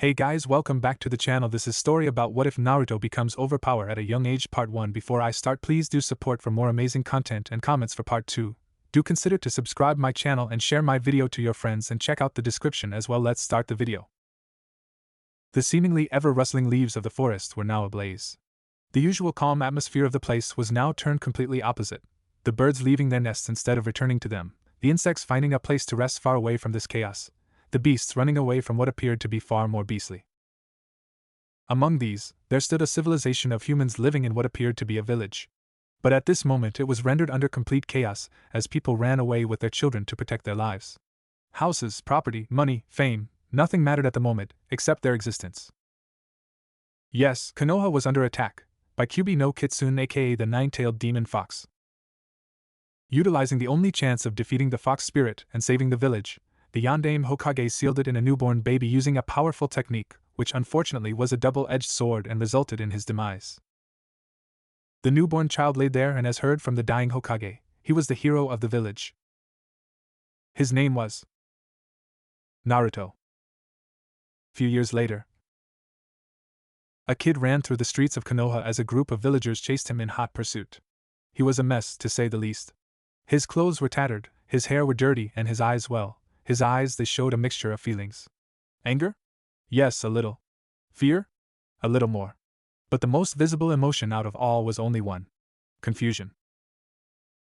Hey guys, welcome back to the channel. This is story about what if Naruto becomes Overpower at a young age part 1. Before I start, please do support for more amazing content and comments for part 2. Do consider to subscribe my channel and share my video to your friends and check out the description as well. Let's start the video. The seemingly ever-rustling leaves of the forest were now ablaze. The usual calm atmosphere of the place was now turned completely opposite, the birds leaving their nests instead of returning to them, the insects finding a place to rest far away from this chaos, the beasts running away from what appeared to be far more beastly. Among these, there stood a civilization of humans living in what appeared to be a village. But at this moment it was rendered under complete chaos, as people ran away with their children to protect their lives. Houses, property, money, fame, nothing mattered at the moment, except their existence. Yes, Konoha was under attack, by Kyuubi no Kitsune, aka the nine-tailed demon fox. Utilizing the only chance of defeating the fox spirit and saving the village, the Yondaime Hokage sealed it in a newborn baby using a powerful technique, which unfortunately was a double-edged sword and resulted in his demise. The newborn child lay there, and as heard from the dying Hokage, he was the hero of the village. His name was Naruto. Few years later, a kid ran through the streets of Konoha as a group of villagers chased him in hot pursuit. He was a mess, to say the least. His clothes were tattered, his hair were dirty, and his eyes, well, his eyes, they showed a mixture of feelings. Anger? Yes, a little. Fear? A little more. But the most visible emotion out of all was only one: confusion.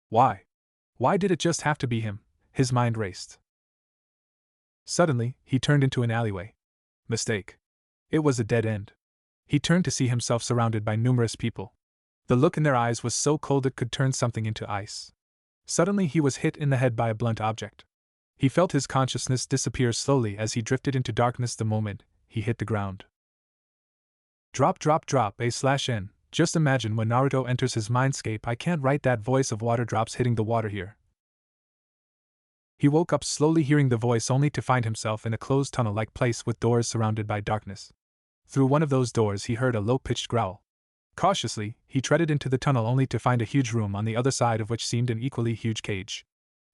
Why? Why did it just have to be him? His mind raced. Suddenly, he turned into an alleyway. Mistake. It was a dead end. He turned to see himself surrounded by numerous people. The look in their eyes was so cold it could turn something into ice. Suddenly he was hit in the head by a blunt object. He felt his consciousness disappear slowly as he drifted into darkness the moment he hit the ground. Drop, drop, drop, A/N. Just imagine when Naruto enters his mindscape. I can't write that voice of water drops hitting the water here. He woke up slowly, hearing the voice, only to find himself in a closed tunnel-like place with doors surrounded by darkness. Through one of those doors he heard a low-pitched growl. Cautiously, he treaded into the tunnel only to find a huge room on the other side of which seemed an equally huge cage.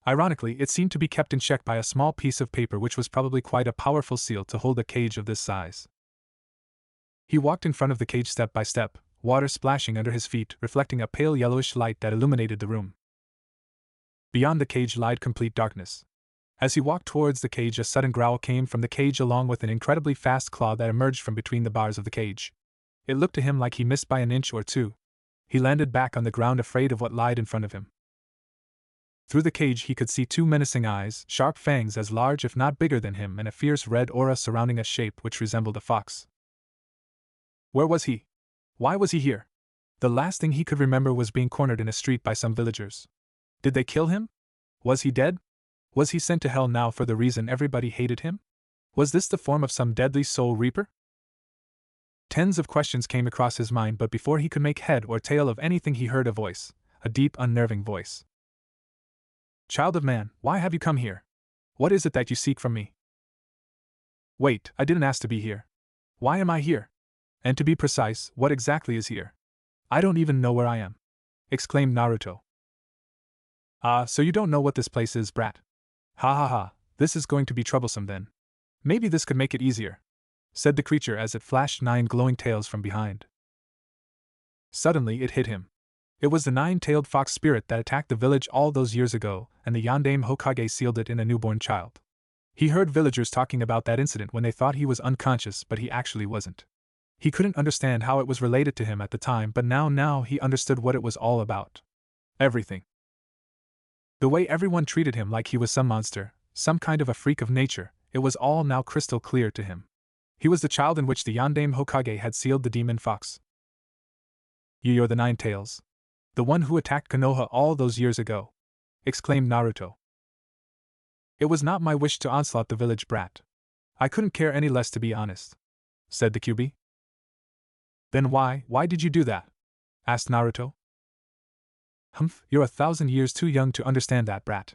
Ironically, it seemed to be kept in check by a small piece of paper, which was probably quite a powerful seal to hold a cage of this size. He walked in front of the cage step by step, water splashing under his feet, reflecting a pale yellowish light that illuminated the room. Beyond the cage lied complete darkness. As he walked towards the cage, a sudden growl came from the cage along with an incredibly fast claw that emerged from between the bars of the cage. It looked to him like he missed by an inch or two. He landed back on the ground, afraid of what lied in front of him. Through the cage he could see two menacing eyes, sharp fangs as large if not bigger than him, and a fierce red aura surrounding a shape which resembled a fox. Where was he? Why was he here? The last thing he could remember was being cornered in a street by some villagers. Did they kill him? Was he dead? Was he sent to hell now for the reason everybody hated him? Was this the form of some deadly soul reaper? Tens of questions came across his mind, but before he could make head or tail of anything he heard a voice, a deep, unnerving voice. Child of man, why have you come here? What is it that you seek from me? Wait, I didn't ask to be here. Why am I here? And to be precise, what exactly is here? I don't even know where I am, exclaimed Naruto. Ah, so you don't know what this place is, brat? Ha ha ha, this is going to be troublesome then. Maybe this could make it easier, said the creature as it flashed 9 glowing tails from behind. Suddenly it hit him. It was the 9-tailed fox spirit that attacked the village all those years ago, and the Yondaime Hokage sealed it in a newborn child. He heard villagers talking about that incident when they thought he was unconscious, but he actually wasn't. He couldn't understand how it was related to him at the time, but now he understood what it was all about. Everything. The way everyone treated him like he was some monster, some kind of a freak of nature, it was all now crystal clear to him. He was the child in which the Yondaime Hokage had sealed the demon fox. You're the 9 tails. The one who attacked Konoha all those years ago, exclaimed Naruto. It was not my wish to onslaught the village, brat. I couldn't care any less, to be honest, said the Kyuubi. Then why did you do that? Asked Naruto. Humph, you're 1,000 years too young to understand that, brat.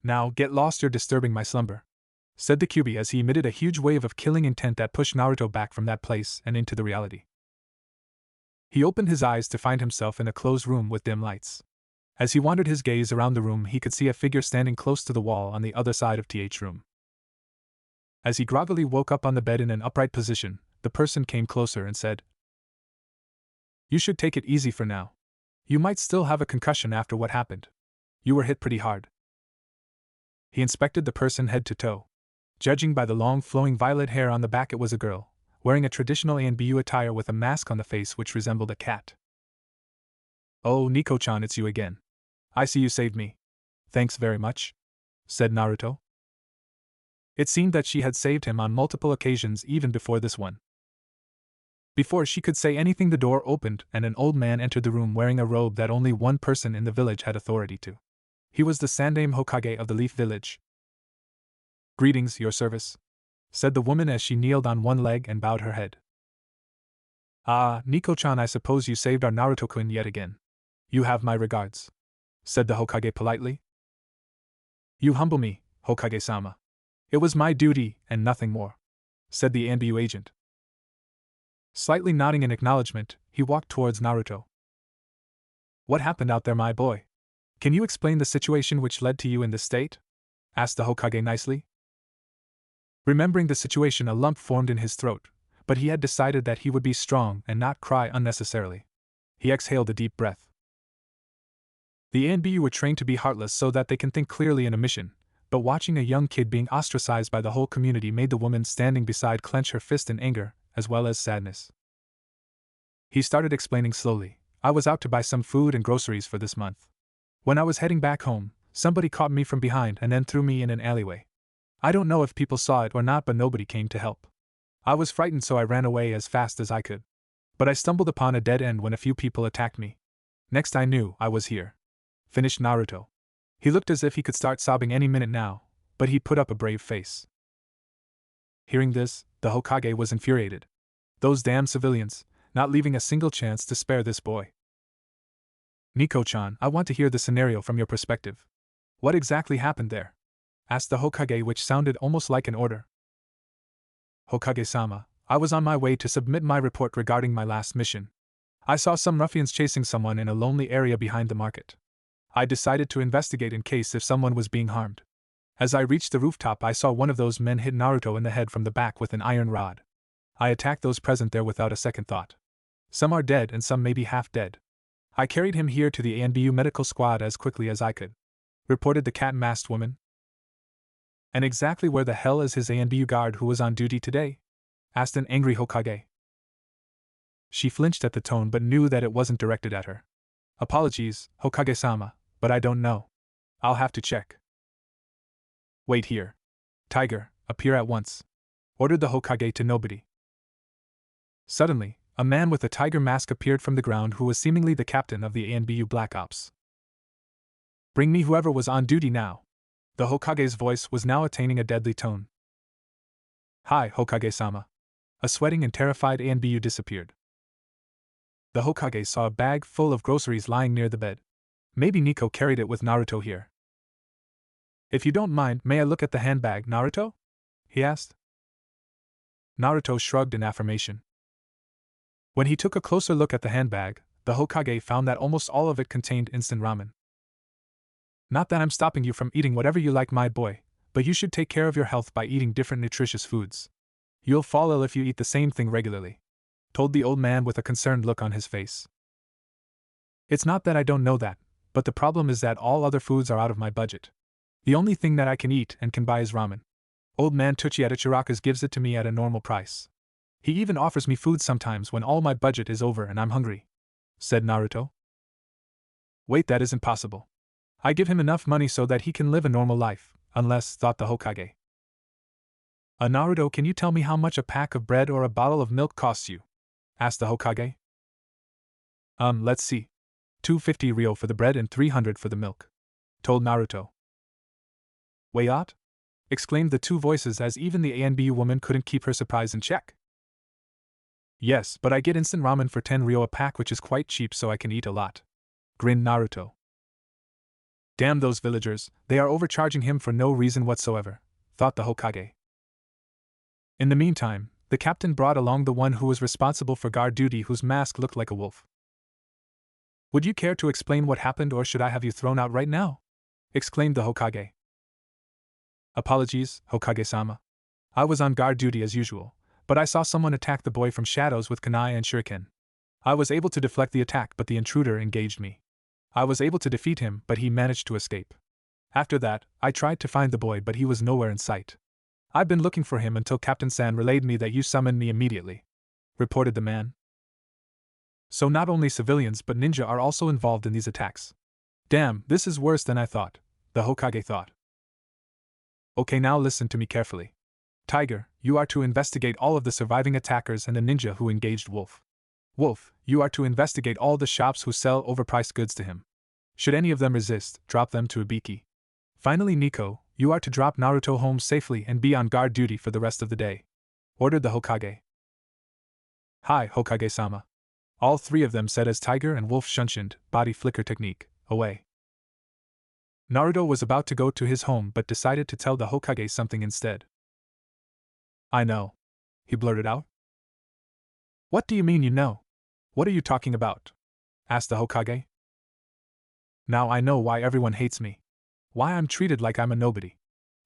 Now, get lost, you're disturbing my slumber, said the Kyuubi as he emitted a huge wave of killing intent that pushed Naruto back from that place and into the reality. He opened his eyes to find himself in a closed room with dim lights. As he wandered his gaze around the room, he could see a figure standing close to the wall on the other side of the room. As he groggily woke up on the bed in an upright position, the person came closer and said, "You should take it easy for now. You might still have a concussion after what happened. You were hit pretty hard." He inspected the person head to toe. Judging by the long flowing violet hair on the back, it was a girl, wearing a traditional ANBU attire with a mask on the face which resembled a cat. "Oh, Nico-chan, it's you again. I see you saved me. Thanks very much," said Naruto. It seemed that she had saved him on multiple occasions even before this one. Before she could say anything, the door opened and an old man entered the room wearing a robe that only one person in the village had authority to. He was the Sandaime Hokage of the Leaf Village. "Greetings, your service," said the woman as she kneeled on one leg and bowed her head. "Ah, Nico-chan, I suppose you saved our Naruto-kun yet again. You have my regards," said the Hokage politely. "You humble me, Hokage-sama. It was my duty, and nothing more," said the ANBU agent. Slightly nodding in acknowledgement, he walked towards Naruto. "What happened out there, my boy? Can you explain the situation which led to you in this state?" asked the Hokage nicely. Remembering the situation, a lump formed in his throat, but he had decided that he would be strong and not cry unnecessarily. He exhaled a deep breath. The ANBU were trained to be heartless so that they can think clearly in a mission, but watching a young kid being ostracized by the whole community made the woman standing beside clench her fist in anger, as well as sadness. He started explaining slowly. "I was out to buy some food and groceries for this month. When I was heading back home, somebody caught me from behind and then threw me in an alleyway. I don't know if people saw it or not, but nobody came to help. I was frightened, so I ran away as fast as I could. But I stumbled upon a dead end when a few people attacked me. Next I knew, I was here," finished Naruto. He looked as if he could start sobbing any minute now, but he put up a brave face. Hearing this, the Hokage was infuriated. Those damn civilians, not leaving a single chance to spare this boy. "Nico-chan, I want to hear the scenario from your perspective. What exactly happened there?" asked the Hokage, which sounded almost like an order. "Hokage-sama, I was on my way to submit my report regarding my last mission. I saw some ruffians chasing someone in a lonely area behind the market. I decided to investigate in case if someone was being harmed. As I reached the rooftop, I saw one of those men hit Naruto in the head from the back with an iron rod. I attacked those present there without a second thought. Some are dead and some may be half dead. I carried him here to the ANBU medical squad as quickly as I could," reported the cat-masked woman. "And exactly where the hell is his ANBU guard who was on duty today?" asked an angry Hokage. She flinched at the tone but knew that it wasn't directed at her. "Apologies, Hokage-sama, but I don't know. I'll have to check." "Wait here. Tiger, appear at once," ordered the Hokage to nobody. Suddenly, a man with a tiger mask appeared from the ground who was seemingly the captain of the ANBU Black Ops. "Bring me whoever was on duty now." The Hokage's voice was now attaining a deadly tone. "Hi, Hokage-sama." A sweating and terrified ANBU disappeared. The Hokage saw a bag full of groceries lying near the bed. Maybe Nico carried it with Naruto here. "If you don't mind, may I look at the handbag, Naruto?" he asked. Naruto shrugged in affirmation. When he took a closer look at the handbag, the Hokage found that almost all of it contained instant ramen. "Not that I'm stopping you from eating whatever you like, my boy, but you should take care of your health by eating different nutritious foods. You'll fall ill if you eat the same thing regularly," told the old man with a concerned look on his face. "It's not that I don't know that, but the problem is that all other foods are out of my budget. The only thing that I can eat and can buy is ramen. Old man Tsuchiyata Chirakas gives it to me at a normal price. He even offers me food sometimes when all my budget is over and I'm hungry," said Naruto. "Wait, that isn't possible. I give him enough money so that he can live a normal life, unless," thought the Hokage. "Naruto, can you tell me how much a pack of bread or a bottle of milk costs you?" asked the Hokage. Let's see. 250 ryo for the bread and 300 for the milk," told Naruto. "What?" exclaimed the two voices as even the ANBU woman couldn't keep her surprise in check. "Yes, but I get instant ramen for 10 ryo a pack, which is quite cheap, so I can eat a lot," grinned Naruto. "Damn those villagers, they are overcharging him for no reason whatsoever," thought the Hokage. In the meantime, the captain brought along the one who was responsible for guard duty, whose mask looked like a wolf. "Would you care to explain what happened, or should I have you thrown out right now?" exclaimed the Hokage. "Apologies, Hokage-sama. I was on guard duty as usual, but I saw someone attack the boy from shadows with kunai and shuriken. I was able to deflect the attack, but the intruder engaged me. I was able to defeat him, but he managed to escape. After that, I tried to find the boy, but he was nowhere in sight. I've been looking for him until Captain San relayed me that you summoned me immediately," reported the man. "So not only civilians but ninja are also involved in these attacks. Damn, this is worse than I thought," the Hokage thought. "Okay, now listen to me carefully. Tiger, you are to investigate all of the surviving attackers and the ninja who engaged Wolf. Wolf, you are to investigate all the shops who sell overpriced goods to him. Should any of them resist, drop them to Ibiki. Finally, Nico, you are to drop Naruto home safely and be on guard duty for the rest of the day," ordered the Hokage. "Hi, Hokage-sama," all three of them said as Tiger and Wolf shunshined, body flicker technique, away. Naruto was about to go to his home but decided to tell the Hokage something instead. "I know," he blurted out. "What do you mean you know? What are you talking about?" asked the Hokage. "Now I know why everyone hates me. Why I'm treated like I'm a nobody.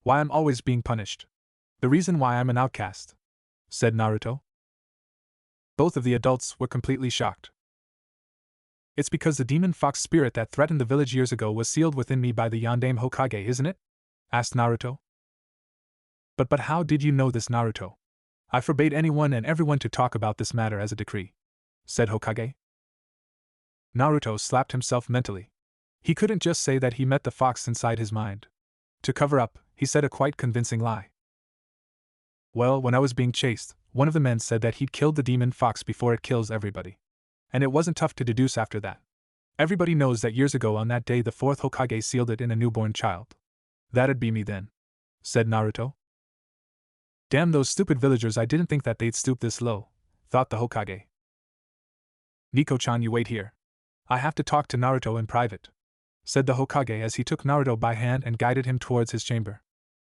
Why I'm always being punished. The reason why I'm an outcast," said Naruto. Both of the adults were completely shocked. "It's because the demon fox spirit that threatened the village years ago was sealed within me by the Yondaime Hokage, isn't it?" asked Naruto. But how did you know this, Naruto? I forbade anyone and everyone to talk about this matter as a decree," said Hokage. Naruto slapped himself mentally. He couldn't just say that he met the fox inside his mind. To cover up, he said a quite convincing lie. "Well, when I was being chased, one of the men said that he'd killed the demon fox before it kills everybody. And it wasn't tough to deduce after that. Everybody knows that years ago on that day the fourth Hokage sealed it in a newborn child. That'd be me then," said Naruto. "Damn those stupid villagers, I didn't think that they'd stoop this low," thought the Hokage. "Nico-chan, you wait here. I have to talk to Naruto in private," said the Hokage as he took Naruto by hand and guided him towards his chamber.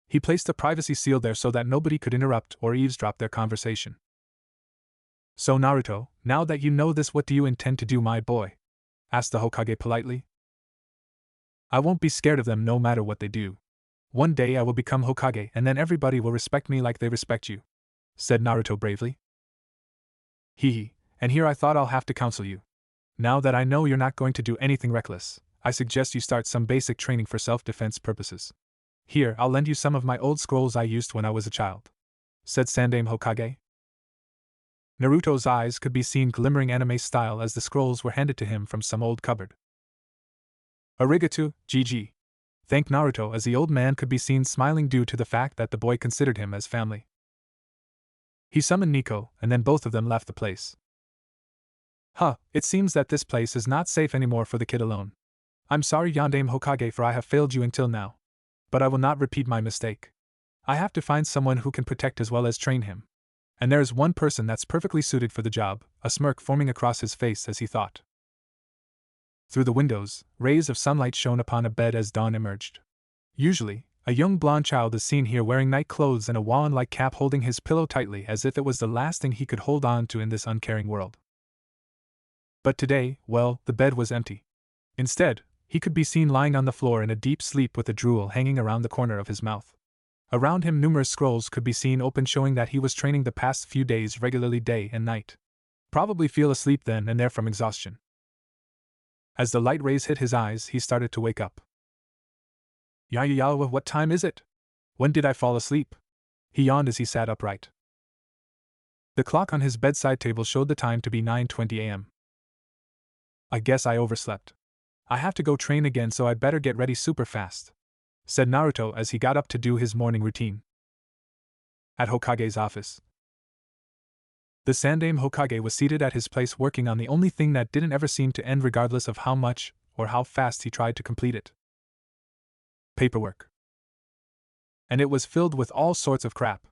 He placed a privacy seal there so that nobody could interrupt or eavesdrop their conversation. "So Naruto, now that you know this, what do you intend to do, my boy?" asked the Hokage politely. "I won't be scared of them no matter what they do. One day I will become Hokage and then everybody will respect me like they respect you," said Naruto bravely. "Hee, and here I thought I'll have to counsel you. Now that I know you're not going to do anything reckless, I suggest you start some basic training for self-defense purposes. Here, I'll lend you some of my old scrolls I used when I was a child," said Sandaime Hokage. Naruto's eyes could be seen glimmering anime style as the scrolls were handed to him from some old cupboard. "Arigato, GG. Thanked Naruto as the old man could be seen smiling due to the fact that the boy considered him as family. He summoned Nico, and then both of them left the place. "Huh, it seems that this place is not safe anymore for the kid alone. I'm sorry, Yondaime Hokage, for I have failed you until now. But I will not repeat my mistake. I have to find someone who can protect as well as train him. And there is one person that's perfectly suited for the job," a smirk forming across his face as he thought. Through the windows, rays of sunlight shone upon a bed as dawn emerged. Usually, a young blonde child is seen here wearing night clothes and a wand-like cap, holding his pillow tightly as if it was the last thing he could hold on to in this uncaring world. But today, well, the bed was empty. Instead, he could be seen lying on the floor in a deep sleep with a drool hanging around the corner of his mouth. Around him numerous scrolls could be seen open, showing that he was training the past few days regularly day and night. Probably fell asleep then and there from exhaustion. As the light rays hit his eyes, he started to wake up. "Yawa, what time is it? When did I fall asleep?" he yawned as he sat upright. The clock on his bedside table showed the time to be 9:20 a.m. "I guess I overslept. I have to go train again, so I'd better get ready super fast," said Naruto as he got up to do his morning routine. At Hokage's office, the Sandaime Hokage was seated at his place working on the only thing that didn't ever seem to end regardless of how much or how fast he tried to complete it. Paperwork. And it was filled with all sorts of crap.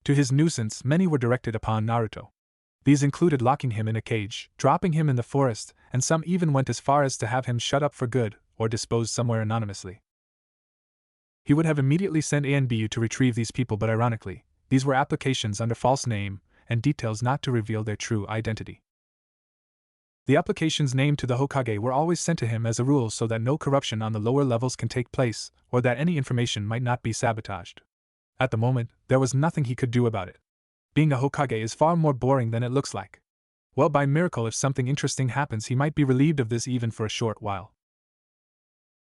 To his nuisance, many were directed upon Naruto. These included locking him in a cage, dropping him in the forest, and some even went as far as to have him shut up for good or disposed somewhere anonymously. He would have immediately sent ANBU to retrieve these people, but ironically, these were applications under false name and details not to reveal their true identity. The applications named to the Hokage were always sent to him as a rule so that no corruption on the lower levels can take place, or that any information might not be sabotaged. At the moment, there was nothing he could do about it. Being a Hokage is far more boring than it looks like. Well, by miracle, if something interesting happens, he might be relieved of this even for a short while.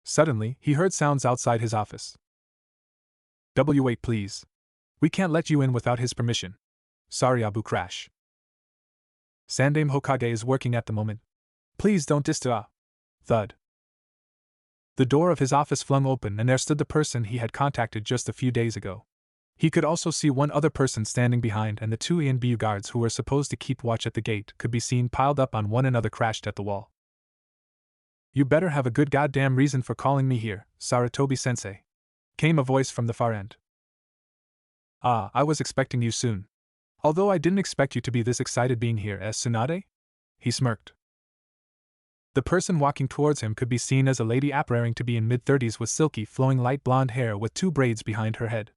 Suddenly, he heard sounds outside his office. Wait, please. We can't let you in without his permission. Sorry, Abu Crash. Sandaime Hokage is working at the moment. Please don't disturb. Thud. The door of his office flung open and there stood the person he had contacted just a few days ago. He could also see one other person standing behind, and the two ANBU guards who were supposed to keep watch at the gate could be seen piled up on one another crashed at the wall. You better have a good goddamn reason for calling me here, Sarutobi-sensei. Came a voice from the far end. Ah, I was expecting you soon. Although I didn't expect you to be this excited being here as Tsunade? He smirked. The person walking towards him could be seen as a lady appearing to be in mid-30s with silky, flowing light blonde hair with two braids behind her head.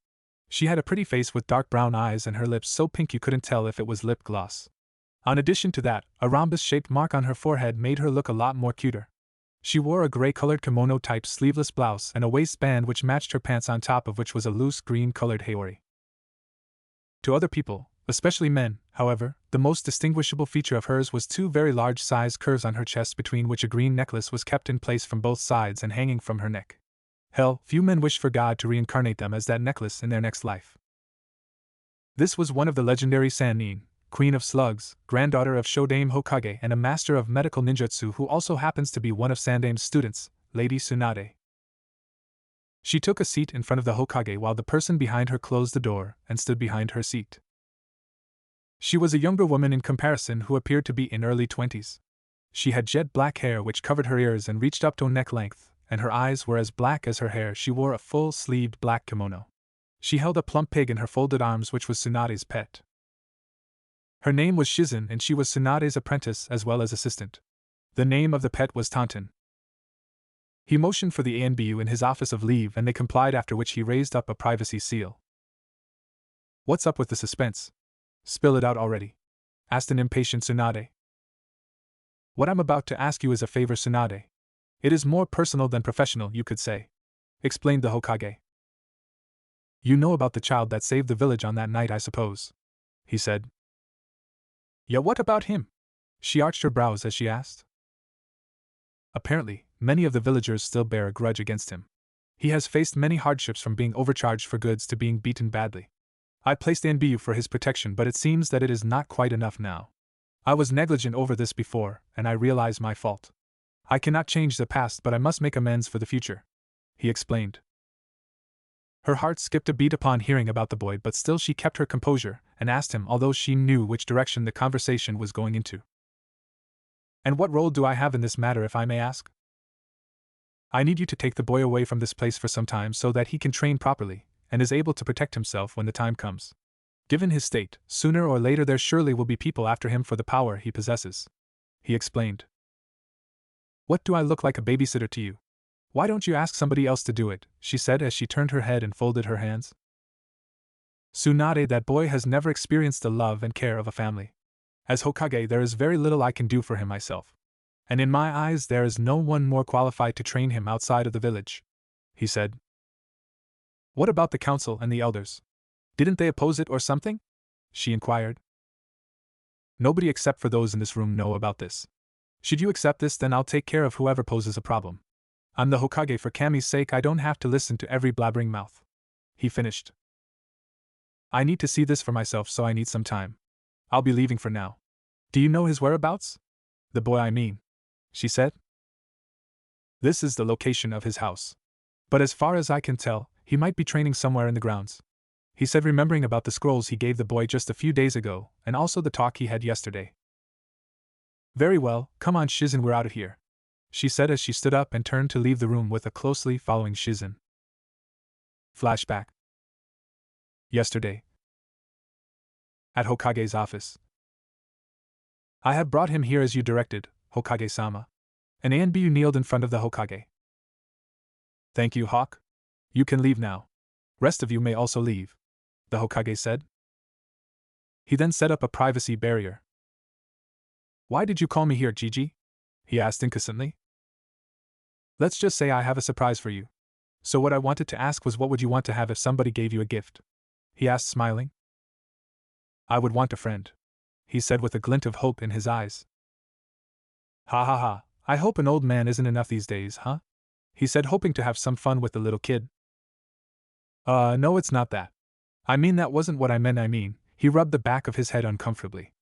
She had a pretty face with dark brown eyes and her lips so pink you couldn't tell if it was lip gloss. In addition to that, a rhombus-shaped mark on her forehead made her look a lot more cuter. She wore a gray-colored kimono-type sleeveless blouse and a waistband which matched her pants, on top of which was a loose green-colored haori. To other people, especially men, however, the most distinguishable feature of hers was two very large-sized curves on her chest, between which a green necklace was kept in place from both sides and hanging from her neck. Hell, few men wish for God to reincarnate them as that necklace in their next life. This was one of the legendary Sannin, Queen of Slugs, granddaughter of Shodaime Hokage and a master of medical ninjutsu, who also happens to be one of Sandaime's students, Lady Tsunade. She took a seat in front of the Hokage while the person behind her closed the door and stood behind her seat. She was a younger woman in comparison who appeared to be in early 20s. She had jet black hair which covered her ears and reached up to neck length, and her eyes were as black as her hair. She wore a full-sleeved black kimono. She held a plump pig in her folded arms, which was Tsunade's pet. Her name was Shizen and she was Tsunade's apprentice as well as assistant. The name of the pet was Taunton. He motioned for the ANBU in his office of leave and they complied, after which he raised up a privacy seal. What's up with the suspense? Spill it out already, asked an impatient Tsunade. What I'm about to ask you is a favor, Tsunade. It is more personal than professional, you could say, explained the Hokage. You know about the child that saved the village on that night, I suppose, he said. Yeah, what about him? She arched her brows as she asked. Apparently, many of the villagers still bear a grudge against him. He has faced many hardships, from being overcharged for goods to being beaten badly. I placed NBU for his protection, but it seems that it is not quite enough now. I was negligent over this before, and I realize my fault. I cannot change the past, but I must make amends for the future, he explained. Her heart skipped a beat upon hearing about the boy, but still she kept her composure and asked him, although she knew which direction the conversation was going into. And what role do I have in this matter, if I may ask? I need you to take the boy away from this place for some time so that he can train properly and is able to protect himself when the time comes. Given his state, sooner or later there surely will be people after him for the power he possesses, he explained. What, do I look like a babysitter to you? Why don't you ask somebody else to do it, she said as she turned her head and folded her hands. Tsunade, that boy has never experienced the love and care of a family. As Hokage, there is very little I can do for him myself. And in my eyes there is no one more qualified to train him outside of the village, he said. What about the council and the elders? Didn't they oppose it or something? She inquired. Nobody except for those in this room know about this. Should you accept this, then I'll take care of whoever poses a problem. I'm the Hokage, for Kami's sake I don't have to listen to every blabbering mouth, he finished. I need to see this for myself, so I need some time. I'll be leaving for now. Do you know his whereabouts? The boy, I mean, she said. This is the location of his house. But as far as I can tell, he might be training somewhere in the grounds, he said, remembering about the scrolls he gave the boy just a few days ago, and also the talk he had yesterday. Very well, come on Shizen, we're out of here, she said as she stood up and turned to leave the room with a closely following Shizen. Flashback. Yesterday. At Hokage's office. I have brought him here as you directed, Hokage-sama. An ANBU kneeled in front of the Hokage. Thank you, Hawk. You can leave now. Rest of you may also leave, the Hokage said. He then set up a privacy barrier. Why did you call me here, Gigi? He asked incessantly. Let's just say I have a surprise for you. So what I wanted to ask was, what would you want to have if somebody gave you a gift? he asked, smiling. I would want a friend, he said with a glint of hope in his eyes. Ha ha ha, I hope an old man isn't enough these days, huh? He said, hoping to have some fun with the little kid. No, it's not that. I mean, that wasn't what I meant. He rubbed the back of his head uncomfortably.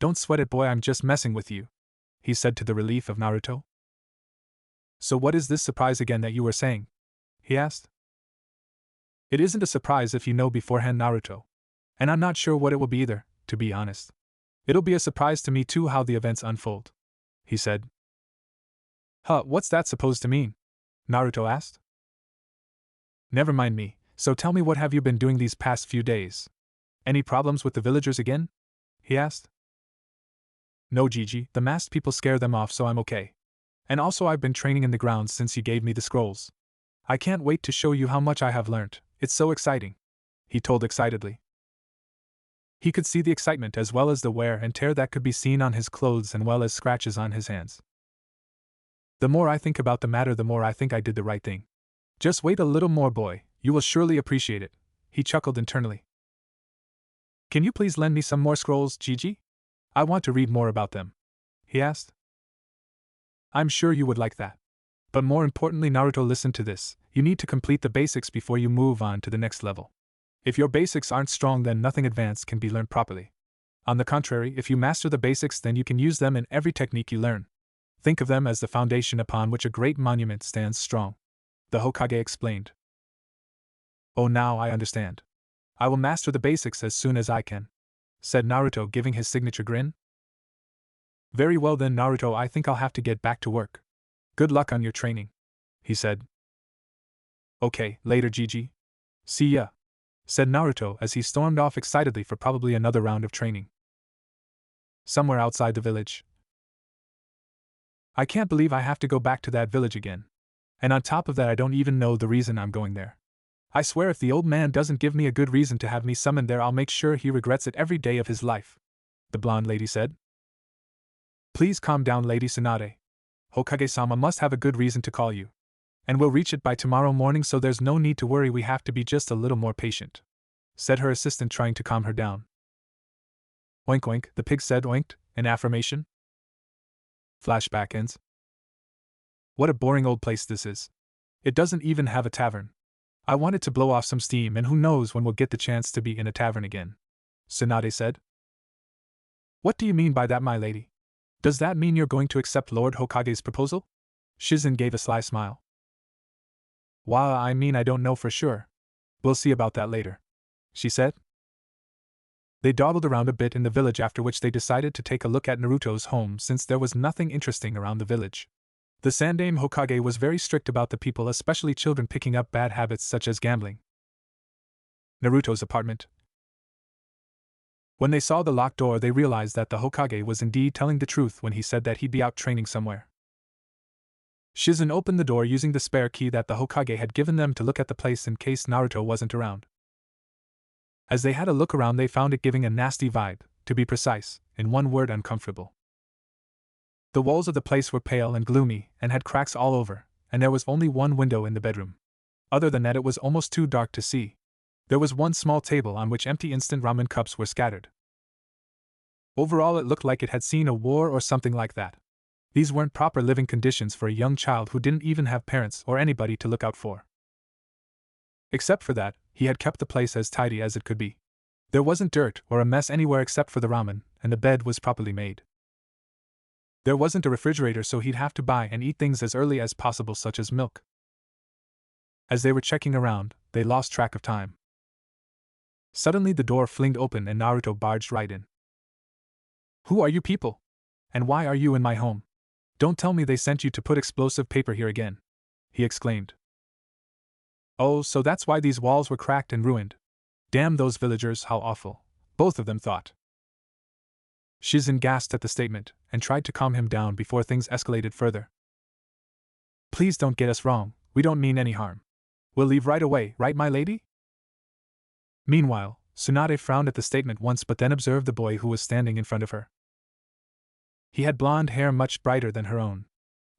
Don't sweat it, boy, I'm just messing with you, he said to the relief of Naruto. So what is this surprise again that you were saying? He asked. It isn't a surprise if you know beforehand, Naruto. And I'm not sure what it will be either, to be honest. It'll be a surprise to me too how the events unfold, he said. Huh, what's that supposed to mean? Naruto asked. Never mind me, so tell me, what have you been doing these past few days? Any problems with the villagers again? He asked. No, Gigi, the masked people scare them off, so I'm okay. And also I've been training in the grounds since you gave me the scrolls. I can't wait to show you how much I have learned, it's so exciting, he told excitedly. He could see the excitement as well as the wear and tear that could be seen on his clothes and well as scratches on his hands. The more I think about the matter, the more I think I did the right thing. Just wait a little more, boy, you will surely appreciate it, he chuckled internally. Can you please lend me some more scrolls, Gigi? I want to read more about them, he asked. I'm sure you would like that. But more importantly, Naruto, listen to this, you need to complete the basics before you move on to the next level. If your basics aren't strong, then nothing advanced can be learned properly. On the contrary, if you master the basics, then you can use them in every technique you learn. Think of them as the foundation upon which a great monument stands strong, the Hokage explained. Oh, now I understand. I will master the basics as soon as I can, said Naruto, giving his signature grin. Very well then, Naruto, I think I'll have to get back to work. Good luck on your training, he said. Okay, later, Gigi. See ya, said Naruto as he stormed off excitedly for probably another round of training. Somewhere outside the village. I can't believe I have to go back to that village again. And on top of that, I don't even know the reason I'm going there. I swear if the old man doesn't give me a good reason to have me summoned there, I'll make sure he regrets it every day of his life, the blonde lady said. Please calm down, Lady Tsunade. Hokage-sama must have a good reason to call you. And we'll reach it by tomorrow morning, so there's no need to worry, we have to be just a little more patient, said her assistant, trying to calm her down. Oink oink, the pig said, oinked, in affirmation. Flashback ends. What a boring old place this is. It doesn't even have a tavern. I wanted to blow off some steam, and who knows when we'll get the chance to be in a tavern again, Tsunade said. What do you mean by that, my lady? Does that mean you're going to accept Lord Hokage's proposal? Shizen gave a sly smile. Well, I mean, I don't know for sure. We'll see about that later, she said. They dawdled around a bit in the village, after which they decided to take a look at Naruto's home, since there was nothing interesting around the village. The Sandaime Hokage was very strict about the people, especially children, picking up bad habits such as gambling. Naruto's apartment. When they saw the locked door, they realized that the Hokage was indeed telling the truth when he said that he'd be out training somewhere. Shizen opened the door using the spare key that the Hokage had given them to look at the place in case Naruto wasn't around. As they had a look around, they found it giving a nasty vibe, to be precise, in one word, uncomfortable. The walls of the place were pale and gloomy, and had cracks all over, and there was only one window in the bedroom. Other than that, it was almost too dark to see. There was one small table on which empty instant ramen cups were scattered. Overall, it looked like it had seen a war or something like that. These weren't proper living conditions for a young child who didn't even have parents or anybody to look out for. Except for that, he had kept the place as tidy as it could be. There wasn't dirt or a mess anywhere except for the ramen, and the bed was properly made. There wasn't a refrigerator, so he'd have to buy and eat things as early as possible, such as milk. As they were checking around, they lost track of time. Suddenly the door flinged open and Naruto barged right in. Who are you people? And why are you in my home? Don't tell me they sent you to put explosive paper here again, he exclaimed. Oh, so that's why these walls were cracked and ruined. Damn those villagers, how awful, both of them thought. Shizen gasped at the statement, and tried to calm him down before things escalated further. Please don't get us wrong, we don't mean any harm. We'll leave right away, right, my lady? Meanwhile, Tsunade frowned at the statement once, but then observed the boy who was standing in front of her. He had blonde hair much brighter than her own.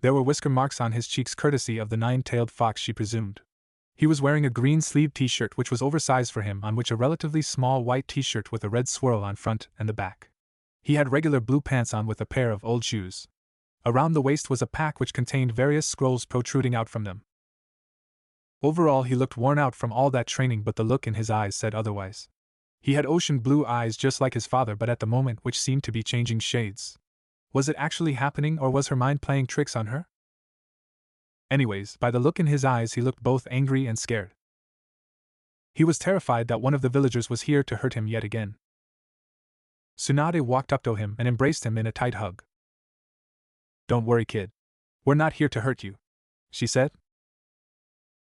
There were whisker marks on his cheeks, courtesy of the nine-tailed fox, she presumed. He was wearing a green-sleeved t-shirt which was oversized for him, on which a relatively small white t-shirt with a red swirl on front and the back. He had regular blue pants on with a pair of old shoes. Around the waist was a pack which contained various scrolls protruding out from them. Overall, he looked worn out from all that training, but the look in his eyes said otherwise. He had ocean blue eyes just like his father, but at the moment which seemed to be changing shades. Was it actually happening, or was her mind playing tricks on her? Anyways, by the look in his eyes he looked both angry and scared. He was terrified that one of the villagers was here to hurt him yet again. Tsunade walked up to him and embraced him in a tight hug. "Don't worry, kid. We're not here to hurt you," she said.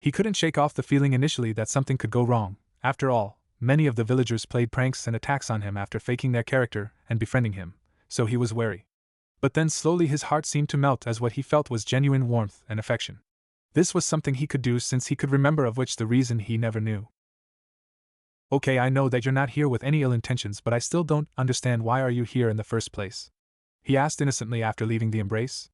He couldn't shake off the feeling initially that something could go wrong. After all, many of the villagers played pranks and attacks on him after faking their character and befriending him, so he was wary. But then slowly his heart seemed to melt as what he felt was genuine warmth and affection. This was something he could do since he could remember, of which the reason he never knew. "Okay, I know that you're not here with any ill intentions, but I still don't understand, why are you here in the first place?" he asked innocently after leaving the embrace.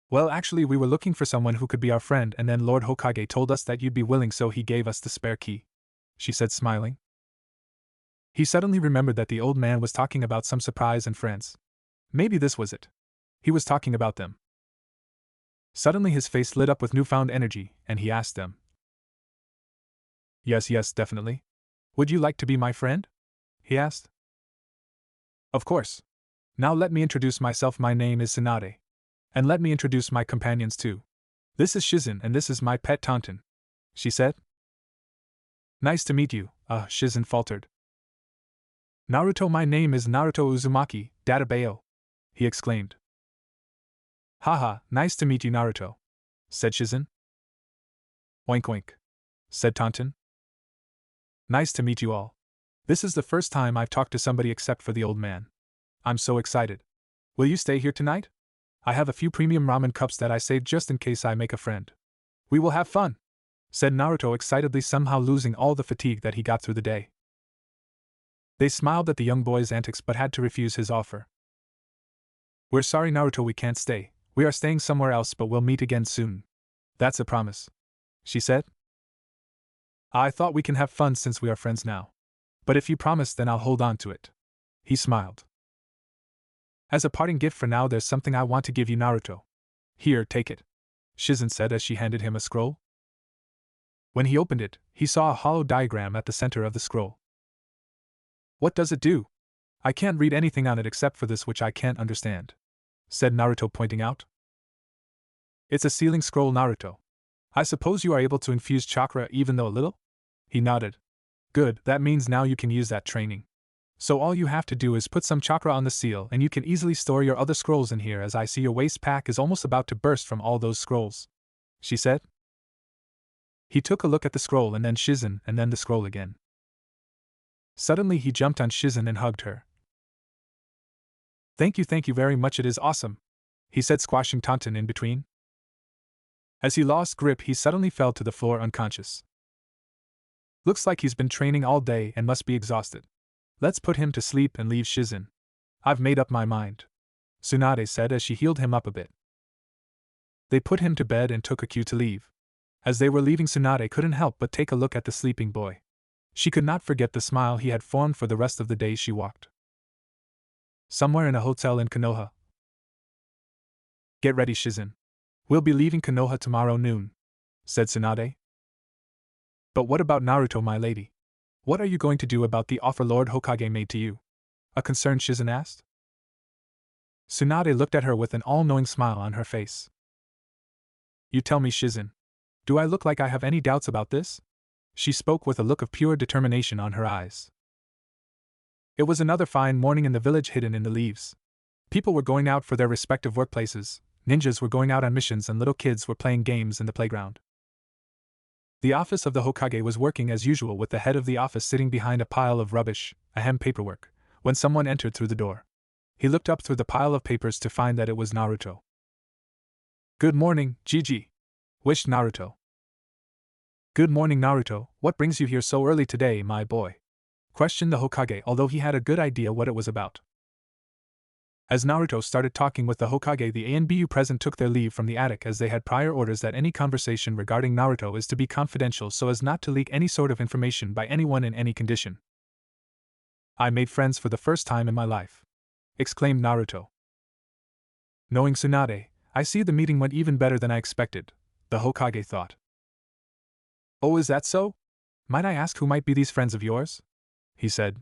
"Well, actually we were looking for someone who could be our friend, and then Lord Hokage told us that you'd be willing, so he gave us the spare key," she said, smiling. He suddenly remembered that the old man was talking about some surprise and friends. Maybe this was it. He was talking about them. Suddenly his face lit up with newfound energy, and he asked them. Yes, definitely. Would you like to be my friend?" he asked. "Of course. Now let me introduce myself. My name is Tsunade. And let me introduce my companions too. This is Shizen and this is my pet Taunton," she said. "Nice to meet you," Shizen faltered. "Naruto, my name is Naruto Uzumaki, Databayo," he exclaimed. "Haha, nice to meet you, Naruto," said Shizen. "Oink oink," said Taunton. "Nice to meet you all. This is the first time I've talked to somebody except for the old man. I'm so excited. Will you stay here tonight? I have a few premium ramen cups that I saved just in case I make a friend. We will have fun," said Naruto excitedly, somehow losing all the fatigue that he got through the day. They smiled at the young boy's antics but had to refuse his offer. "We're sorry, Naruto, we can't stay. We are staying somewhere else, but we'll meet again soon. That's a promise," she said. "I thought we can have fun since we are friends now. But if you promise, then I'll hold on to it." He smiled. "As a parting gift for now, there's something I want to give you, Naruto. Here, take it," Shizen said as she handed him a scroll. When he opened it, he saw a hollow diagram at the center of the scroll. "What does it do? I can't read anything on it except for this, which I can't understand," said Naruto, pointing out. "It's a sealing scroll, Naruto. I suppose you are able to infuse chakra even though a little?" He nodded. "Good, that means now you can use that training. So all you have to do is put some chakra on the seal and you can easily store your other scrolls in here, as I see your waist pack is almost about to burst from all those scrolls," she said. He took a look at the scroll and then Shizen and then the scroll again. Suddenly he jumped on Shizen and hugged her. Thank you very much, it is awesome," he said, squashing Taunton in between. As he lost grip, he suddenly fell to the floor unconscious. "Looks like he's been training all day and must be exhausted. Let's put him to sleep and leave Shizen. I've made up my mind," Tsunade said as she healed him up a bit. They put him to bed and took a cue to leave. As they were leaving, Tsunade couldn't help but take a look at the sleeping boy. She could not forget the smile he had formed for the rest of the day she walked. Somewhere in a hotel in Konoha. "Get ready, Shizen. We'll be leaving Konoha tomorrow noon," said Tsunade. "But what about Naruto, my lady? What are you going to do about the offer Lord Hokage made to you?" a concerned Shizen asked. Tsunade looked at her with an all-knowing smile on her face. "You tell me, Shizen. Do I look like I have any doubts about this?" She spoke with a look of pure determination on her eyes. It was another fine morning in the village hidden in the leaves. People were going out for their respective workplaces, ninjas were going out on missions, and little kids were playing games in the playground. The office of the Hokage was working as usual, with the head of the office sitting behind a pile of rubbish, paperwork, when someone entered through the door. He looked up through the pile of papers to find that it was Naruto. "Good morning, Gigi," wished Naruto. "Good morning, Naruto. What brings you here so early today, my boy?" questioned the Hokage, although he had a good idea what it was about. As Naruto started talking with the Hokage, the ANBU present took their leave from the attic as they had prior orders that any conversation regarding Naruto is to be confidential so as not to leak any sort of information by anyone in any condition. I made friends for the first time in my life, exclaimed Naruto. Knowing Tsunade, I see the meeting went even better than I expected, the Hokage thought. Oh, is that so? Might I ask who might be these friends of yours? He said.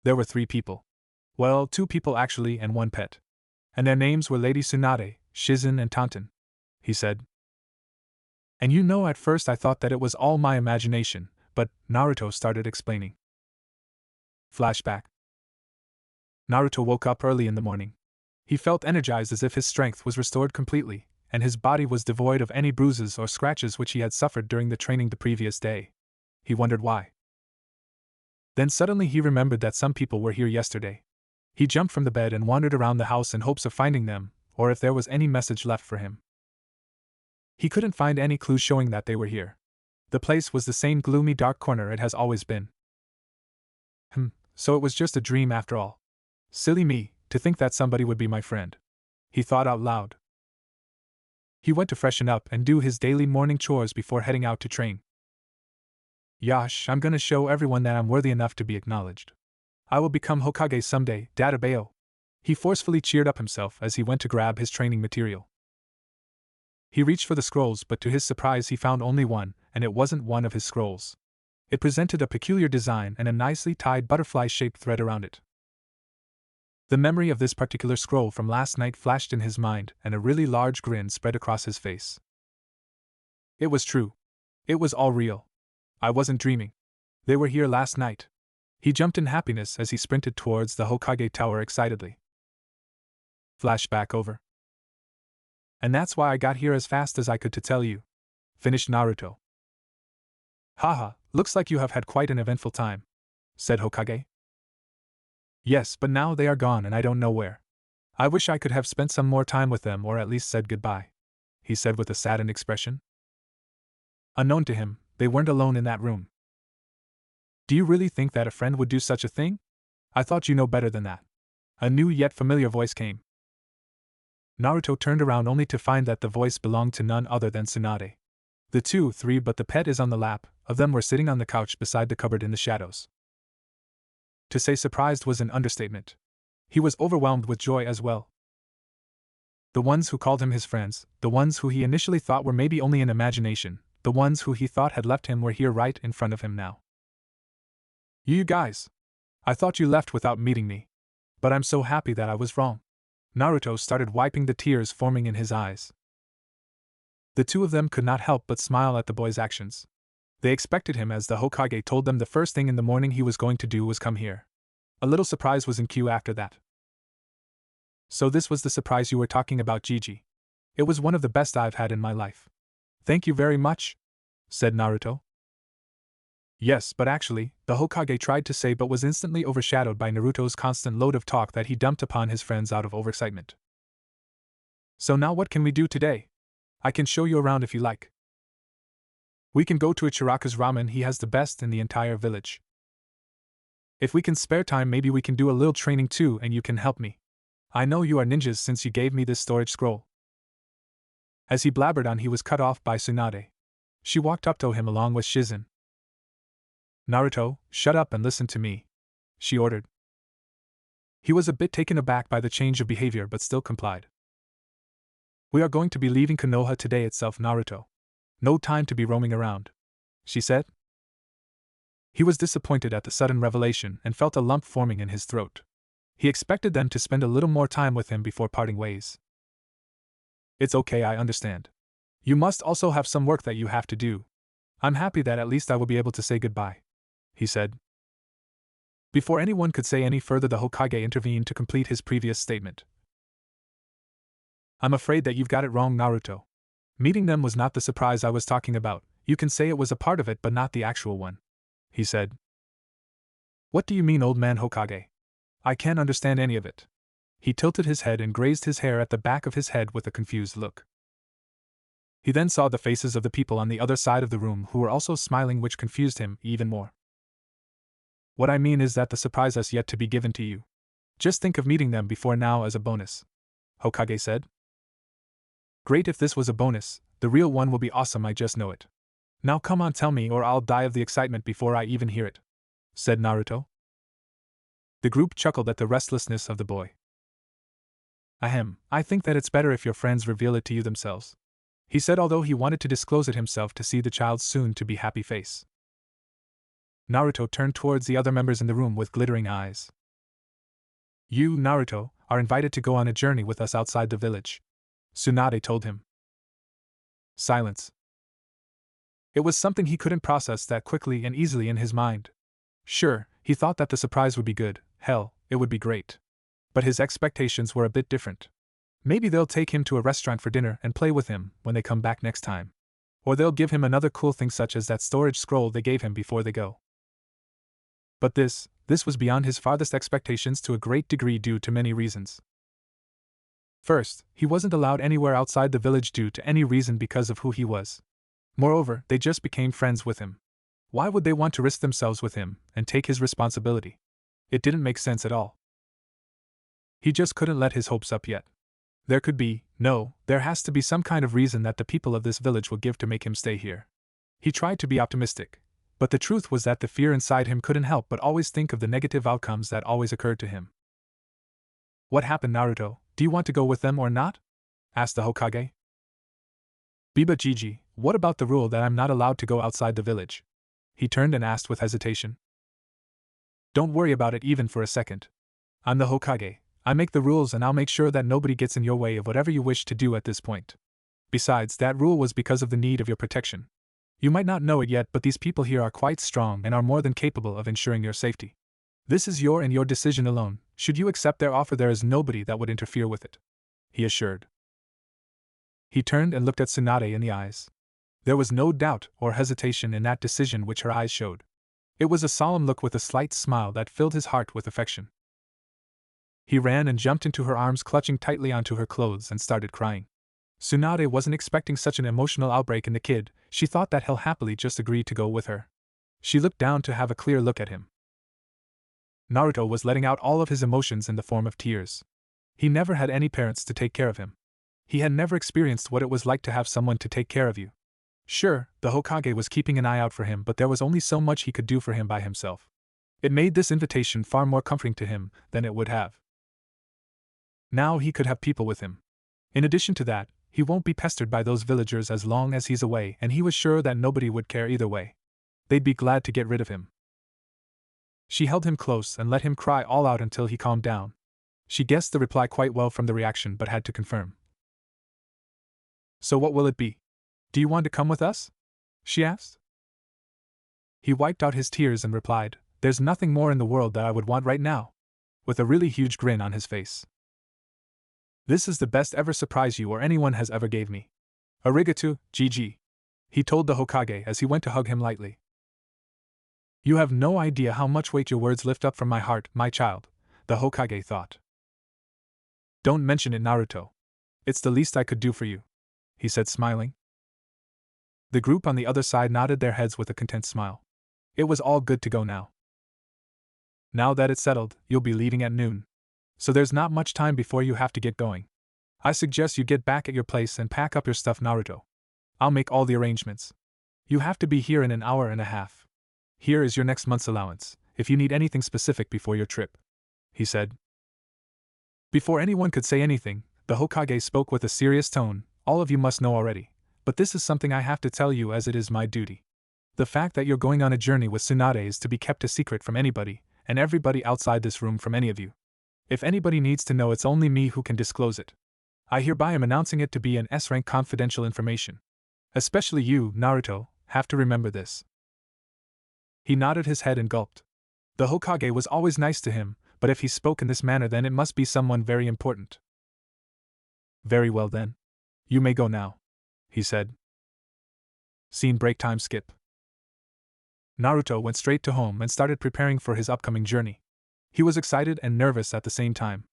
There were 3 people. Well, 2 people actually and 1 pet. And their names were Lady Tsunade, Shizen and Taunton, he said. And you know, at first I thought that it was all my imagination, but Naruto started explaining. Flashback. Naruto woke up early in the morning. He felt energized as if his strength was restored completely, and his body was devoid of any bruises or scratches which he had suffered during the training the previous day. He wondered why. Then suddenly he remembered that some people were here yesterday. He jumped from the bed and wandered around the house in hopes of finding them, or if there was any message left for him. He couldn't find any clue showing that they were here. The place was the same gloomy dark corner it has always been. So it was just a dream after all. Silly me, to think that somebody would be my friend. He thought out loud. He went to freshen up and do his daily morning chores before heading out to train. Yash, I'm gonna show everyone that I'm worthy enough to be acknowledged. I will become Hokage someday, Databeo. He forcefully cheered up himself as he went to grab his training material. He reached for the scrolls, but to his surprise he found only one, and it wasn't one of his scrolls. It presented a peculiar design and a nicely tied butterfly-shaped thread around it. The memory of this particular scroll from last night flashed in his mind, and a really large grin spread across his face. It was true. It was all real. I wasn't dreaming. They were here last night. He jumped in happiness as he sprinted towards the Hokage Tower excitedly. Flashback over. And that's why I got here as fast as I could to tell you, finished Naruto. Haha, looks like you have had quite an eventful time, said Hokage. Yes, but now they are gone and I don't know where. I wish I could have spent some more time with them or at least said goodbye, he said with a saddened expression. Unknown to him, they weren't alone in that room. Do you really think that a friend would do such a thing? I thought you know better than that. A new yet familiar voice came. Naruto turned around only to find that the voice belonged to none other than Tsunade. The 3 but the pet is on the lap of them were sitting on the couch beside the cupboard in the shadows. To say surprised was an understatement. He was overwhelmed with joy as well. The ones who called him his friends, the ones who he initially thought were maybe only an imagination, the ones who he thought had left him were here right in front of him now. You guys! I thought you left without meeting me. But I'm so happy that I was wrong. Naruto started wiping the tears forming in his eyes. The 2 of them could not help but smile at the boy's actions. They expected him as the Hokage told them the first thing in the morning he was going to do was come here. A little surprise was in queue after that. So this was the surprise you were talking about, Gigi. It was one of the best I've had in my life. Thank you very much, said Naruto. Yes, but actually, the Hokage tried to say but was instantly overshadowed by Naruto's constant load of talk that he dumped upon his friends out of overexcitement. So now what can we do today? I can show you around if you like. We can go to Ichiraka's ramen, he has the best in the entire village. If we can spare time, maybe we can do a little training too and you can help me. I know you are ninjas since you gave me this storage scroll. As he blabbered on, he was cut off by Tsunade. She walked up to him along with Shizen. Naruto, shut up and listen to me, she ordered. He was a bit taken aback by the change of behavior but still complied. We are going to be leaving Konoha today itself, Naruto. No time to be roaming around, she said. He was disappointed at the sudden revelation and felt a lump forming in his throat. He expected them to spend a little more time with him before parting ways. It's okay, I understand. You must also have some work that you have to do. I'm happy that at least I will be able to say goodbye, he said. Before anyone could say any further, the Hokage intervened to complete his previous statement. I'm afraid that you've got it wrong, Naruto. Meeting them was not the surprise I was talking about. You can say it was a part of it but not the actual one, he said. What do you mean, old man Hokage? I can't understand any of it. He tilted his head and grazed his hair at the back of his head with a confused look. He then saw the faces of the people on the other side of the room who were also smiling, which confused him even more. What I mean is that the surprise has yet to be given to you. Just think of meeting them before now as a bonus, Hokage said. Great, if this was a bonus, the real one will be awesome, I just know it. Now come on, tell me, or I'll die of the excitement before I even hear it, said Naruto. The group chuckled at the restlessness of the boy. Ahem, I think that it's better if your friends reveal it to you themselves, he said, although he wanted to disclose it himself to see the child's soon-to-be happy face. Naruto turned towards the other members in the room with glittering eyes. You, Naruto, are invited to go on a journey with us outside the village, Tsunade told him. Silence. It was something he couldn't process that quickly and easily in his mind. Sure, he thought that the surprise would be good, hell, it would be great. But his expectations were a bit different. Maybe they'll take him to a restaurant for dinner and play with him when they come back next time. Or they'll give him another cool thing such as that storage scroll they gave him before they go. But this was beyond his farthest expectations to a great degree due to many reasons. First, he wasn't allowed anywhere outside the village due to any reason because of who he was. Moreover, they just became friends with him. Why would they want to risk themselves with him and take his responsibility? It didn't make sense at all. He just couldn't let his hopes up yet. There has to be some kind of reason that the people of this village will give to make him stay here. He tried to be optimistic, but the truth was that the fear inside him couldn't help but always think of the negative outcomes that always occurred to him. What happened, Naruto? Do you want to go with them or not? Asked the Hokage. Biba Gigi, what about the rule that I'm not allowed to go outside the village? He turned and asked with hesitation. Don't worry about it even for a second. I'm the Hokage. I make the rules and I'll make sure that nobody gets in your way of whatever you wish to do at this point. Besides, that rule was because of the need of your protection. You might not know it yet, but these people here are quite strong and are more than capable of ensuring your safety. This is your decision alone. Should you accept their offer, there is nobody that would interfere with it, he assured. He turned and looked at Tsunade in the eyes. There was no doubt or hesitation in that decision which her eyes showed. It was a solemn look with a slight smile that filled his heart with affection. He ran and jumped into her arms, clutching tightly onto her clothes, and started crying. Tsunade wasn't expecting such an emotional outbreak in the kid. She thought that he'll happily just agree to go with her. She looked down to have a clear look at him. Naruto was letting out all of his emotions in the form of tears. He never had any parents to take care of him. He had never experienced what it was like to have someone to take care of you. Sure, the Hokage was keeping an eye out for him, but there was only so much he could do for him by himself. It made this invitation far more comforting to him than it would have. Now he could have people with him. In addition to that, he won't be pestered by those villagers as long as he's away, and he was sure that nobody would care either way. They'd be glad to get rid of him. She held him close and let him cry all out until he calmed down. She guessed the reply quite well from the reaction but had to confirm. So what will it be? Do you want to come with us? She asked. He wiped out his tears and replied, There's nothing more in the world that I would want right now, with a really huge grin on his face. This is the best ever surprise you or anyone has ever gave me. Arigato, Gigi, he told the Hokage as he went to hug him lightly. You have no idea how much weight your words lift up from my heart, my child, the Hokage thought. Don't mention it, Naruto. It's the least I could do for you, he said, smiling. The group on the other side nodded their heads with a content smile. It was all good to go now. Now that it's settled, you'll be leaving at noon. So there's not much time before you have to get going. I suggest you get back at your place and pack up your stuff, Naruto. I'll make all the arrangements. You have to be here in an hour and a half. Here is your next month's allowance, if you need anything specific before your trip, he said. Before anyone could say anything, the Hokage spoke with a serious tone. All of you must know already, but this is something I have to tell you as it is my duty. The fact that you're going on a journey with Tsunade is to be kept a secret from anybody, and everybody outside this room from any of you. If anybody needs to know, it's only me who can disclose it. I hereby am announcing it to be an S-rank confidential information. Especially you, Naruto, have to remember this. He nodded his head and gulped. The Hokage was always nice to him, but if he spoke in this manner, then it must be someone very important. Very well then. You may go now, he said. Scene break time skip. Naruto went straight to home and started preparing for his upcoming journey. He was excited and nervous at the same time.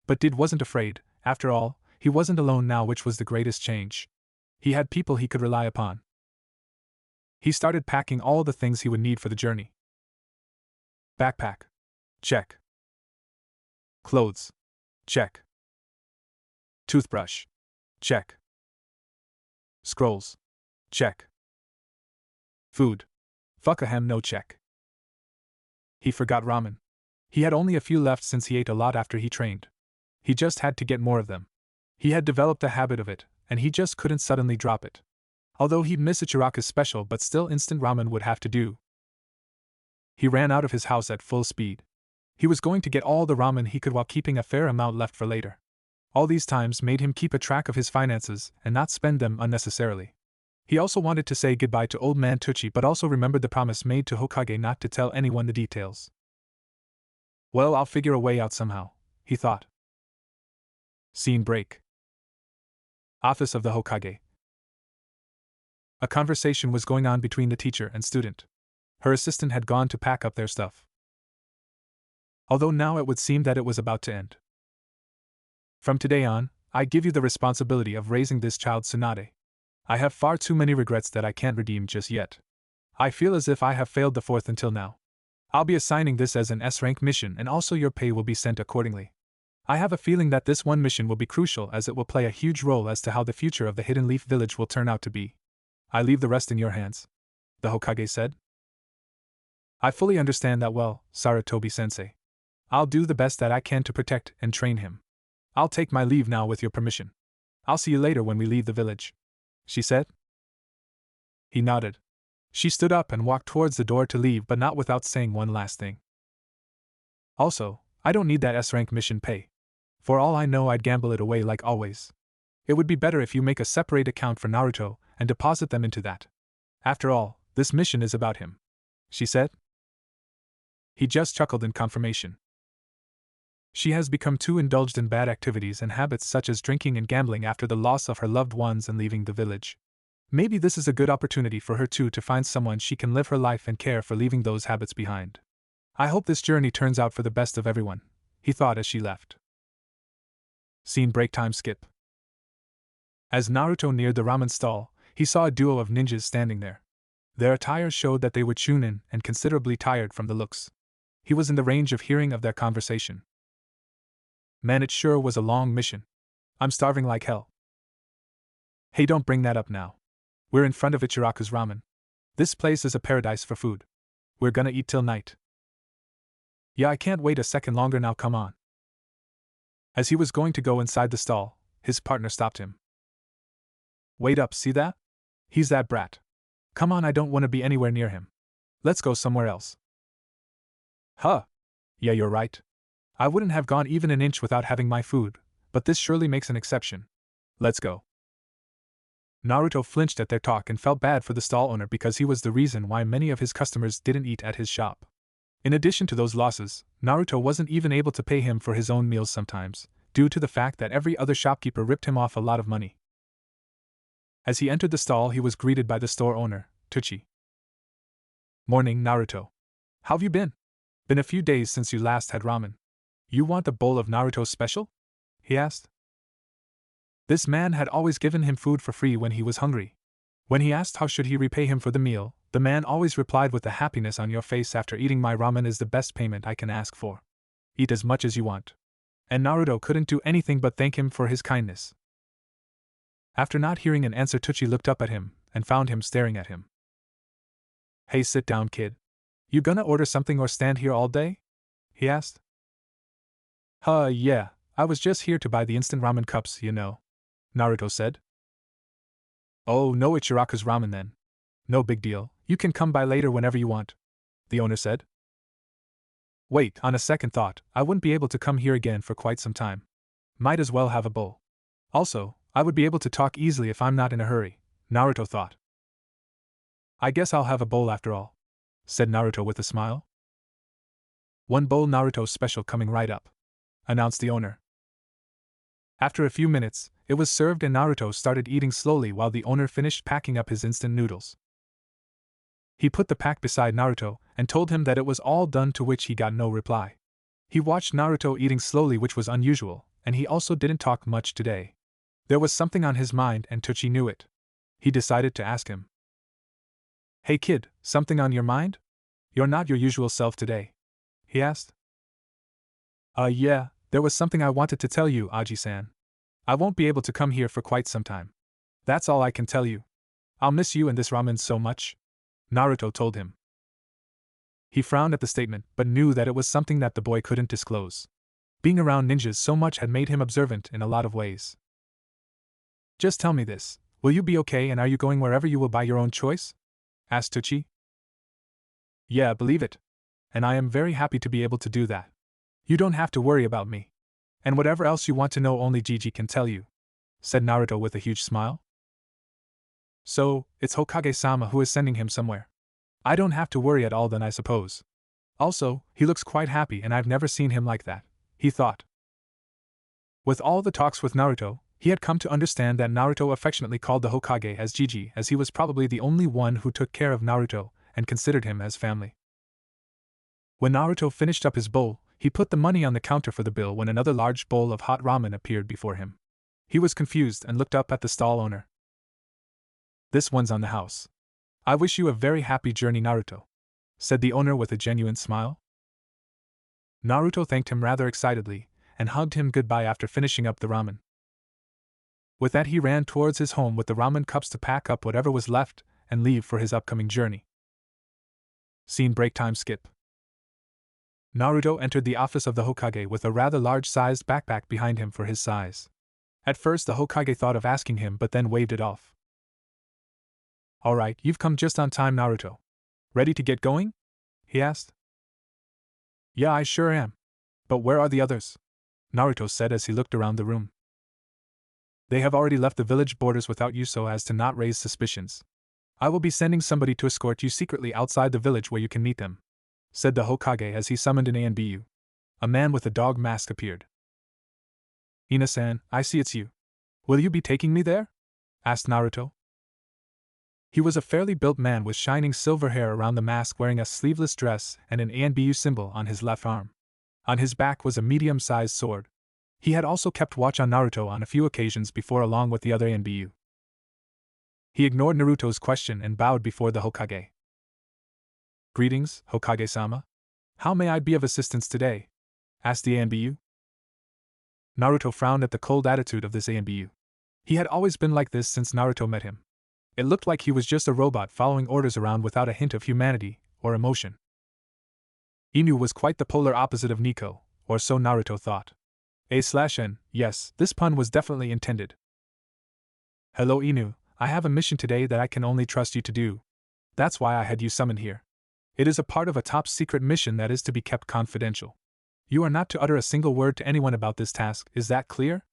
But wasn't afraid. After all, he wasn't alone now, which was the greatest change. He had people he could rely upon. He started packing all the things he would need for the journey. Backpack. Check. Clothes. Check. Toothbrush. Check. Scrolls. Check. Food. Fuck a ham, no check. He forgot ramen. He had only a few left since he ate a lot after he trained. He just had to get more of them. He had developed a habit of it, and he just couldn't suddenly drop it. Although he'd miss Ichiraka's special, but still instant ramen would have to do. He ran out of his house at full speed. He was going to get all the ramen he could while keeping a fair amount left for later. All these times made him keep a track of his finances and not spend them unnecessarily. He also wanted to say goodbye to old man Tucci, but also remembered the promise made to Hokage not to tell anyone the details. Well, I'll figure a way out somehow, he thought. Scene break. Office of the Hokage. A conversation was going on between the teacher and student. Her assistant had gone to pack up their stuff. Although now it would seem that it was about to end. From today on, I give you the responsibility of raising this child Tsunade. I have far too many regrets that I can't redeem just yet. I feel as if I have failed the fourth until now. I'll be assigning this as an S-rank mission, and also your pay will be sent accordingly. I have a feeling that this one mission will be crucial, as it will play a huge role as to how the future of the Hidden Leaf Village will turn out to be. I leave the rest in your hands, the Hokage said. I fully understand that well, Sarutobi-sensei. I'll do the best that I can to protect and train him. I'll take my leave now with your permission. I'll see you later when we leave the village, she said. He nodded. She stood up and walked towards the door to leave, but not without saying one last thing. Also, I don't need that S-rank mission pay. For all I know, I'd gamble it away like always. It would be better if you make a separate account for Naruto and deposit them into that. After all, this mission is about him, she said. He just chuckled in confirmation. She has become too indulged in bad activities and habits such as drinking and gambling after the loss of her loved ones and leaving the village. Maybe this is a good opportunity for her too to find someone she can live her life and care for, leaving those habits behind. I hope this journey turns out for the best of everyone, he thought as she left. Scene break. Time skip. As Naruto neared the ramen stall, he saw a duo of ninjas standing there. Their attire showed that they were chunin and considerably tired from the looks. He was in the range of hearing of their conversation. Man, it sure was a long mission. I'm starving like hell. Hey, don't bring that up now. We're in front of Ichiraka's ramen. This place is a paradise for food. We're gonna eat till night. Yeah, I can't wait a second longer now, come on. As he was going to go inside the stall, his partner stopped him. Wait up, see that? He's that brat. Come on, I don't want to be anywhere near him. Let's go somewhere else. Huh. Yeah, you're right. I wouldn't have gone even an inch without having my food, but this surely makes an exception. Let's go. Naruto flinched at their talk and felt bad for the stall owner because he was the reason why many of his customers didn't eat at his shop. In addition to those losses, Naruto wasn't even able to pay him for his own meals sometimes, due to the fact that every other shopkeeper ripped him off a lot of money. As he entered the stall, he was greeted by the store owner, Tucci. Morning, Naruto. How've you been? Been a few days since you last had ramen. You want a bowl of Naruto's special? He asked. This man had always given him food for free when he was hungry. When he asked how should he repay him for the meal, the man always replied with the happiness on your face, after eating my ramen is the best payment I can ask for. Eat as much as you want. And Naruto couldn't do anything but thank him for his kindness. After not hearing an answer, Tucci looked up at him and found him staring at him. Hey, sit down, kid. You gonna order something or stand here all day? He asked. Yeah, I was just here to buy the instant ramen cups, you know, Naruto said. Oh, no Ichiraka's ramen then. No big deal, you can come by later whenever you want, the owner said. Wait, on a second thought, I wouldn't be able to come here again for quite some time. Might as well have a bowl. Also, I would be able to talk easily if I'm not in a hurry, Naruto thought. I guess I'll have a bowl after all, said Naruto with a smile. One bowl Naruto special coming right up, announced the owner. After a few minutes, it was served and Naruto started eating slowly while the owner finished packing up his instant noodles. He put the pack beside Naruto and told him that it was all done, to which he got no reply. He watched Naruto eating slowly, which was unusual, and he also didn't talk much today. There was something on his mind and Tucci knew it. He decided to ask him. Hey kid, something on your mind? You're not your usual self today, he asked. Yeah, There was something I wanted to tell you, Aji-san. I won't be able to come here for quite some time. That's all I can tell you. I'll miss you and this ramen so much, Naruto told him. He frowned at the statement, but knew that it was something that the boy couldn't disclose. Being around ninjas so much had made him observant in a lot of ways. Just tell me this, will you be okay and are you going wherever you will by your own choice? Asked Tucci. Yeah, believe it. And I am very happy to be able to do that. You don't have to worry about me. And whatever else you want to know only Gigi can tell you, said Naruto with a huge smile. So, it's Hokage-sama who is sending him somewhere. I don't have to worry at all then I suppose. Also, he looks quite happy and I've never seen him like that, he thought. With all the talks with Naruto, he had come to understand that Naruto affectionately called the Hokage as Gigi as he was probably the only one who took care of Naruto and considered him as family. When Naruto finished up his bowl, he put the money on the counter for the bill when another large bowl of hot ramen appeared before him. He was confused and looked up at the stall owner. This one's on the house. I wish you a very happy journey, Naruto, said the owner with a genuine smile. Naruto thanked him rather excitedly and hugged him goodbye after finishing up the ramen. With that he ran towards his home with the ramen cups to pack up whatever was left and leave for his upcoming journey. Scene break time skip. Naruto entered the office of the Hokage with a rather large-sized backpack behind him for his size. At first the Hokage thought of asking him but then waved it off. Alright, you've come just on time, Naruto. Ready to get going? He asked. Yeah, I sure am. But where are the others? Naruto said as he looked around the room. They have already left the village borders without you so as to not raise suspicions. I will be sending somebody to escort you secretly outside the village where you can meet them, said the Hokage as he summoned an ANBU. A man with a dog mask appeared. Ina-san, I see it's you. Will you be taking me there? Asked Naruto. He was a fairly built man with shining silver hair around the mask, wearing a sleeveless dress and an ANBU symbol on his left arm. On his back was a medium-sized sword. He had also kept watch on Naruto on a few occasions before along with the other ANBU. He ignored Naruto's question and bowed before the Hokage. Greetings, Hokage-sama. How may I be of assistance today? Asked the ANBU. Naruto frowned at the cold attitude of this ANBU. He had always been like this since Naruto met him. It looked like he was just a robot following orders around without a hint of humanity or emotion. Inu was quite the polar opposite of Nico, or so Naruto thought. A/N, yes, this pun was definitely intended. Hello Inu, I have a mission today that I can only trust you to do. That's why I had you summoned here. It is a part of a top-secret mission that is to be kept confidential. You are not to utter a single word to anyone about this task, is that clear?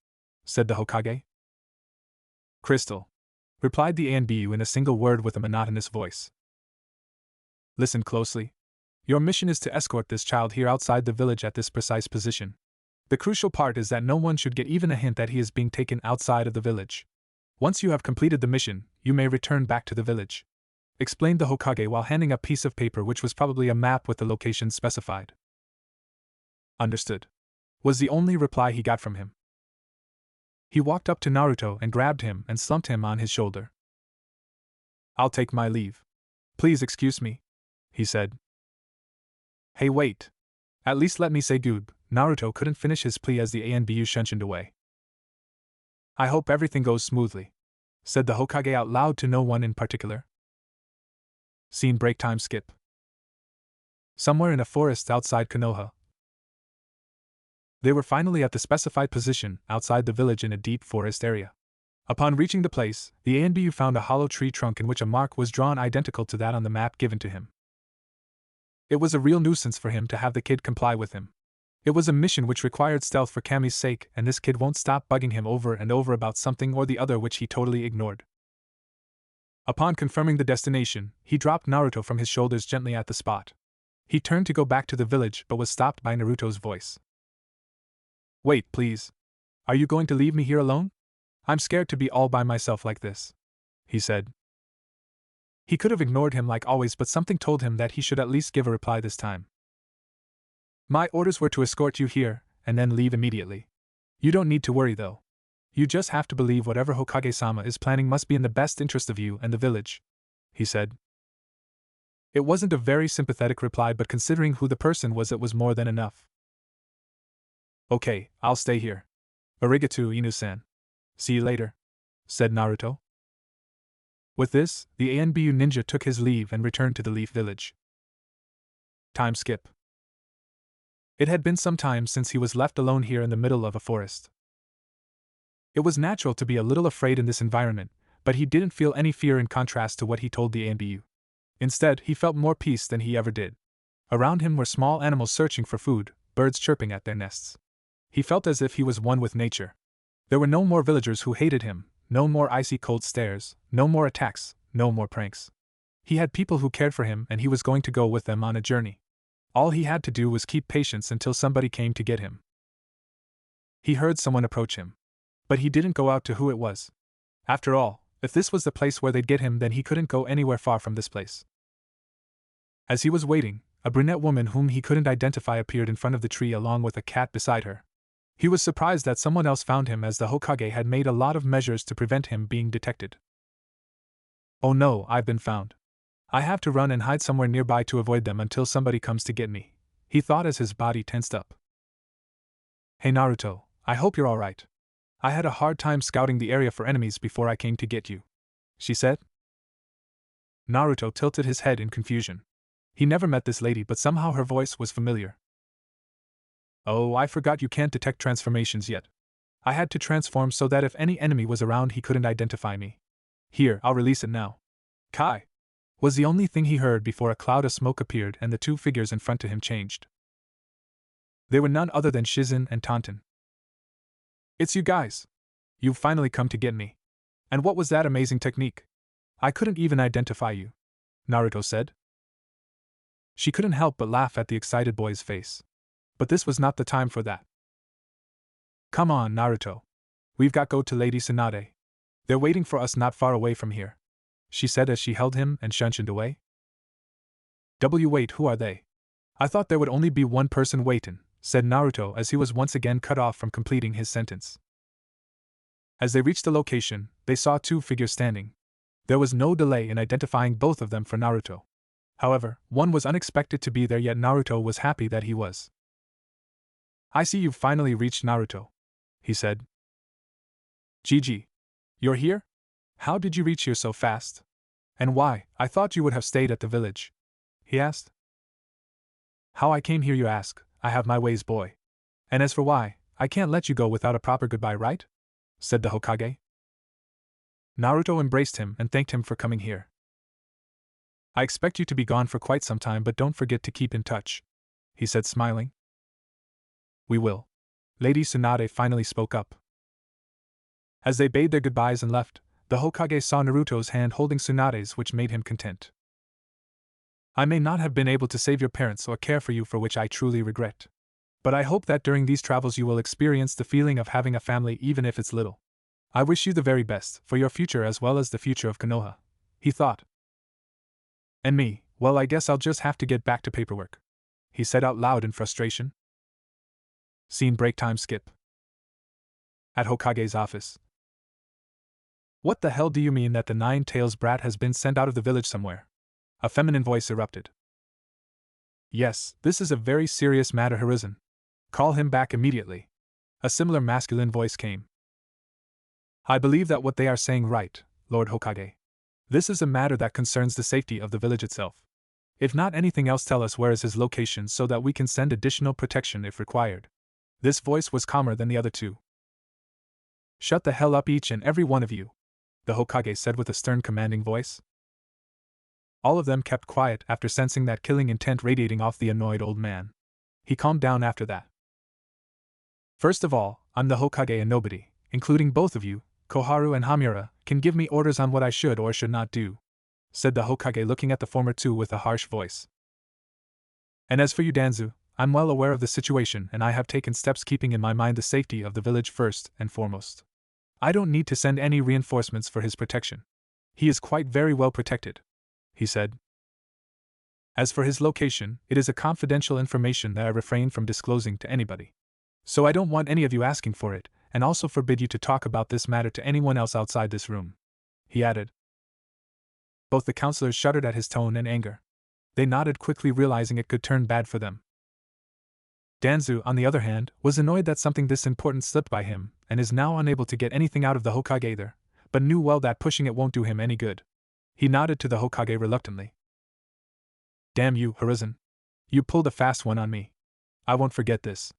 Said the Hokage. Crystal, replied the ANBU in a single word with a monotonous voice. Listen closely. Your mission is to escort this child here outside the village at this precise position. The crucial part is that no one should get even a hint that he is being taken outside of the village. Once you have completed the mission, you may return back to the village, explained the Hokage while handing a piece of paper which was probably a map with the location specified. Understood, was the only reply he got from him. He walked up to Naruto and grabbed him and slumped him on his shoulder. I'll take my leave. Please excuse me, he said. Hey wait. At least let me say goob. Naruto couldn't finish his plea as the ANBU shunshined away. I hope everything goes smoothly, said the Hokage out loud to no one in particular. Scene break time skip. Somewhere in a forest outside Konoha. They were finally at the specified position outside the village in a deep forest area. Upon reaching the place, the ANBU found a hollow tree trunk in which a mark was drawn identical to that on the map given to him. It was a real nuisance for him to have the kid comply with him. It was a mission which required stealth for Kami's sake, and this kid won't stop bugging him over and over about something or the other which he totally ignored. Upon confirming the destination, he dropped Naruto from his shoulders gently at the spot. He turned to go back to the village but was stopped by Naruto's voice. Wait, please. Are you going to leave me here alone? I'm scared to be all by myself like this, he said. He could have ignored him like always, but something told him that he should at least give a reply this time. My orders were to escort you here, and then leave immediately. You don't need to worry though. You just have to believe whatever Hokage-sama is planning must be in the best interest of you and the village, he said. It wasn't a very sympathetic reply, but considering who the person was, it was more than enough. Okay, I'll stay here. Arigato, Inu-san. See you later, said Naruto. With this, the ANBU ninja took his leave and returned to the Leaf Village. Time skip. It had been some time since he was left alone here in the middle of a forest. It was natural to be a little afraid in this environment, but he didn't feel any fear in contrast to what he told the ANBU. Instead, he felt more peace than he ever did. Around him were small animals searching for food, birds chirping at their nests. He felt as if he was one with nature. There were no more villagers who hated him, no more icy cold stares, no more attacks, no more pranks. He had people who cared for him and he was going to go with them on a journey. All he had to do was keep patience until somebody came to get him. He heard someone approach him. But he didn't go out to who it was. After all, if this was the place where they'd get him, then he couldn't go anywhere far from this place. As he was waiting, a brunette woman whom he couldn't identify appeared in front of the tree along with a cat beside her. He was surprised that someone else found him, as the Hokage had made a lot of measures to prevent him being detected. Oh no, I've been found. I have to run and hide somewhere nearby to avoid them until somebody comes to get me, he thought as his body tensed up. Hey Naruto, I hope you're alright. I had a hard time scouting the area for enemies before I came to get you, she said. Naruto tilted his head in confusion. He never met this lady, but somehow her voice was familiar. Oh, I forgot you can't detect transformations yet. I had to transform so that if any enemy was around he couldn't identify me. Here, I'll release it now. Kai! Was the only thing he heard before a cloud of smoke appeared and the two figures in front of him changed. They were none other than Shizen and Taunton. It's you guys. You've finally come to get me. And what was that amazing technique? I couldn't even identify you, Naruto said. She couldn't help but laugh at the excited boy's face. But this was not the time for that. Come on, Naruto. We've got to go to Lady Tsunade. They're waiting for us not far away from here, she said as she held him and shunshined away. Wait, who are they? I thought there would only be one person waiting, said Naruto as he was once again cut off from completing his sentence. As they reached the location, they saw two figures standing. There was no delay in identifying both of them for Naruto. However, one was unexpected to be there, yet Naruto was happy that he was. I see you've finally reached Naruto, he said. Gigi. You're here? How did you reach here so fast? And why? I thought you would have stayed at the village, he asked. How I came here, you ask? I have my ways, boy. And as for why, I can't let you go without a proper goodbye, right? Said the Hokage. Naruto embraced him and thanked him for coming here. I expect you to be gone for quite some time, but don't forget to keep in touch, he said, smiling. We will. Lady Tsunade finally spoke up. As they bade their goodbyes and left, the Hokage saw Naruto's hand holding Tsunade's, which made him content. I may not have been able to save your parents or care for you, for which I truly regret. But I hope that during these travels you will experience the feeling of having a family, even if it's little. I wish you the very best, for your future as well as the future of Konoha, he thought. And me, well, I guess I'll just have to get back to paperwork, he said out loud in frustration. Scene break. Time skip. At Hokage's office. What the hell do you mean that the Nine-Tails brat has been sent out of the village somewhere? A feminine voice erupted. Yes, this is a very serious matter, Hiruzen. Call him back immediately. A similar masculine voice came. I believe that what they are saying right, Lord Hokage. This is a matter that concerns the safety of the village itself. If not anything else, tell us where is his location so that we can send additional protection if required. This voice was calmer than the other two. Shut the hell up, each and every one of you, the Hokage said with a stern, commanding voice. All of them kept quiet after sensing that killing intent radiating off the annoyed old man. He calmed down after that. First of all, I'm the Hokage and nobody, including both of you, Koharu and Hamura, can give me orders on what I should or should not do, said the Hokage, looking at the former two with a harsh voice. And as for you, Danzu, I'm well aware of the situation and I have taken steps keeping in my mind the safety of the village first and foremost. I don't need to send any reinforcements for his protection. He is quite very well protected, he said. As for his location, it is a confidential information that I refrain from disclosing to anybody. So I don't want any of you asking for it, and also forbid you to talk about this matter to anyone else outside this room, he added. Both the counselors shuddered at his tone and anger. They nodded quickly, realizing it could turn bad for them. Danzu, on the other hand, was annoyed that something this important slipped by him, and is now unable to get anything out of the Hokage either, but knew well that pushing it won't do him any good. He nodded to the Hokage reluctantly. Damn you, Hiruzen. You pulled a fast one on me. I won't forget this.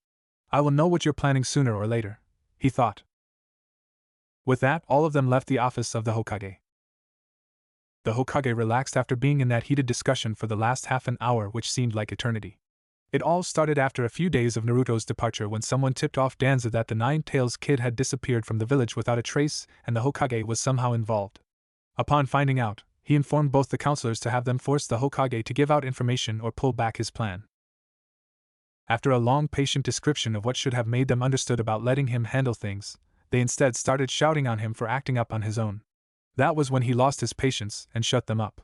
I will know what you're planning sooner or later, he thought. With that, all of them left the office of the Hokage. The Hokage relaxed after being in that heated discussion for the last half an hour, which seemed like eternity. It all started after a few days of Naruto's departure when someone tipped off Danzo that the Nine-Tails kid had disappeared from the village without a trace and the Hokage was somehow involved. Upon finding out, he informed both the counselors to have them force the Hokage to give out information or pull back his plan. After a long, patient description of what should have made them understood about letting him handle things, they instead started shouting on him for acting up on his own. That was when he lost his patience and shut them up.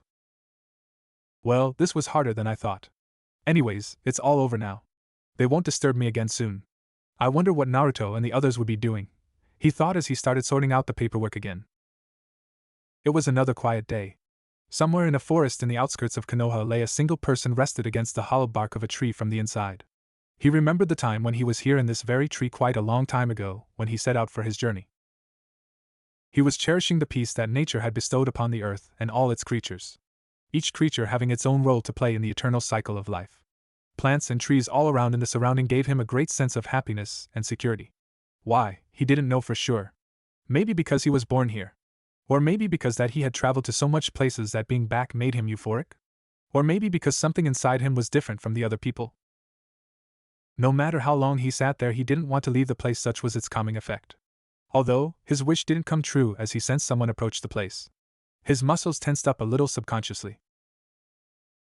Well, this was harder than I thought. Anyways, it's all over now. They won't disturb me again soon. I wonder what Naruto and the others would be doing, he thought as he started sorting out the paperwork again. It was another quiet day. Somewhere in a forest in the outskirts of Konoha lay a single person rested against the hollow bark of a tree from the inside. He remembered the time when he was here in this very tree quite a long time ago, when he set out for his journey. He was cherishing the peace that nature had bestowed upon the earth and all its creatures. Each creature having its own role to play in the eternal cycle of life. Plants and trees all around in the surrounding gave him a great sense of happiness and security. Why, he didn't know for sure. Maybe because he was born here. Or maybe because that he had traveled to so much places that being back made him euphoric? Or maybe because something inside him was different from the other people? No matter how long he sat there, he didn't want to leave the place, such was its calming effect. Although, his wish didn't come true as he sensed someone approach the place. His muscles tensed up a little subconsciously.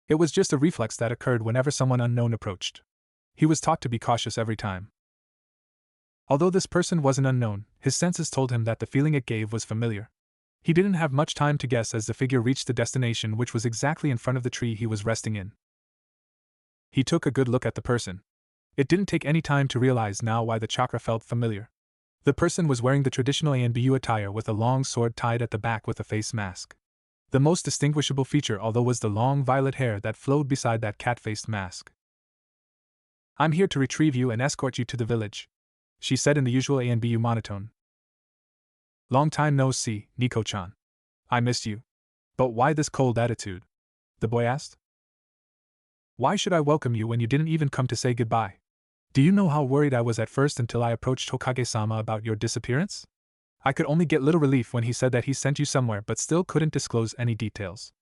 It was just a reflex that occurred whenever someone unknown approached. He was taught to be cautious every time. Although this person was an unknown, his senses told him that the feeling it gave was familiar. He didn't have much time to guess as the figure reached the destination, which was exactly in front of the tree he was resting in. He took a good look at the person. It didn't take any time to realize now why the chakra felt familiar. The person was wearing the traditional ANBU attire with a long sword tied at the back with a face mask. The most distinguishable feature, although, was the long violet hair that flowed beside that cat-faced mask. I'm here to retrieve you and escort you to the village, she said in the usual ANBU monotone. Long time no see, Nico-chan. I missed you. But why this cold attitude? The boy asked. Why should I welcome you when you didn't even come to say goodbye? Do you know how worried I was at first until I approached Hokage-sama about your disappearance? I could only get little relief when he said that he sent you somewhere but still couldn't disclose any details,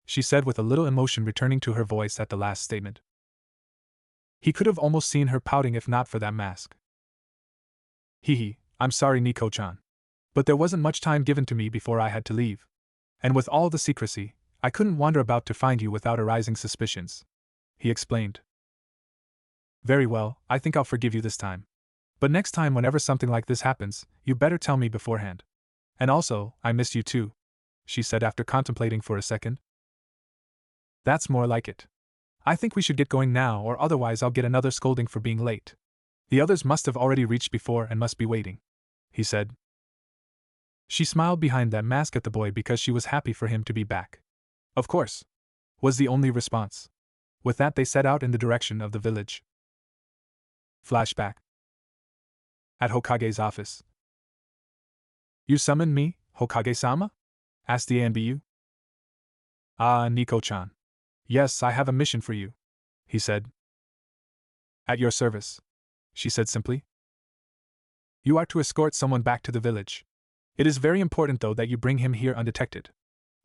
she said with a little emotion returning to her voice at the last statement. He could have almost seen her pouting if not for that mask. Hee, I'm sorry, Nico-chan. But there wasn't much time given to me before I had to leave. And with all the secrecy, I couldn't wander about to find you without arousing suspicions, he explained. Very well, I think I'll forgive you this time. But next time whenever something like this happens, you better tell me beforehand. And also, I missed you too, she said after contemplating for a second. That's more like it. I think we should get going now, or otherwise I'll get another scolding for being late. The others must have already reached before and must be waiting, he said. She smiled behind that mask at the boy because she was happy for him to be back. Of course, was the only response. With that they set out in the direction of the village. Flashback. At Hokage's office. You summoned me, Hokage-sama? Asked the ANBU. Ah, Nico-chan. Yes, I have a mission for you, he said. At your service, she said simply. You are to escort someone back to the village. It is very important, though, that you bring him here undetected.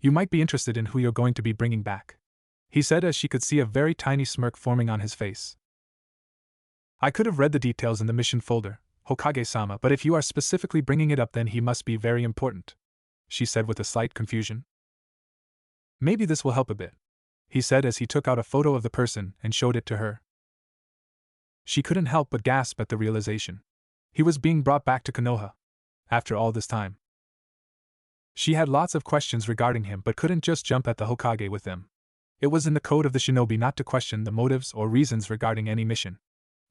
You might be interested in who you're going to be bringing back, he said as she could see a very tiny smirk forming on his face. I could have read the details in the mission folder, Hokage-sama, but if you are specifically bringing it up, then he must be very important, she said with a slight confusion. Maybe this will help a bit, he said as he took out a photo of the person and showed it to her. She couldn't help but gasp at the realization. He was being brought back to Konoha. After all this time. She had lots of questions regarding him but couldn't just jump at the Hokage with them. It was in the code of the shinobi not to question the motives or reasons regarding any mission.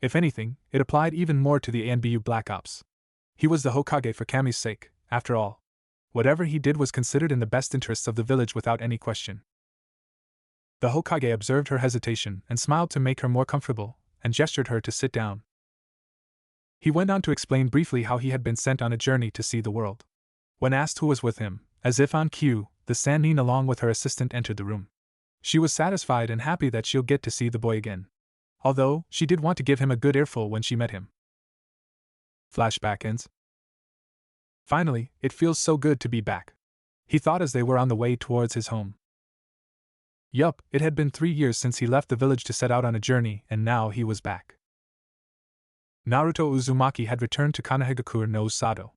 If anything, it applied even more to the ANBU Black Ops. He was the Hokage for Kami's sake, after all. Whatever he did was considered in the best interests of the village without any question. The Hokage observed her hesitation and smiled to make her more comfortable, and gestured her to sit down. He went on to explain briefly how he had been sent on a journey to see the world. When asked who was with him, as if on cue, the Sannin along with her assistant entered the room. She was satisfied and happy that she'll get to see the boy again. Although, she did want to give him a good earful when she met him. Flashback ends. Finally, it feels so good to be back, he thought as they were on the way towards his home. Yup, it had been 3 years since he left the village to set out on a journey, and now he was back. Naruto Uzumaki had returned to Kanehigakure no Sado.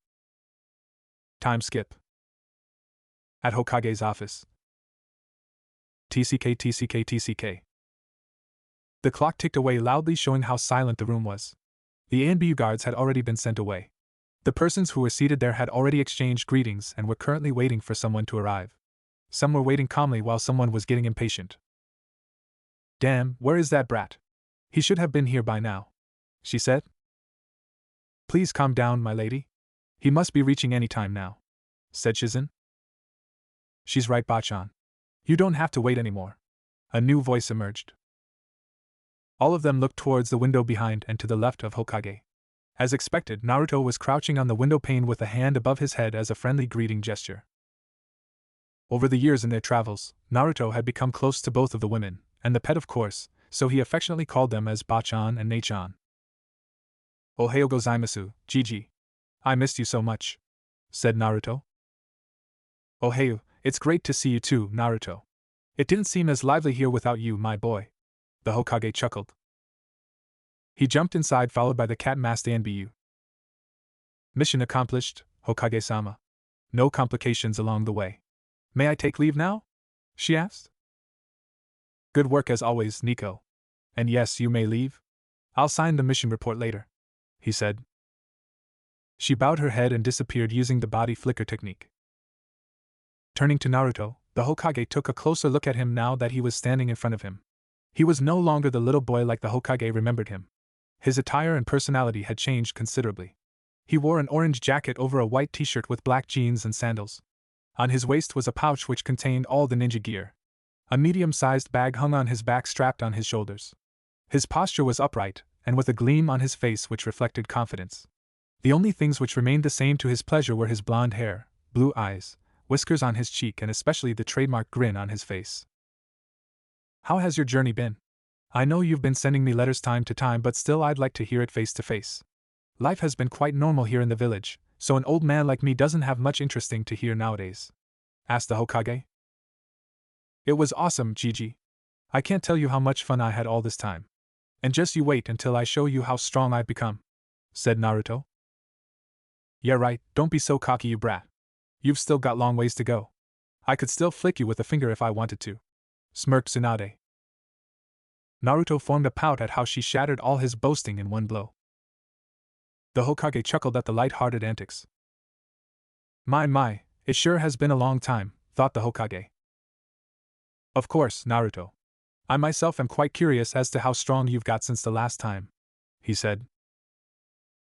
Time skip. At Hokage's office. TCK TCK TCK. The clock ticked away loudly, showing how silent the room was. The ANBU guards had already been sent away. The persons who were seated there had already exchanged greetings and were currently waiting for someone to arrive. Some were waiting calmly while someone was getting impatient. Damn, where is that brat? He should have been here by now, she said. Please calm down, my lady. He must be reaching any time now, said Shizen. She's right, Bachan. You don't have to wait anymore. A new voice emerged. All of them looked towards the window behind and to the left of Hokage. As expected, Naruto was crouching on the window pane with a hand above his head as a friendly greeting gesture. Over the years in their travels, Naruto had become close to both of the women, and the pet of course, so he affectionately called them as Bachan and Nechan. Ohayo gozaimasu, Gigi. I missed you so much, said Naruto. Ohayo, it's great to see you too, Naruto. It didn't seem as lively here without you, my boy. The Hokage chuckled. He jumped inside, followed by the cat-masked Anbu. Mission accomplished, Hokage-sama. No complications along the way. May I take leave now? She asked. Good work as always, Nico. And yes, you may leave. I'll sign the mission report later, he said. She bowed her head and disappeared using the body flicker technique. Turning to Naruto, the Hokage took a closer look at him now that he was standing in front of him. He was no longer the little boy like the Hokage remembered him. His attire and personality had changed considerably. He wore an orange jacket over a white t-shirt with black jeans and sandals. On his waist was a pouch which contained all the ninja gear. A medium-sized bag hung on his back, strapped on his shoulders. His posture was upright, and with a gleam on his face which reflected confidence. The only things which remained the same to his pleasure were his blonde hair, blue eyes, whiskers on his cheek, and especially the trademark grin on his face. How has your journey been? I know you've been sending me letters time to time, but still I'd like to hear it face to face. Life has been quite normal here in the village, so an old man like me doesn't have much interesting to hear nowadays, asked the Hokage. It was awesome, Gigi. I can't tell you how much fun I had all this time. And just you wait until I show you how strong I've become, said Naruto. Yeah right, don't be so cocky, you brat. You've still got long ways to go. I could still flick you with a finger if I wanted to, smirked Tsunade. Naruto formed a pout at how she shattered all his boasting in one blow. The Hokage chuckled at the light-hearted antics. My, it sure has been a long time, thought the Hokage. Of course, Naruto. I myself am quite curious as to how strong you've got since the last time, he said.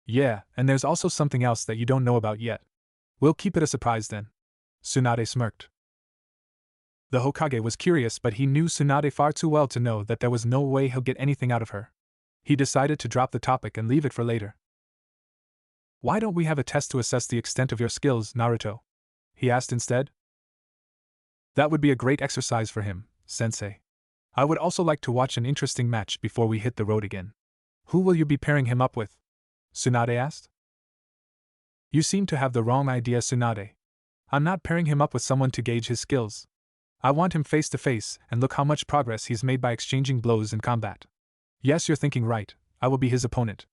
Yeah, and there's also something else that you don't know about yet. We'll keep it a surprise then. Tsunade smirked. The Hokage was curious, but he knew Tsunade far too well to know that there was no way he'll get anything out of her. He decided to drop the topic and leave it for later. Why don't we have a test to assess the extent of your skills, Naruto? He asked instead. That would be a great exercise for him, sensei. I would also like to watch an interesting match before we hit the road again. Who will you be pairing him up with? Tsunade asked. You seem to have the wrong idea, Tsunade. I'm not pairing him up with someone to gauge his skills. I want him face to face, and look how much progress he's made by exchanging blows in combat. Yes, you're thinking right, I will be his opponent,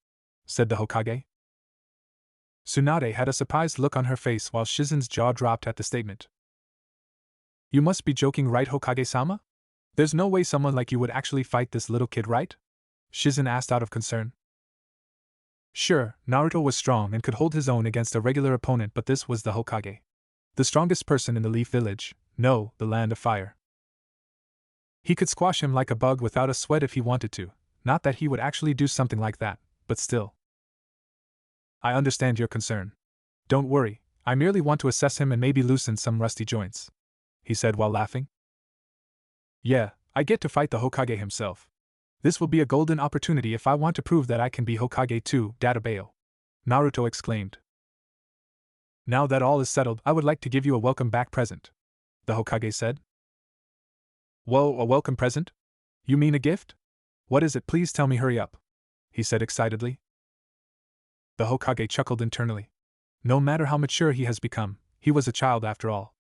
said the Hokage. Tsunade had a surprised look on her face while Shizen's jaw dropped at the statement. You must be joking, right, Hokage-sama? There's no way someone like you would actually fight this little kid, right? Shizen asked out of concern. Sure, Naruto was strong and could hold his own against a regular opponent, but this was the Hokage. The strongest person in the Leaf Village, no, the Land of Fire. He could squash him like a bug without a sweat if he wanted to, not that he would actually do something like that, but still. I understand your concern. Don't worry, I merely want to assess him and maybe loosen some rusty joints, he said while laughing. Yeah, I get to fight the Hokage himself. This will be a golden opportunity if I want to prove that I can be Hokage too, Databayo. Naruto exclaimed. Now that all is settled, I would like to give you a welcome back present, the Hokage said. Whoa, a welcome present? You mean a gift? What is it? Please tell me, hurry up, he said excitedly. The Hokage chuckled internally. No matter how mature he has become, he was a child after all.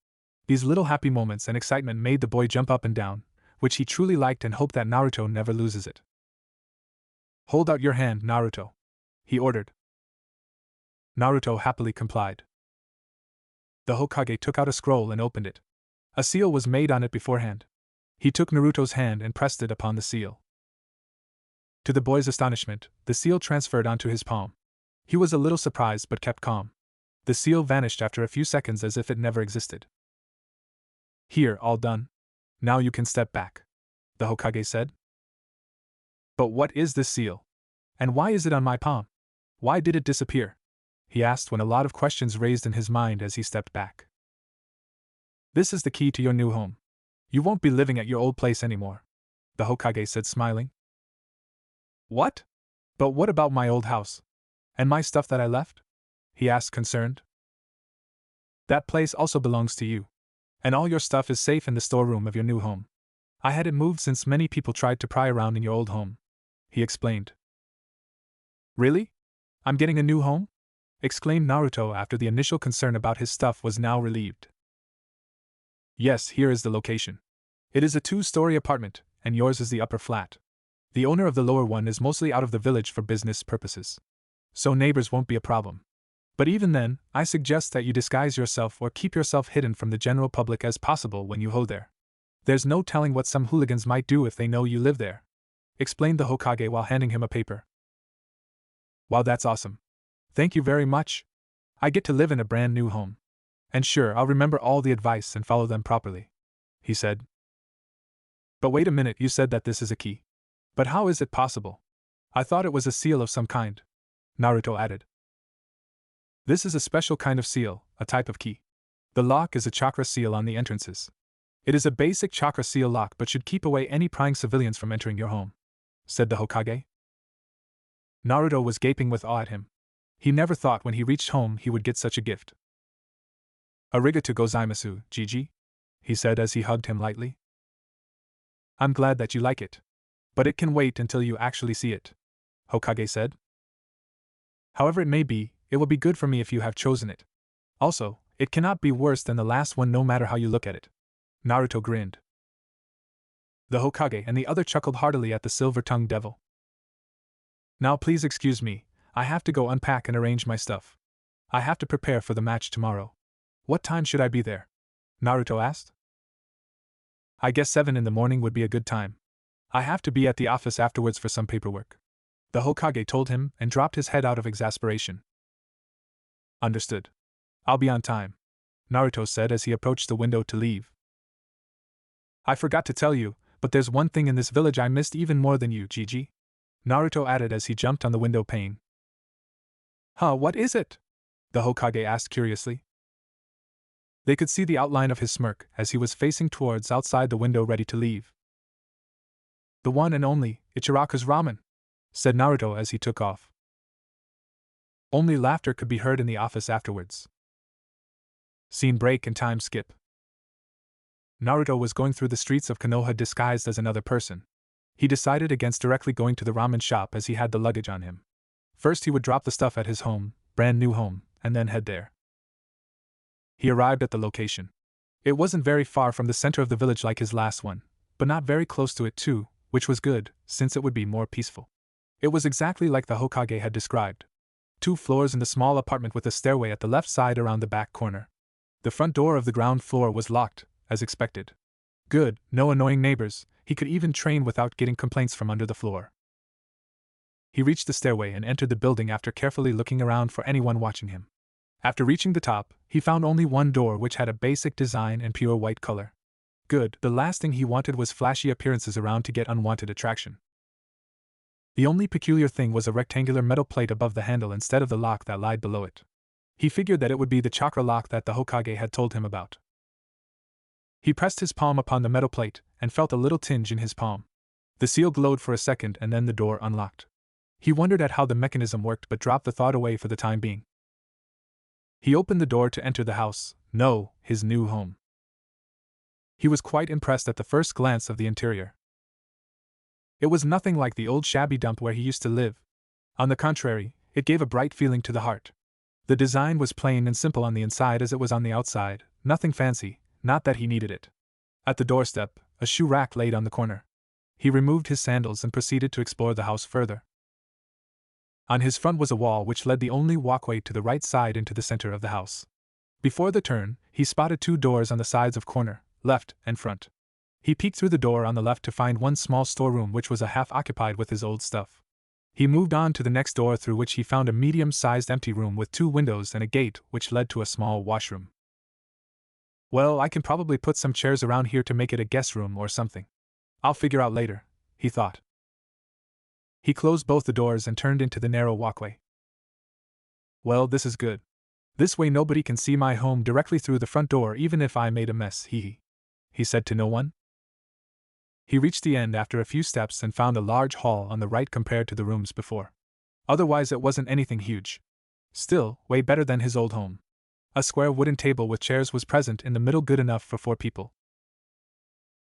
These little happy moments and excitement made the boy jump up and down, which he truly liked and hoped that Naruto never loses it. Hold out your hand, Naruto, he ordered. Naruto happily complied. The Hokage took out a scroll and opened it. A seal was made on it beforehand. He took Naruto's hand and pressed it upon the seal. To the boy's astonishment, the seal transferred onto his palm. He was a little surprised but kept calm. The seal vanished after a few seconds as if it never existed. Here, all done. Now you can step back, the Hokage said. But what is this seal? And why is it on my palm? Why did it disappear? He asked when a lot of questions raised in his mind as he stepped back. This is the key to your new home. You won't be living at your old place anymore, the Hokage said, smiling. What? But what about my old house? And my stuff that I left? He asked, concerned. That place also belongs to you. And all your stuff is safe in the storeroom of your new home. I had it moved since many people tried to pry around in your old home, he explained. Really? I'm getting a new home? Exclaimed Naruto after the initial concern about his stuff was now relieved. Yes, here is the location. It is a 2-story apartment, and yours is the upper flat. The owner of the lower one is mostly out of the village for business purposes. So neighbors won't be a problem. But even then, I suggest that you disguise yourself or keep yourself hidden from the general public as possible when you go there. There's no telling what some hooligans might do if they know you live there, explained the Hokage while handing him a paper. Wow, that's awesome. Thank you very much. I get to live in a brand new home. And sure, I'll remember all the advice and follow them properly, he said. But wait a minute, you said that this is a key. But how is it possible? I thought it was a seal of some kind, Naruto added. This is a special kind of seal, a type of key. The lock is a chakra seal on the entrances. It is a basic chakra seal lock but should keep away any prying civilians from entering your home, said the Hokage. Naruto was gaping with awe at him. He never thought when he reached home he would get such a gift. Arigato gozaimasu, Jiji, he said as he hugged him lightly. I'm glad that you like it. But it can wait until you actually see it, Hokage said. However it may be, it will be good for me if you have chosen it. Also, it cannot be worse than the last one no matter how you look at it. Naruto grinned. The Hokage and the other chuckled heartily at the silver-tongued devil. Now please excuse me, I have to go unpack and arrange my stuff. I have to prepare for the match tomorrow. What time should I be there? Naruto asked. I guess 7 in the morning would be a good time. I have to be at the office afterwards for some paperwork, the Hokage told him and dropped his head out of exasperation. Understood. I'll be on time, Naruto said as he approached the window to leave. I forgot to tell you, but there's one thing in this village I missed even more than you, Jiji, Naruto added as he jumped on the window pane. Huh, what is it? The Hokage asked curiously. They could see the outline of his smirk as he was facing towards outside the window ready to leave. The one and only Ichiraku's ramen, said Naruto as he took off. Only laughter could be heard in the office afterwards. Scene break and time skip. Naruto was going through the streets of Konoha disguised as another person. He decided against directly going to the ramen shop as he had the luggage on him. First he would drop the stuff at his home, brand new home, and then head there. He arrived at the location. It wasn't very far from the center of the village like his last one, but not very close to it too, which was good, since it would be more peaceful. It was exactly like the Hokage had described. 2 floors in the small apartment with a stairway at the left side around the back corner. The front door of the ground floor was locked, as expected. Good, no annoying neighbors, he could even train without getting complaints from under the floor. He reached the stairway and entered the building after carefully looking around for anyone watching him. After reaching the top, he found only one door which had a basic design and pure white color. Good, the last thing he wanted was flashy appearances around to get unwanted attraction. The only peculiar thing was a rectangular metal plate above the handle instead of the lock that lied below it. He figured that it would be the chakra lock that the Hokage had told him about. He pressed his palm upon the metal plate and felt a little tinge in his palm. The seal glowed for a second and then the door unlocked. He wondered at how the mechanism worked but dropped the thought away for the time being. He opened the door to enter the house, no, his new home. He was quite impressed at the first glance of the interior. It was nothing like the old shabby dump where he used to live. On the contrary, it gave a bright feeling to the heart. The design was plain and simple on the inside as it was on the outside, nothing fancy, not that he needed it. At the doorstep, a shoe rack laid on the corner. He removed his sandals and proceeded to explore the house further. On his front was a wall which led the only walkway to the right side into the center of the house. Before the turn, he spotted 2 doors on the sides of corner, left and front. He peeked through the door on the left to find one small storeroom which was half occupied with his old stuff. He moved on to the next door through which he found a medium-sized empty room with 2 windows and a gate which led to a small washroom. Well, I can probably put some chairs around here to make it a guest room or something. I'll figure out later, he thought. He closed both the doors and turned into the narrow walkway. Well, this is good. This way nobody can see my home directly through the front door even if I made a mess, he said to no one. He reached the end after a few steps and found a large hall on the right compared to the rooms before. Otherwise it wasn't anything huge. Still, way better than his old home. A square wooden table with chairs was present in the middle, good enough for 4 people.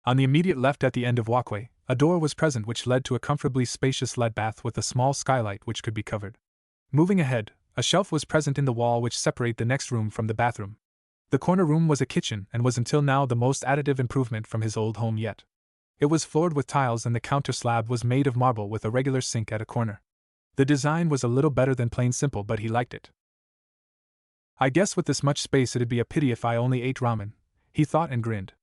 On the immediate left at the end of walkway, a door was present which led to a comfortably spacious lead bath with a small skylight which could be covered. Moving ahead, a shelf was present in the wall which separated the next room from the bathroom. The corner room was a kitchen and was until now the most additive improvement from his old home yet. It was floored with tiles and the counter slab was made of marble with a regular sink at a corner. The design was a little better than plain simple, but he liked it. I guess with this much space it'd be a pity if I only ate ramen, he thought and grinned.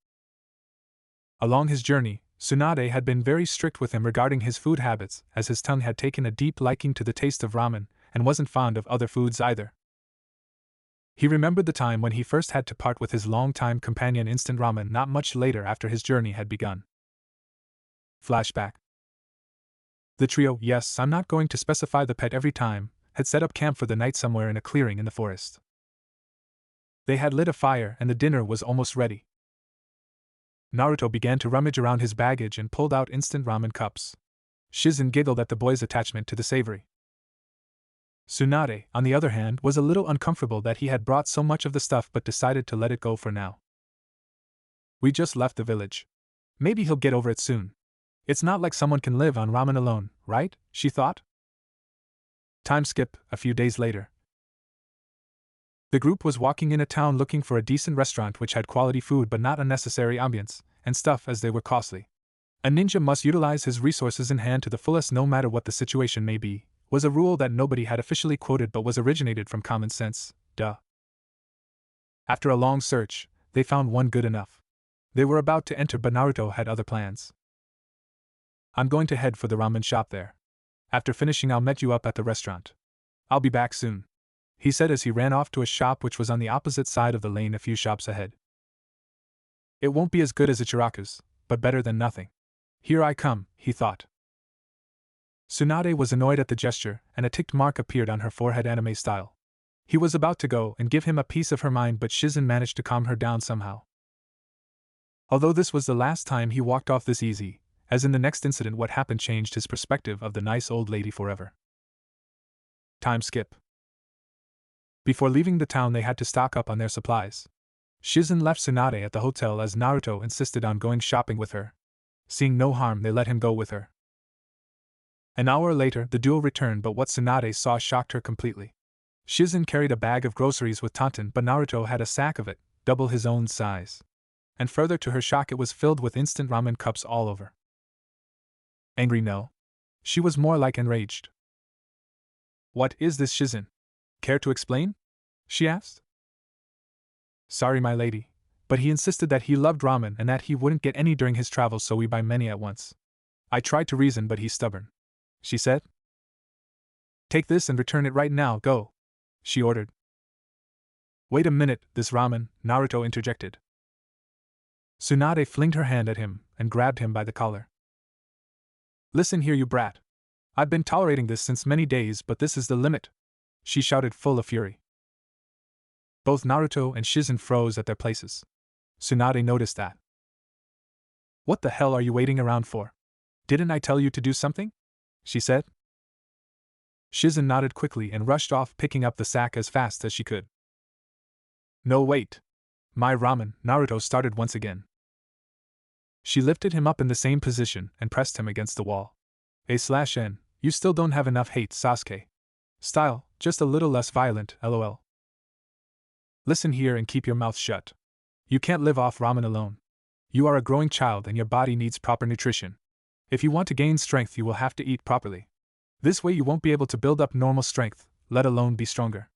Along his journey, Tsunade had been very strict with him regarding his food habits, as his tongue had taken a deep liking to the taste of ramen, and wasn't fond of other foods either. He remembered the time when he first had to part with his longtime companion instant ramen not much later after his journey had begun. Flashback. The trio, yes, I'm not going to specify the pet every time, had set up camp for the night somewhere in a clearing in the forest. They had lit a fire and the dinner was almost ready. Naruto began to rummage around his baggage and pulled out instant ramen cups. Shizen giggled at the boy's attachment to the savory. Tsunade, on the other hand, was a little uncomfortable that he had brought so much of the stuff but decided to let it go for now. We just left the village. Maybe he'll get over it soon. It's not like someone can live on ramen alone, right? She thought. Time skip, a few days later. The group was walking in a town looking for a decent restaurant which had quality food but not unnecessary ambience and stuff as they were costly. A ninja must utilize his resources in hand to the fullest no matter what the situation may be, was a rule that nobody had officially quoted but was originated from common sense, duh. After a long search, they found one good enough. They were about to enter but Naruto had other plans. I'm going to head for the ramen shop there. After finishing I'll meet you up at the restaurant. I'll be back soon, he said as he ran off to a shop which was on the opposite side of the lane a few shops ahead. It won't be as good as Ichiraku's, but better than nothing. Here I come, he thought. Tsunade was annoyed at the gesture, and a ticked mark appeared on her forehead anime style. He was about to go and give him a piece of her mind but Shizen managed to calm her down somehow. Although this was the last time he walked off this easy, as in the next incident what happened changed his perspective of the nice old lady forever. Time skip. Before leaving the town they had to stock up on their supplies. Shizen left Tsunade at the hotel as Naruto insisted on going shopping with her. Seeing no harm they let him go with her. An hour later the duo returned but what Tsunade saw shocked her completely. Shizen carried a bag of groceries with Tauntaun but Naruto had a sack of it, double his own size. And further to her shock it was filled with instant ramen cups all over. Angry no. She was more like enraged. What is this, Shizen? Care to explain? She asked. Sorry my lady, but he insisted that he loved ramen and that he wouldn't get any during his travels so we buy many at once. I tried to reason but he's stubborn, she said. Take this and return it right now, go, she ordered. Wait a minute, this ramen, Naruto interjected. Tsunade flinged her hand at him and grabbed him by the collar. Listen here you brat. I've been tolerating this since many days but this is the limit, she shouted full of fury. Both Naruto and Shizen froze at their places. Tsunade noticed that. What the hell are you waiting around for? Didn't I tell you to do something? She said. Shizen nodded quickly and rushed off, picking up the sack as fast as she could. No, wait. My ramen, Naruto started once again. She lifted him up in the same position and pressed him against the wall. A/N, you still don't have enough hate, Sasuke. Style, just a little less violent, lol. Listen here and keep your mouth shut. You can't live off ramen alone. You are a growing child and your body needs proper nutrition. If you want to gain strength, you will have to eat properly. This way you won't be able to build up normal strength, let alone be stronger.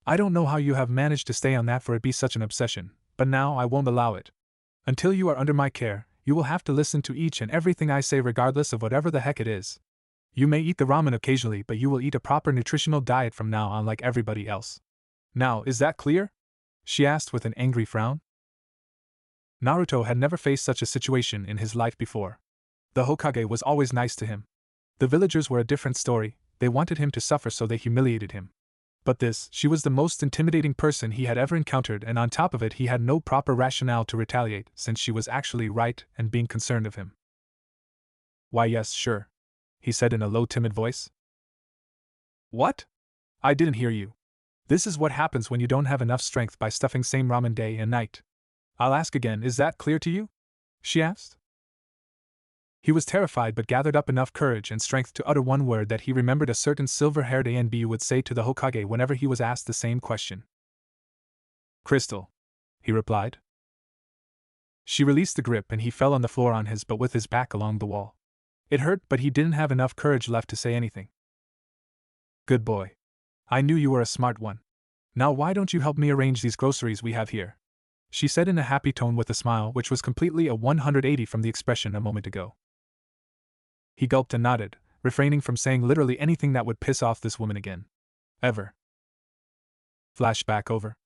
I don't know how you have managed to stay on that for it be such an obsession, but now I won't allow it. Until you are under my care, you will have to listen to each and everything I say regardless of whatever the heck it is. You may eat the ramen occasionally, but you will eat a proper nutritional diet from now on like everybody else. Now, is that clear? She asked with an angry frown. Naruto had never faced such a situation in his life before. The Hokage was always nice to him. The villagers were a different story, they wanted him to suffer so they humiliated him. But she was the most intimidating person he had ever encountered, and on top of it he had no proper rationale to retaliate since she was actually right and being concerned of him. Why yes, sure, he said in a low timid voice. What? I didn't hear you. This is what happens when you don't have enough strength by stuffing same ramen day and night. I'll ask again, is that clear to you? She asked. He was terrified but gathered up enough courage and strength to utter one word that he remembered a certain silver-haired ANB would say to the Hokage whenever he was asked the same question. Crystal, he replied. She released the grip and he fell on the floor on his butt with his back along the wall. It hurt, but he didn't have enough courage left to say anything. Good boy. I knew you were a smart one. Now why don't you help me arrange these groceries we have here? She said in a happy tone with a smile which was completely a 180 from the expression a moment ago. He gulped and nodded, refraining from saying literally anything that would piss off this woman again. Ever. Flashback over.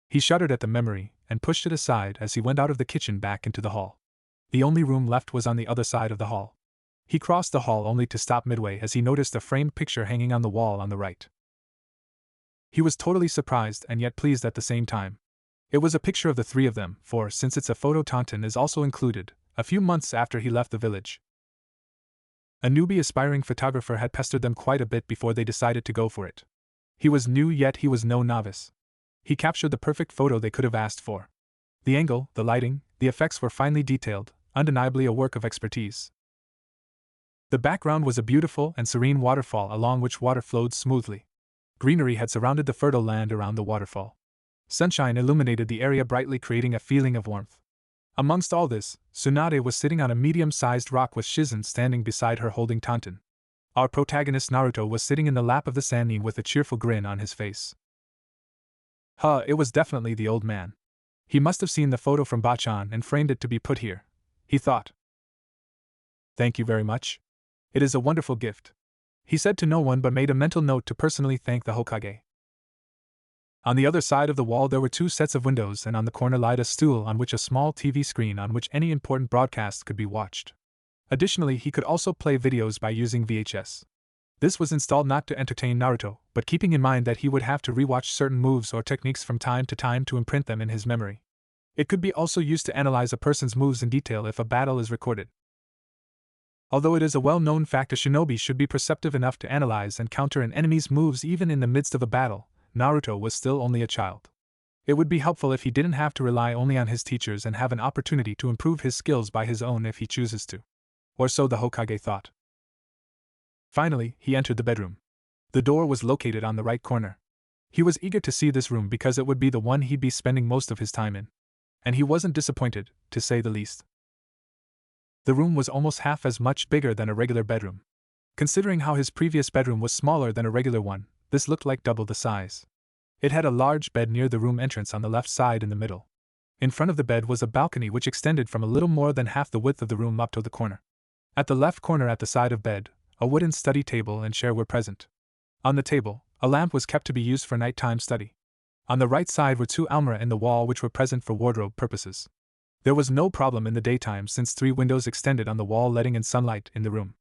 He shuddered at the memory and pushed it aside as he went out of the kitchen back into the hall. The only room left was on the other side of the hall. He crossed the hall only to stop midway as he noticed a framed picture hanging on the wall on the right. He was totally surprised and yet pleased at the same time. It was a picture of the three of them, for since it's a photo, Taunton is also included, a few months after he left the village. A newbie aspiring photographer had pestered them quite a bit before they decided to go for it. He was new, yet he was no novice. He captured the perfect photo they could have asked for. The angle, the lighting, the effects were finely detailed, undeniably a work of expertise. The background was a beautiful and serene waterfall along which water flowed smoothly. Greenery had surrounded the fertile land around the waterfall. Sunshine illuminated the area brightly, creating a feeling of warmth. Amongst all this, Tsunade was sitting on a medium-sized rock with Shizen standing beside her holding Taunton. Our protagonist Naruto was sitting in the lap of the Sannin with a cheerful grin on his face. It was definitely the old man. He must have seen the photo from Bachan and framed it to be put here, he thought. Thank you very much. It is a wonderful gift. He said to no one but made a mental note to personally thank the Hokage. On the other side of the wall there were two sets of windows, and on the corner lied a stool on which a small TV screen on which any important broadcast could be watched. Additionally, he could also play videos by using VHS. This was installed not to entertain Naruto, but keeping in mind that he would have to rewatch certain moves or techniques from time to time to imprint them in his memory. It could be also used to analyze a person's moves in detail if a battle is recorded. Although it is a well-known fact a shinobi should be perceptive enough to analyze and counter an enemy's moves even in the midst of a battle, Naruto was still only a child. It would be helpful if he didn't have to rely only on his teachers and have an opportunity to improve his skills by his own if he chooses to. Or so the Hokage thought. Finally, he entered the bedroom. The door was located on the right corner. He was eager to see this room because it would be the one he'd be spending most of his time in. And he wasn't disappointed, to say the least. The room was almost half as much bigger than a regular bedroom. Considering how his previous bedroom was smaller than a regular one, this looked like double the size. It had a large bed near the room entrance on the left side in the middle. In front of the bed was a balcony which extended from a little more than half the width of the room up to the corner. At the left corner at the side of bed, a wooden study table and chair were present. On the table, a lamp was kept to be used for nighttime study. On the right side were two almirah in the wall which were present for wardrobe purposes. There was no problem in the daytime since 3 windows extended on the wall letting in sunlight in the room.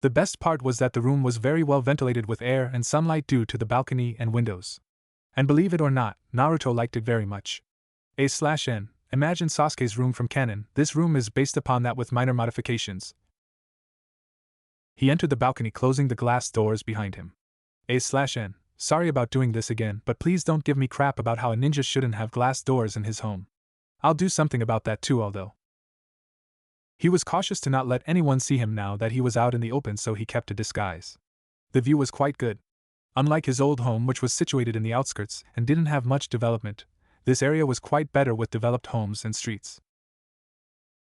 The best part was that the room was very well ventilated with air and sunlight due to the balcony and windows. And believe it or not, Naruto liked it very much. A/N, Imagine Sasuke's room from canon. This room is based upon that with minor modifications. He entered the balcony, closing the glass doors behind him. A/N. Sorry about doing this again, but please don't give me crap about how a ninja shouldn't have glass doors in his home. I'll do something about that too, although. He was cautious to not let anyone see him now that he was out in the open, so he kept a disguise. The view was quite good. Unlike his old home, which was situated in the outskirts and didn't have much development, this area was quite better with developed homes and streets.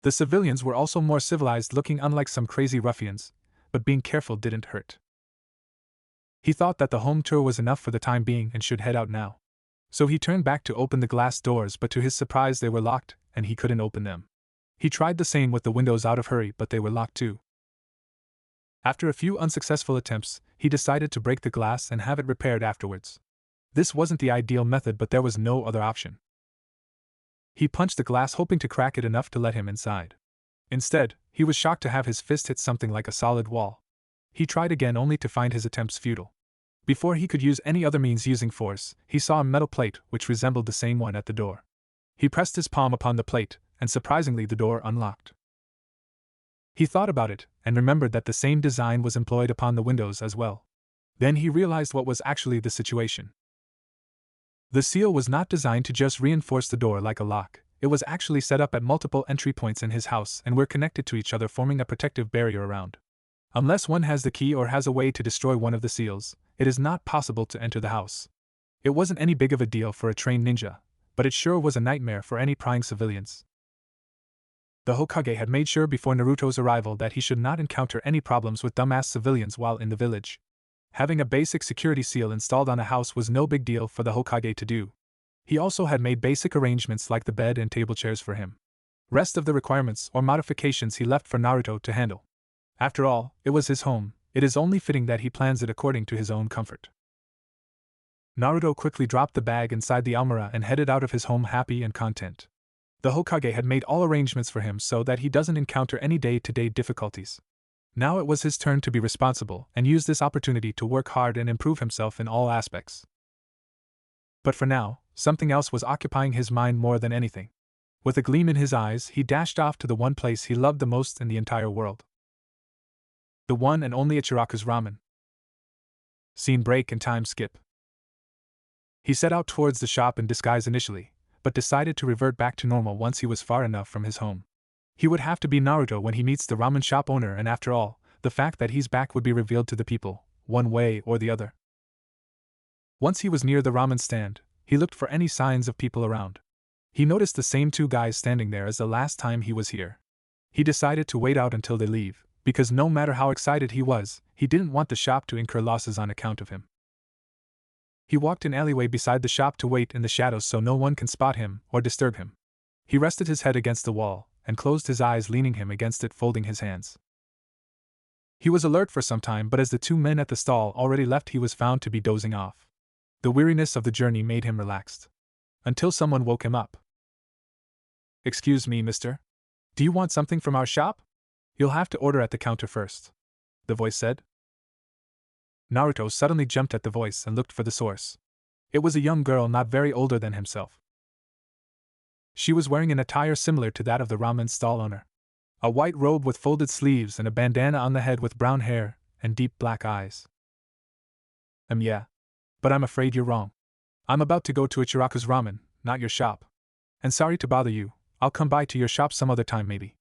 The civilians were also more civilized looking, unlike some crazy ruffians, but being careful didn't hurt. He thought that the home tour was enough for the time being and should head out now. So he turned back to open the glass doors, but to his surprise they were locked, and he couldn't open them. He tried the same with the windows out of hurry, but they were locked too. After a few unsuccessful attempts, he decided to break the glass and have it repaired afterwards. This wasn't the ideal method, but there was no other option. He punched the glass, hoping to crack it enough to let him inside. Instead, he was shocked to have his fist hit something like a solid wall. He tried again, only to find his attempts futile. Before he could use any other means using force, he saw a metal plate which resembled the same one at the door. He pressed his palm upon the plate, and surprisingly the door unlocked. He thought about it, and remembered that the same design was employed upon the windows as well. Then he realized what was actually the situation. The seal was not designed to just reinforce the door like a lock. It was actually set up at multiple entry points in his house and were connected to each other, forming a protective barrier around. Unless one has the key or has a way to destroy one of the seals, it is not possible to enter the house. It wasn't any big of a deal for a trained ninja, but it sure was a nightmare for any prying civilians. The Hokage had made sure before Naruto's arrival that he should not encounter any problems with dumbass civilians while in the village. Having a basic security seal installed on a house was no big deal for the Hokage to do. He also had made basic arrangements like the bed and table chairs for him. Rest of the requirements or modifications he left for Naruto to handle. After all, it was his home. It is only fitting that he plans it according to his own comfort. Naruto quickly dropped the bag inside the almirah and headed out of his home happy and content. The Hokage had made all arrangements for him so that he doesn't encounter any day-to-day difficulties. Now it was his turn to be responsible and use this opportunity to work hard and improve himself in all aspects. But for now, something else was occupying his mind more than anything. With a gleam in his eyes, he dashed off to the one place he loved the most in the entire world. The one and only Ichiraku's ramen. Scene break and time skip. He set out towards the shop in disguise initially, but decided to revert back to normal once he was far enough from his home. He would have to be Naruto when he meets the ramen shop owner, and after all, the fact that he's back would be revealed to the people, one way or the other. Once he was near the ramen stand, he looked for any signs of people around. He noticed the same two guys standing there as the last time he was here. He decided to wait out until they leave, because no matter how excited he was, he didn't want the shop to incur losses on account of him. He walked an alleyway beside the shop to wait in the shadows so no one can spot him or disturb him. He rested his head against the wall and closed his eyes, leaning him against it, folding his hands. He was alert for some time, but as the two men at the stall already left, he was found to be dozing off. The weariness of the journey made him relaxed. Until someone woke him up. "Excuse me, mister? Do you want something from our shop? You'll have to order at the counter first," the voice said. Naruto suddenly jumped at the voice and looked for the source. It was a young girl not very older than himself. She was wearing an attire similar to that of the ramen stall owner. A white robe with folded sleeves and a bandana on the head with brown hair and deep black eyes. Yeah. But I'm afraid you're wrong. I'm about to go to Ichiraku's ramen, not your shop. And sorry to bother you, I'll come by to your shop some other time maybe.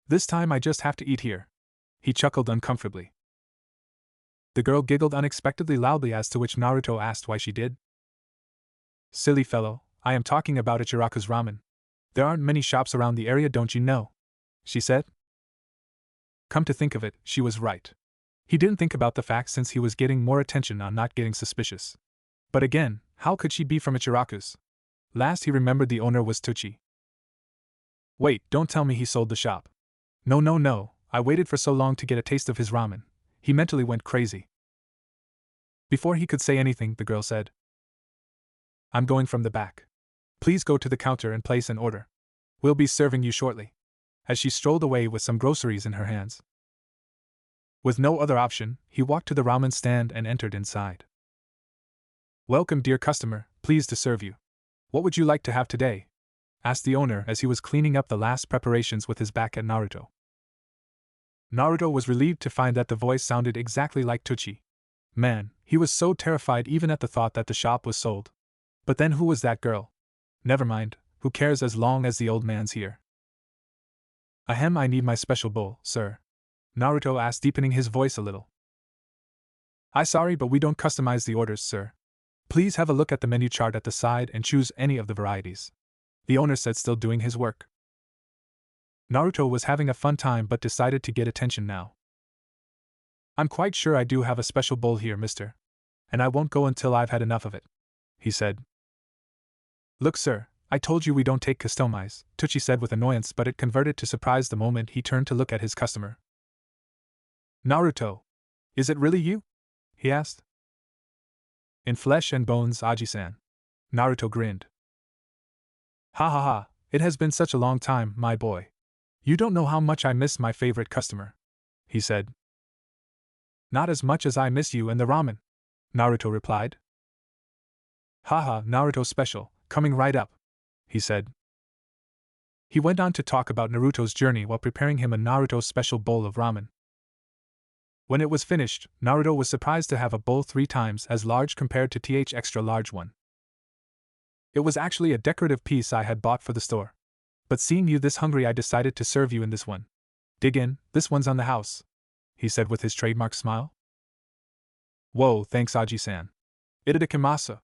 This time I just have to eat here." He chuckled uncomfortably. The girl giggled unexpectedly loudly, as to which Naruto asked why she did. "Silly fellow, I am talking about Ichiraku's ramen. There aren't many shops around the area, don't you know?" she said. Come to think of it, she was right. He didn't think about the fact since he was getting more attention on not getting suspicious. But again, how could she be from Ichiraku's? Last he remembered the owner was Tucci. Wait, don't tell me he sold the shop. No, I waited for so long to get a taste of his ramen. He mentally went crazy. Before he could say anything, the girl said, "I'm going from the back. Please go to the counter and place an order. We'll be serving you shortly," as she strolled away with some groceries in her hands. With no other option, he walked to the ramen stand and entered inside. "Welcome, dear customer, pleased to serve you. What would you like to have today?" asked the owner as he was cleaning up the last preparations with his back at Naruto. Naruto was relieved to find that the voice sounded exactly like Tucci. Man, he was so terrified even at the thought that the shop was sold. But then who was that girl? Never mind, who cares as long as the old man's here? Ahem, I need my special bowl, sir. Naruto asked, deepening his voice a little. Sorry, but we don't customize the orders, sir. Please have a look at the menu chart at the side and choose any of the varieties. The owner said, still doing his work. Naruto was having a fun time but decided to get attention now. I'm quite sure I do have a special bowl here, mister. And I won't go until I've had enough of it, he said. Look, sir, I told you we don't take customize, Tucci said with annoyance, but it converted to surprise the moment he turned to look at his customer. Naruto, is it really you? He asked. In flesh and bones, Aji-san. Naruto grinned. Ha ha ha, it has been such a long time, my boy. You don't know how much I miss my favorite customer, he said. Not as much as I miss you and the ramen, Naruto replied. Haha, Naruto special, coming right up, he said. He went on to talk about Naruto's journey while preparing him a Naruto special bowl of ramen. When it was finished, Naruto was surprised to have a bowl 3 times as large compared to th extra large one. It was actually a decorative piece I had bought for the store. But seeing you this hungry, I decided to serve you in this one. Dig in, this one's on the house, he said with his trademark smile. Whoa, thanks Aji-san. Itadakimasu,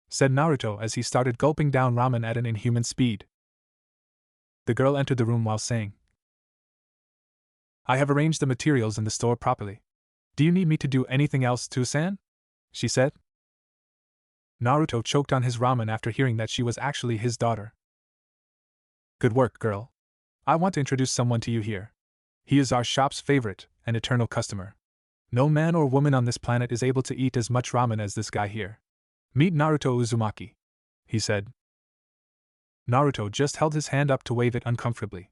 said Naruto as he started gulping down ramen at an inhuman speed. The girl entered the room while saying, I have arranged the materials in the store properly. Do you need me to do anything else too, san? She said. Naruto choked on his ramen after hearing that she was actually his daughter. Good work, girl. I want to introduce someone to you here. He is our shop's favorite and eternal customer. No man or woman on this planet is able to eat as much ramen as this guy here. Meet Naruto Uzumaki, he said. Naruto just held his hand up to wave it uncomfortably.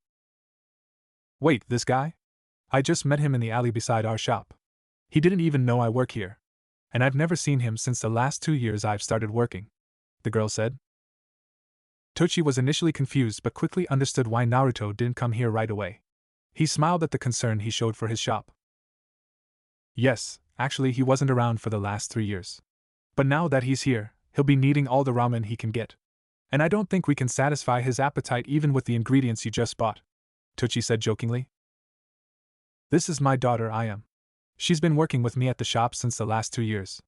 Wait, this guy? I just met him in the alley beside our shop. He didn't even know I work here. And I've never seen him since the last 2 years I've started working, the girl said. Tochi was initially confused but quickly understood why Naruto didn't come here right away. He smiled at the concern he showed for his shop. Yes, actually he wasn't around for the last 3 years. But now that he's here, he'll be needing all the ramen he can get. And I don't think we can satisfy his appetite even with the ingredients you just bought, Tochi said jokingly. This is my daughter Ayam. She's been working with me at the shop since the last 2 years.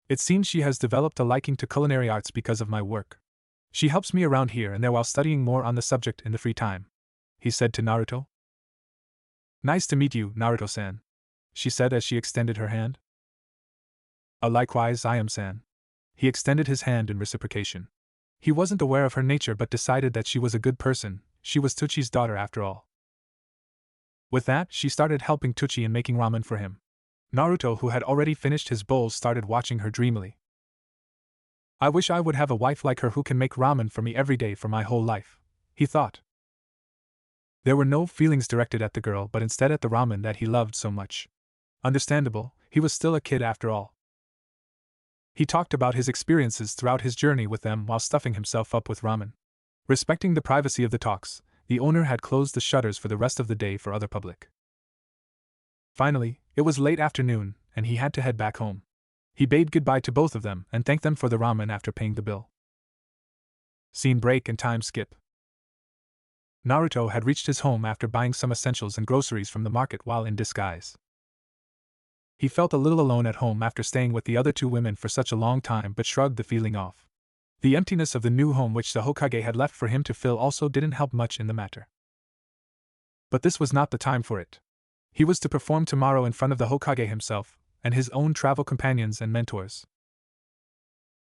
It seems she has developed a liking to culinary arts because of my work. She helps me around here and there while studying more on the subject in the free time, he said to Naruto. Nice to meet you, Naruto-san, she said as she extended her hand. Likewise, Ayam-san. He extended his hand in reciprocation. He wasn't aware of her nature but decided that she was a good person. She was Tuchi's daughter after all. With that, she started helping Tuchi in making ramen for him. Naruto, who had already finished his bowl, started watching her dreamily. I wish I would have a wife like her who can make ramen for me every day for my whole life, he thought. There were no feelings directed at the girl but instead at the ramen that he loved so much. Understandable, he was still a kid after all. He talked about his experiences throughout his journey with them while stuffing himself up with ramen. Respecting the privacy of the talks, the owner had closed the shutters for the rest of the day for other public. Finally, it was late afternoon, and he had to head back home. He bade goodbye to both of them and thanked them for the ramen after paying the bill. Scene break and time skip. Naruto had reached his home after buying some essentials and groceries from the market while in disguise. He felt a little alone at home after staying with the other 2 women for such a long time but shrugged the feeling off. The emptiness of the new home which the Hokage had left for him to fill also didn't help much in the matter. But this was not the time for it. He was to perform tomorrow in front of the Hokage himself, and his own travel companions and mentors.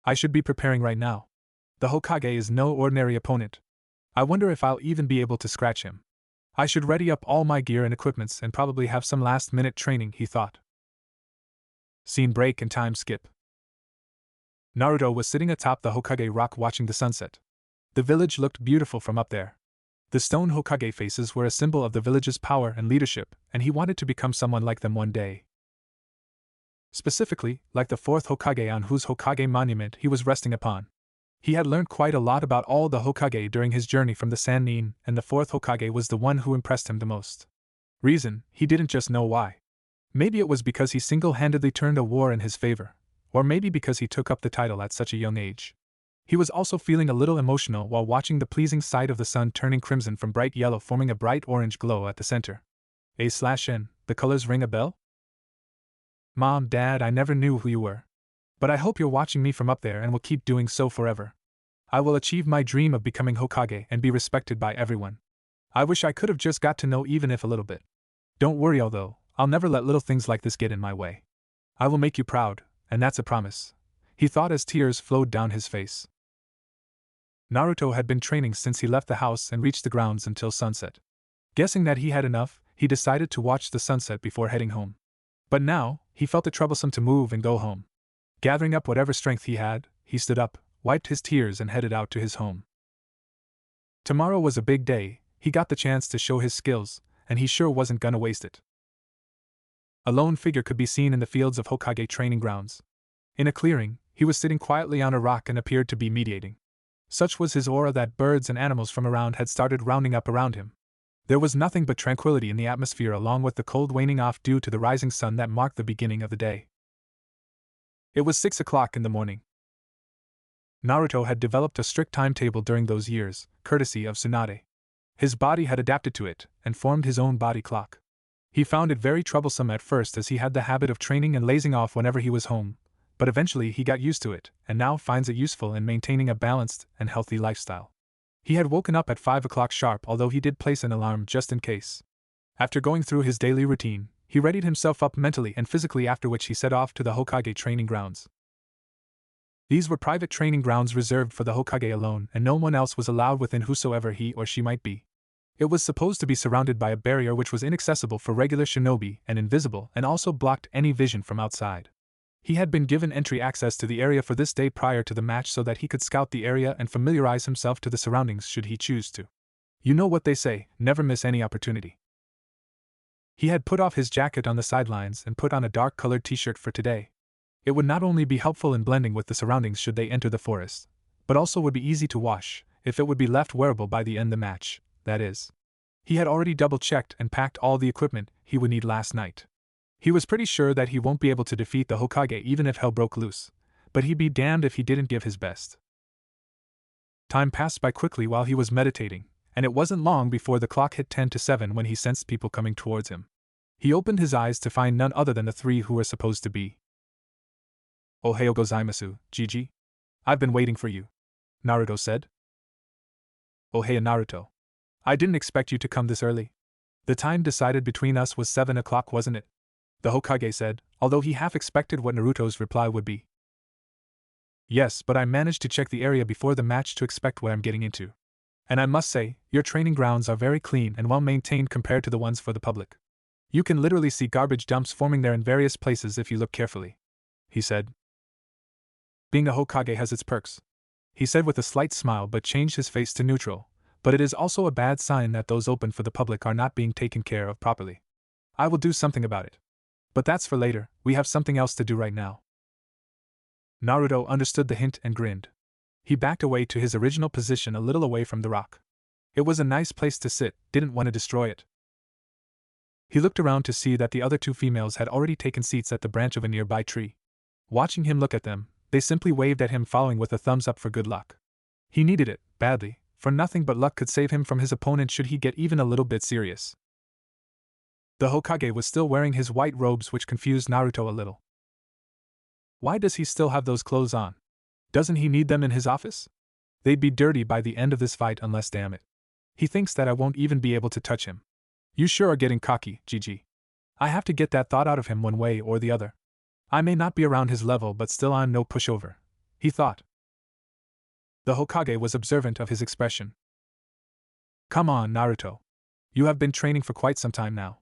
I should be preparing right now. The Hokage is no ordinary opponent. I wonder if I'll even be able to scratch him. I should ready up all my gear and equipments and probably have some last-minute training, he thought. Scene break and time skip. Naruto was sitting atop the Hokage rock watching the sunset. The village looked beautiful from up there. The stone Hokage faces were a symbol of the village's power and leadership, and he wanted to become someone like them one day. Specifically, like the 4th Hokage on whose Hokage monument he was resting upon. He had learned quite a lot about all the Hokage during his journey from the Sannin, and the fourth Hokage was the one who impressed him the most. Reason, he didn't just know why. Maybe it was because he single-handedly turned a war in his favor, or maybe because he took up the title at such a young age. He was also feeling a little emotional while watching the pleasing sight of the sun turning crimson from bright yellow forming a bright orange glow at the center. A/N, the colors ring a bell? Mom, Dad, I never knew who you were. But I hope you're watching me from up there and will keep doing so forever. I will achieve my dream of becoming Hokage and be respected by everyone. I wish I could have just got to know even if a little bit. Don't worry although, I'll never let little things like this get in my way. I will make you proud, and that's a promise, he thought as tears flowed down his face. Naruto had been training since he left the house and reached the grounds until sunset. Guessing that he had enough, he decided to watch the sunset before heading home. But now, he felt it troublesome to move and go home. Gathering up whatever strength he had, he stood up, wiped his tears and headed out to his home. Tomorrow was a big day, he got the chance to show his skills, and he sure wasn't gonna waste it. A lone figure could be seen in the fields of Hokage training grounds. In a clearing, he was sitting quietly on a rock and appeared to be meditating. Such was his aura that birds and animals from around had started rounding up around him. There was nothing but tranquility in the atmosphere along with the cold waning off due to the rising sun that marked the beginning of the day. It was 6 o'clock in the morning. Naruto had developed a strict timetable during those years, courtesy of Tsunade. His body had adapted to it, and formed his own body clock. He found it very troublesome at first as he had the habit of training and lazing off whenever he was home, but eventually he got used to it, and now finds it useful in maintaining a balanced and healthy lifestyle. He had woken up at 5 o'clock sharp, although he did place an alarm just in case. After going through his daily routine, he readied himself up mentally and physically, after which he set off to the Hokage training grounds. These were private training grounds reserved for the Hokage alone, and no one else was allowed within, whosoever he or she might be. It was supposed to be surrounded by a barrier which was inaccessible for regular shinobi and invisible, and also blocked any vision from outside. He had been given entry access to the area for this day prior to the match so that he could scout the area and familiarize himself to the surroundings should he choose to. You know what they say, never miss any opportunity. He had put off his jacket on the sidelines and put on a dark-colored t-shirt for today. It would not only be helpful in blending with the surroundings should they enter the forest, but also would be easy to wash, if it would be left wearable by the end of the match, that is. He had already double-checked and packed all the equipment he would need last night. He was pretty sure that he won't be able to defeat the Hokage even if hell broke loose, but he'd be damned if he didn't give his best. Time passed by quickly while he was meditating, and it wasn't long before the clock hit 10 to 7 when he sensed people coming towards him. He opened his eyes to find none other than the three who were supposed to be. Ohayo gozaimasu, Gigi. I've been waiting for you, Naruto said. Ohayo Naruto. I didn't expect you to come this early. The time decided between us was 7 o'clock, wasn't it? The Hokage said, although he half expected what Naruto's reply would be. Yes, but I managed to check the area before the match to expect what I'm getting into. And I must say, your training grounds are very clean and well maintained compared to the ones for the public. You can literally see garbage dumps forming there in various places if you look carefully, he said. Being a Hokage has its perks, he said with a slight smile but changed his face to neutral, but it is also a bad sign that those open for the public are not being taken care of properly. I will do something about it. But that's for later, we have something else to do right now. Naruto understood the hint and grinned. He backed away to his original position a little away from the rock. It was a nice place to sit, didn't want to destroy it. He looked around to see that the other two females had already taken seats at the branch of a nearby tree. Watching him look at them, they simply waved at him, following with a thumbs up for good luck. He needed it, badly, for nothing but luck could save him from his opponent should he get even a little bit serious. The Hokage was still wearing his white robes, which confused Naruto a little. Why does he still have those clothes on? Doesn't he need them in his office? They'd be dirty by the end of this fight unless, damn it. He thinks that I won't even be able to touch him. You sure are getting cocky, Gigi. I have to get that thought out of him one way or the other. I may not be around his level, but still I'm no pushover, he thought. The Hokage was observant of his expression. Come on, Naruto. You have been training for quite some time now.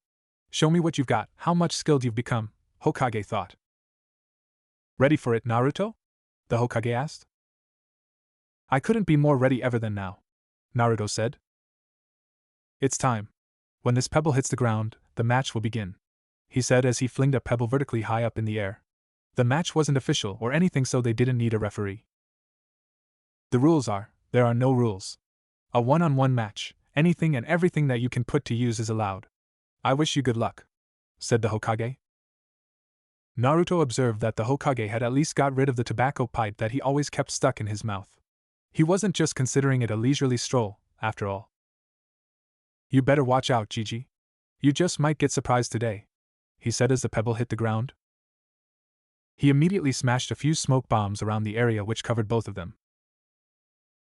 Show me what you've got, how much skilled you've become, Hokage thought. Ready for it, Naruto? The Hokage asked. I couldn't be more ready ever than now, Naruto said. It's time. When this pebble hits the ground, the match will begin, he said as he flinged a pebble vertically high up in the air. The match wasn't official or anything, so they didn't need a referee. The rules are, there are no rules. A one-on-one match, anything and everything that you can put to use is allowed. I wish you good luck, said the Hokage. Naruto observed that the Hokage had at least got rid of the tobacco pipe that he always kept stuck in his mouth. He wasn't just considering it a leisurely stroll, after all. You better watch out, Gigi. You just might get surprised today, he said as the pebble hit the ground. He immediately smashed a few smoke bombs around the area which covered both of them.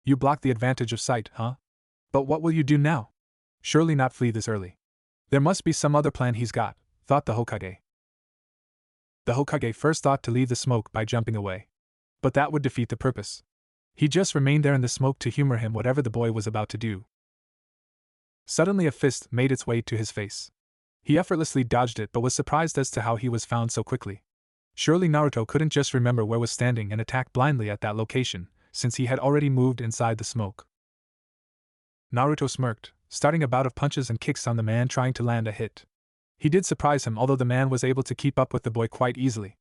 You blocked the advantage of sight, huh? But what will you do now? Surely not flee this early. There must be some other plan he's got, thought the Hokage. The Hokage first thought to leave the smoke by jumping away. But that would defeat the purpose. He just remained there in the smoke to humor him whatever the boy was about to do. Suddenly a fist made its way to his face. He effortlessly dodged it but was surprised as to how he was found so quickly. Surely Naruto couldn't just remember where was standing and attack blindly at that location, since he had already moved inside the smoke. Naruto smirked, starting a bout of punches and kicks on the man trying to land a hit. He did surprise him, although the man was able to keep up with the boy quite easily.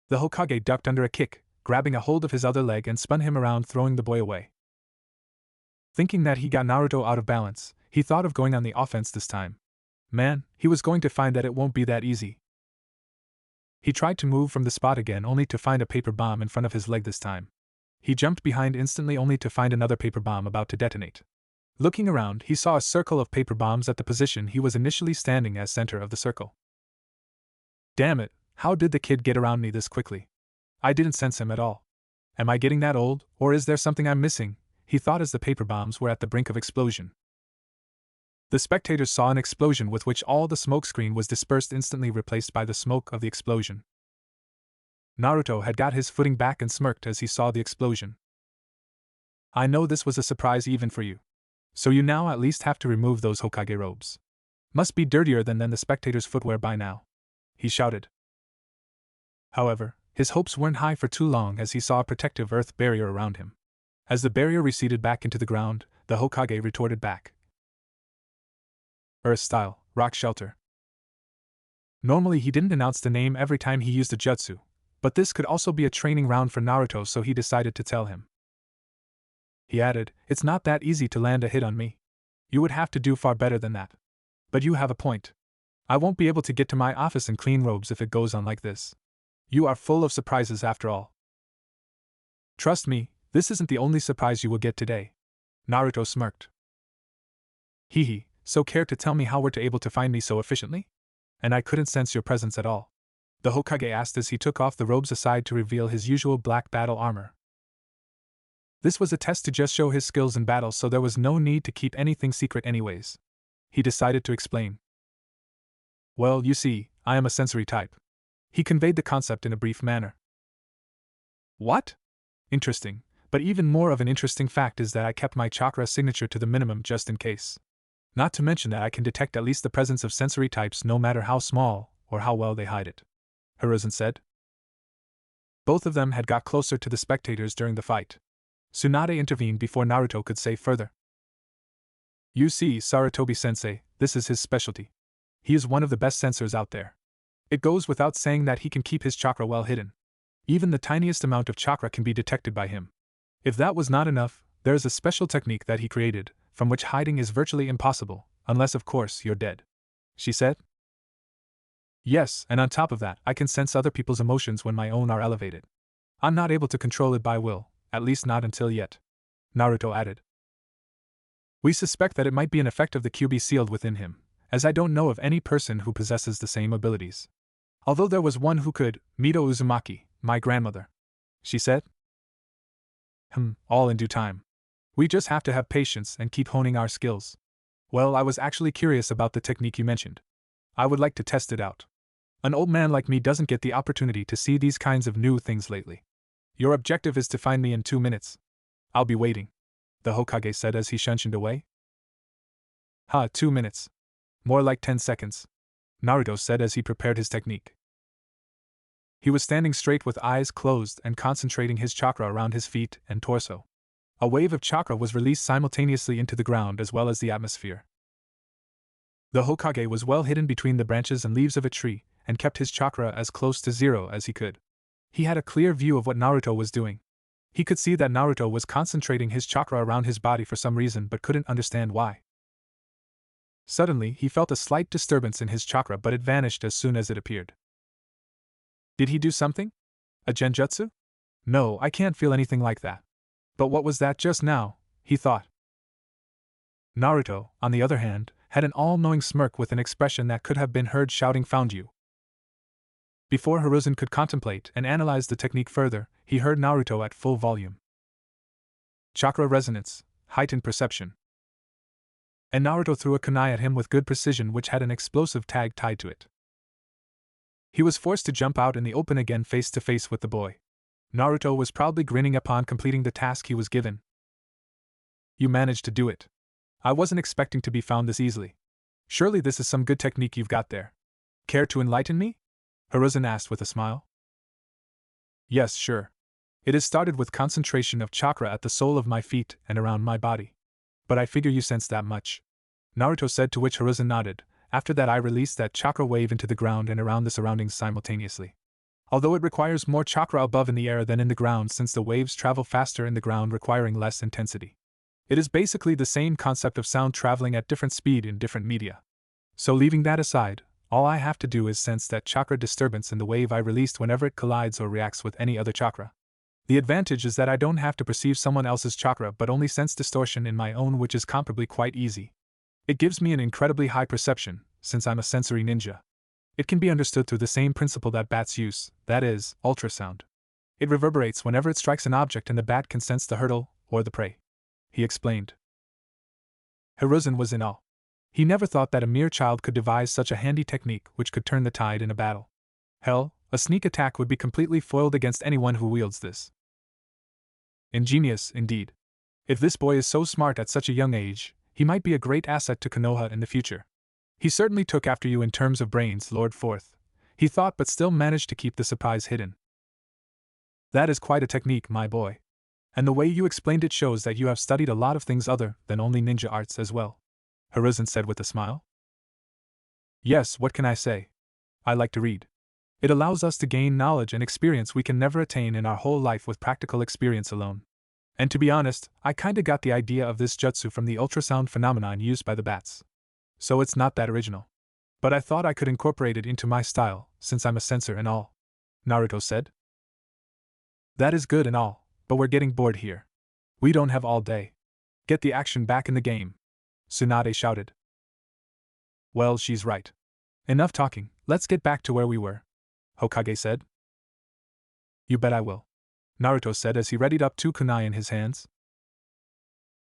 The Hokage ducked under a kick, grabbing a hold of his other leg and spun him around, throwing the boy away. Thinking that he got Naruto out of balance, he thought of going on the offense this time. Man, he was going to find that it won't be that easy. He tried to move from the spot again only to find a paper bomb in front of his leg this time. He jumped behind instantly only to find another paper bomb about to detonate. Looking around, he saw a circle of paper bombs at the position he was initially standing as center of the circle. Damn it, how did the kid get around me this quickly? I didn't sense him at all. Am I getting that old, or is there something I'm missing? He thought as the paper bombs were at the brink of explosion. The spectators saw an explosion with which all the smoke screen was dispersed, instantly replaced by the smoke of the explosion. Naruto had got his footing back and smirked as he saw the explosion. I know this was a surprise even for you. So you now at least have to remove those Hokage robes. Must be dirtier than the spectators' footwear by now, he shouted. However, his hopes weren't high for too long as he saw a protective earth barrier around him. As the barrier receded back into the ground, the Hokage retorted back. Earth-style, rock shelter. Normally he didn't announce the name every time he used a jutsu, but this could also be a training round for Naruto, so he decided to tell him. He added, it's not that easy to land a hit on me. You would have to do far better than that. But you have a point. I won't be able to get to my office in clean robes if it goes on like this. You are full of surprises after all. Trust me, this isn't the only surprise you will get today. Naruto smirked. Hee, so care to tell me how we're able to find me so efficiently? And I couldn't sense your presence at all, the Hokage asked as he took off the robes aside to reveal his usual black battle armor. This was a test to just show his skills in battle, so there was no need to keep anything secret anyways. He decided to explain. Well, you see, I am a sensory type. He conveyed the concept in a brief manner. What? Interesting, but even more of an interesting fact is that I kept my chakra signature to the minimum just in case. Not to mention that I can detect at least the presence of sensory types no matter how small or how well they hide it, Hiruzen said. Both of them had got closer to the spectators during the fight. Tsunade intervened before Naruto could say further. You see, Sarutobi-sensei, this is his specialty. He is one of the best sensors out there. It goes without saying that he can keep his chakra well hidden. Even the tiniest amount of chakra can be detected by him. If that was not enough, there is a special technique that he created, from which hiding is virtually impossible, unless of course you're dead, she said. Yes, and on top of that, I can sense other people's emotions when my own are elevated. I'm not able to control it by will, at least not until yet, Naruto added. We suspect that it might be an effect of the QB sealed within him, as I don't know of any person who possesses the same abilities. Although there was one who could, Mito Uzumaki, my grandmother, she said. All in due time. We just have to have patience and keep honing our skills. Well, I was actually curious about the technique you mentioned. I would like to test it out. An old man like me doesn't get the opportunity to see these kinds of new things lately. Your objective is to find me in 2 minutes. I'll be waiting, the Hokage said as he shunshined away. 2 minutes. More like 10 seconds, Naruto said as he prepared his technique. He was standing straight with eyes closed and concentrating his chakra around his feet and torso. A wave of chakra was released simultaneously into the ground as well as the atmosphere. The Hokage was well hidden between the branches and leaves of a tree, and kept his chakra as close to zero as he could. He had a clear view of what Naruto was doing. He could see that Naruto was concentrating his chakra around his body for some reason but couldn't understand why. Suddenly, he felt a slight disturbance in his chakra, but it vanished as soon as it appeared. Did he do something? A genjutsu? No, I can't feel anything like that. But what was that just now? He thought. Naruto, on the other hand, had an all-knowing smirk with an expression that could have been heard shouting "Found you!" Before Hiruzen could contemplate and analyze the technique further, he heard Naruto at full volume. Chakra resonance, heightened perception. And Naruto threw a kunai at him with good precision, which had an explosive tag tied to it. He was forced to jump out in the open again face to face with the boy. Naruto was proudly grinning upon completing the task he was given. You managed to do it. I wasn't expecting to be found this easily. Surely this is some good technique you've got there. Care to enlighten me? Hiruzen asked with a smile. Yes, sure. It is started with concentration of chakra at the sole of my feet and around my body. But I figure you sense that much. Naruto said, to which Hiruzen nodded. After that I released that chakra wave into the ground and around the surroundings simultaneously. Although it requires more chakra above in the air than in the ground, since the waves travel faster in the ground requiring less intensity. It is basically the same concept of sound traveling at different speed in different media. So leaving that aside, all I have to do is sense that chakra disturbance in the wave I released whenever it collides or reacts with any other chakra. The advantage is that I don't have to perceive someone else's chakra but only sense distortion in my own, which is comparably quite easy. It gives me an incredibly high perception, since I'm a sensory ninja. It can be understood through the same principle that bats use, that is, ultrasound. It reverberates whenever it strikes an object and the bat can sense the hurdle or the prey. He explained. Hiruzen was in awe. He never thought that a mere child could devise such a handy technique which could turn the tide in a battle. Hell, a sneak attack would be completely foiled against anyone who wields this. Ingenious, indeed. If this boy is so smart at such a young age, he might be a great asset to Konoha in the future. He certainly took after you in terms of brains, Lord Fourth, he thought, but still managed to keep the surprise hidden. That is quite a technique, my boy. And the way you explained it shows that you have studied a lot of things other than only ninja arts as well, Hiruzen said with a smile. Yes, what can I say? I like to read. It allows us to gain knowledge and experience we can never attain in our whole life with practical experience alone. And to be honest, I kinda got the idea of this jutsu from the ultrasound phenomenon used by the bats. So it's not that original. But I thought I could incorporate it into my style, since I'm a sensor and all, Naruto said. That is good and all, but we're getting bored here. We don't have all day. Get the action back in the game, Tsunade shouted. Well, she's right. Enough talking, let's get back to where we were, Hokage said. You bet I will, Naruto said as he readied up two kunai in his hands.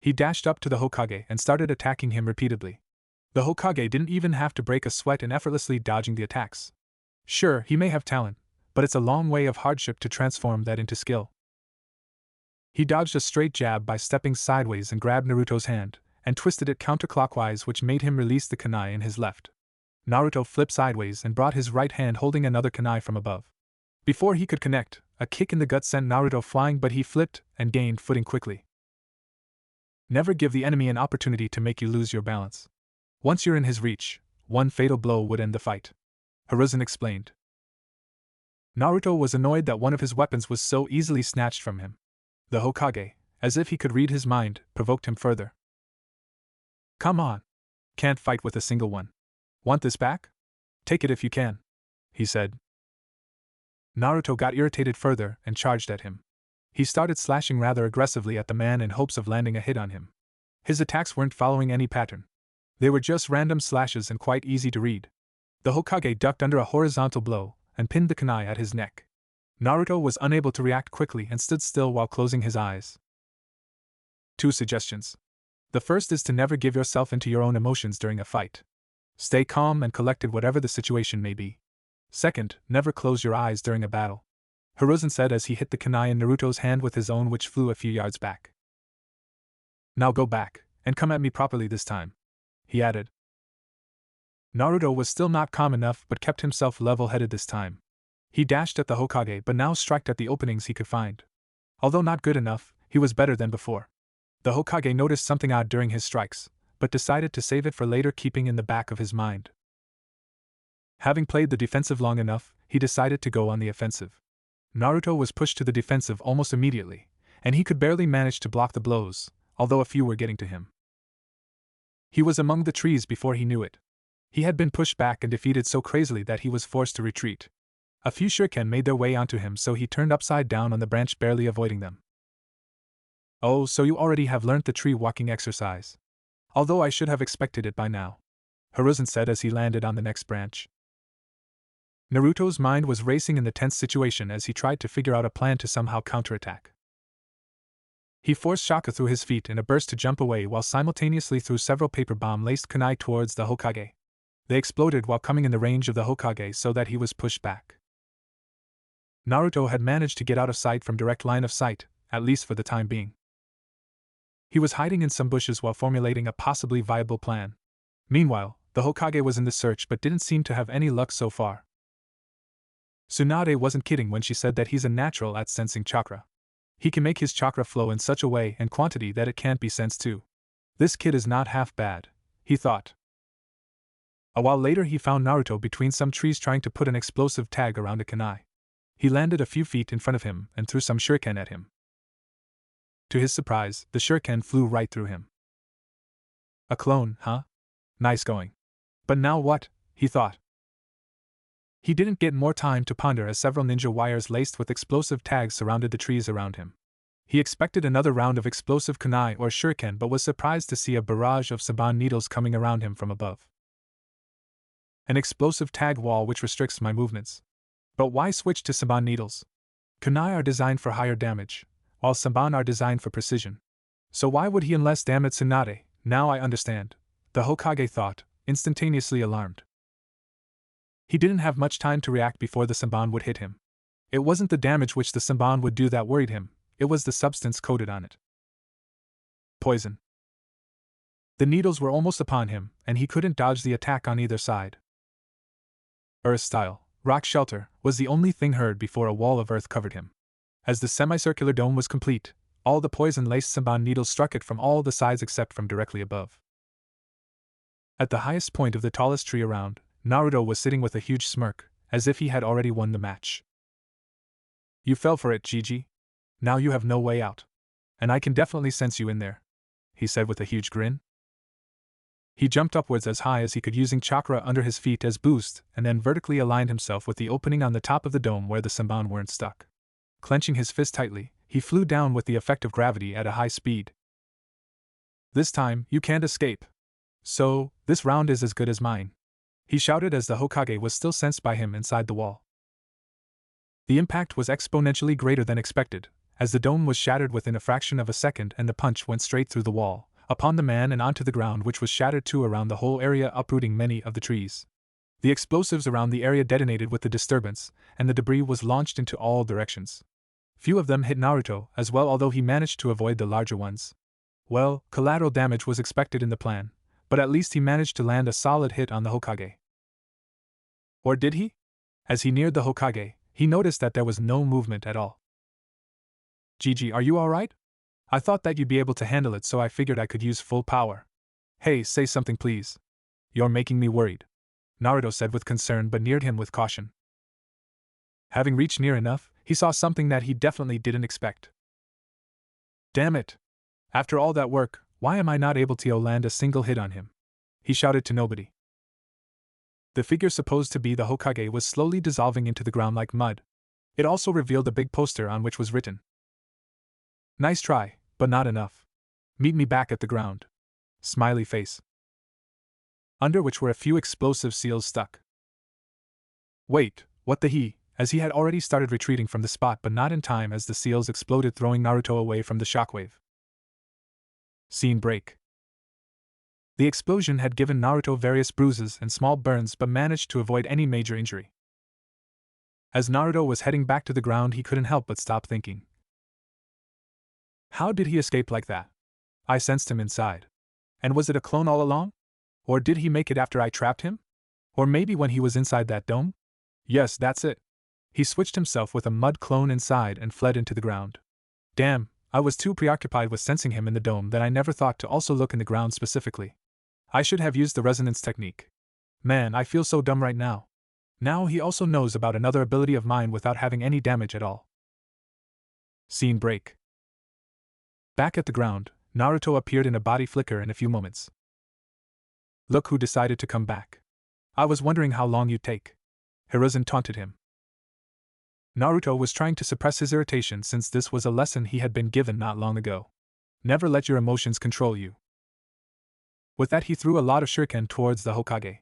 He dashed up to the Hokage and started attacking him repeatedly. The Hokage didn't even have to break a sweat in effortlessly dodging the attacks. Sure, he may have talent, but it's a long way of hardship to transform that into skill. He dodged a straight jab by stepping sideways and grabbed Naruto's hand, and twisted it counterclockwise, which made him release the kunai in his left. Naruto flipped sideways and brought his right hand holding another kunai from above. Before he could connect, a kick in the gut sent Naruto flying, but he flipped and gained footing quickly. Never give the enemy an opportunity to make you lose your balance. Once you're in his reach, one fatal blow would end the fight, Hiruzen explained. Naruto was annoyed that one of his weapons was so easily snatched from him. The Hokage, as if he could read his mind, provoked him further. Come on. Can't fight with a single one. Want this back? Take it if you can, he said. Naruto got irritated further and charged at him. He started slashing rather aggressively at the man in hopes of landing a hit on him. His attacks weren't following any pattern. They were just random slashes and quite easy to read. The Hokage ducked under a horizontal blow and pinned the kunai at his neck. Naruto was unable to react quickly and stood still while closing his eyes. 2 suggestions. The first is to never give yourself into your own emotions during a fight. Stay calm and collected whatever the situation may be. Second, never close your eyes during a battle, Hiruzen said as he hit the kunai in Naruto's hand with his own, which flew a few yards back. Now go back, and come at me properly this time, he added. Naruto was still not calm enough but kept himself level-headed this time. He dashed at the Hokage but now struck at the openings he could find. Although not good enough, he was better than before. The Hokage noticed something odd during his strikes, but decided to save it for later, keeping in the back of his mind. Having played the defensive long enough, he decided to go on the offensive. Naruto was pushed to the defensive almost immediately, and he could barely manage to block the blows, although a few were getting to him. He was among the trees before he knew it. He had been pushed back and defeated so crazily that he was forced to retreat. A few shuriken made their way onto him, so he turned upside down on the branch, barely avoiding them. Oh, so you already have learnt the tree walking exercise. Although I should have expected it by now, Hiruzen said as he landed on the next branch. Naruto's mind was racing in the tense situation as he tried to figure out a plan to somehow counterattack. He forced Shaka through his feet in a burst to jump away while simultaneously threw several paper bomb-laced kunai towards the Hokage. They exploded while coming in the range of the Hokage so that he was pushed back. Naruto had managed to get out of sight from direct line of sight, at least for the time being. He was hiding in some bushes while formulating a possibly viable plan. Meanwhile, the Hokage was in the search but didn't seem to have any luck so far. Tsunade wasn't kidding when she said that he's a natural at sensing chakra. He can make his chakra flow in such a way and quantity that it can't be sensed too. This kid is not half bad, he thought. A while later he found Naruto between some trees trying to put an explosive tag around a kunai. He landed a few feet in front of him and threw some shuriken at him. To his surprise, the shuriken flew right through him. A clone, huh? Nice going. But now what? He thought. He didn't get more time to ponder as several ninja wires laced with explosive tags surrounded the trees around him. He expected another round of explosive kunai or shuriken but was surprised to see a barrage of saban needles coming around him from above. An explosive tag wall which restricts my movements. But why switch to saban needles? Kunai are designed for higher damage, while saban are designed for precision. So why would he unless damn it Tsunade? Now I understand, the Hokage thought, instantaneously alarmed. He didn't have much time to react before the saban would hit him. It wasn't the damage which the saban would do that worried him, it was the substance coated on it. Poison. The needles were almost upon him, and he couldn't dodge the attack on either side. Earth-style, rock shelter, was the only thing heard before a wall of earth covered him. As the semicircular dome was complete, all the poison-laced saban needles struck it from all the sides except from directly above. At the highest point of the tallest tree around, Naruto was sitting with a huge smirk, as if he had already won the match. You fell for it, Gigi. Now you have no way out. And I can definitely sense you in there, he said with a huge grin. He jumped upwards as high as he could using chakra under his feet as boost and then vertically aligned himself with the opening on the top of the dome where the saban weren't stuck. Clenching his fist tightly, he flew down with the effect of gravity at a high speed. This time, you can't escape. So, this round is as good as mine, he shouted as the Hokage was still sensed by him inside the wall. The impact was exponentially greater than expected, as the dome was shattered within a fraction of a second and the punch went straight through the wall, upon the man and onto the ground, which was shattered too around the whole area, uprooting many of the trees. The explosives around the area detonated with the disturbance, and the debris was launched into all directions. Few of them hit Naruto as well, although he managed to avoid the larger ones. Well, collateral damage was expected in the plan, but at least he managed to land a solid hit on the Hokage. Or did he? As he neared the Hokage, he noticed that there was no movement at all. Gigi, are you alright? I thought that you'd be able to handle it, so I figured I could use full power. Hey, say something please. You're making me worried, Naruto said with concern but neared him with caution. Having reached near enough, he saw something that he definitely didn't expect. Damn it! After all that work, why am I not able to land a single hit on him? He shouted to nobody. The figure supposed to be the Hokage was slowly dissolving into the ground like mud. It also revealed a big poster on which was written, "Nice try, but not enough. Meet me back at the ground." Smiley face. Under which were a few explosive seals stuck. Wait, what the he? As he had already started retreating from the spot but not in time as the seals exploded, throwing Naruto away from the shockwave. Scene break. The explosion had given Naruto various bruises and small burns but managed to avoid any major injury. As Naruto was heading back to the ground, he couldn't help but stop thinking. How did he escape like that? I sensed him inside. And was it a clone all along? Or did he make it after I trapped him? Or maybe when he was inside that dome? Yes, that's it. He switched himself with a mud clone inside and fled into the ground. Damn, I was too preoccupied with sensing him in the dome that I never thought to also look in the ground specifically. I should have used the resonance technique. Man, I feel so dumb right now. Now he also knows about another ability of mine without having any damage at all. Scene break. Back at the ground, Naruto appeared in a body flicker in a few moments. Look who decided to come back. I was wondering how long you'd take. Hiruzen taunted him. Naruto was trying to suppress his irritation since this was a lesson he had been given not long ago. Never let your emotions control you. With that, he threw a lot of shuriken towards the Hokage.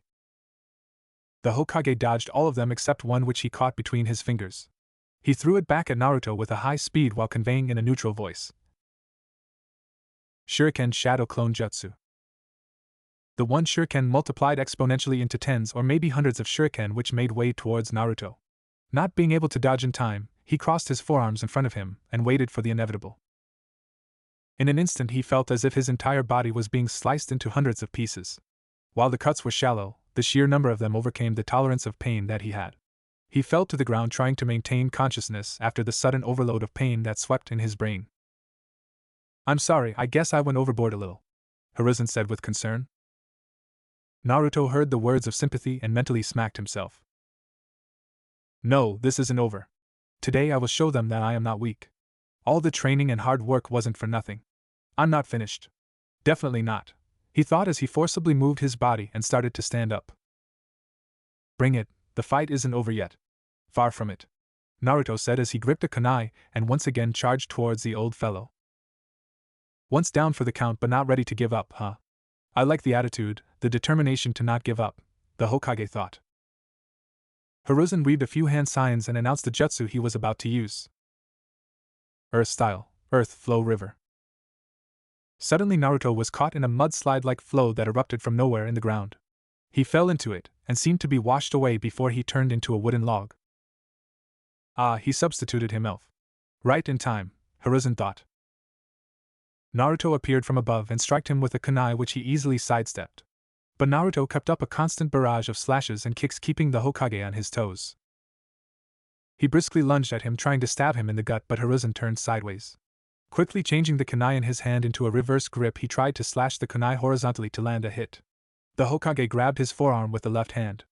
The Hokage dodged all of them except one which he caught between his fingers. He threw it back at Naruto with a high speed while conveying in a neutral voice. Shuriken Shadow Clone Jutsu. The one shuriken multiplied exponentially into tens or maybe hundreds of shuriken which made way towards Naruto. Not being able to dodge in time, he crossed his forearms in front of him and waited for the inevitable. In an instant he felt as if his entire body was being sliced into hundreds of pieces. While the cuts were shallow, the sheer number of them overcame the tolerance of pain that he had. He fell to the ground trying to maintain consciousness after the sudden overload of pain that swept in his brain. I'm sorry, I guess I went overboard a little, Hiruzen said with concern. Naruto heard the words of sympathy and mentally smacked himself. No, this isn't over. Today I will show them that I am not weak. All the training and hard work wasn't for nothing. I'm not finished. Definitely not, he thought as he forcibly moved his body and started to stand up. Bring it, the fight isn't over yet. Far from it, Naruto said as he gripped a kunai and once again charged towards the old fellow. Once down for the count but not ready to give up, huh? I like the attitude, the determination to not give up, the Hokage thought. Hiruzen weaved a few hand signs and announced the jutsu he was about to use. Earth Style, Earth Flow River. Suddenly Naruto was caught in a mudslide-like flow that erupted from nowhere in the ground. He fell into it, and seemed to be washed away before he turned into a wooden log. Ah, he substituted himself. Right in time, Hiruzen thought. Naruto appeared from above and struck him with a kunai which he easily sidestepped. But Naruto kept up a constant barrage of slashes and kicks keeping the Hokage on his toes. He briskly lunged at him trying to stab him in the gut but Hiruzen turned sideways. Quickly changing the kunai in his hand into a reverse grip he tried to slash the kunai horizontally to land a hit. The Hokage grabbed his forearm with the left hand.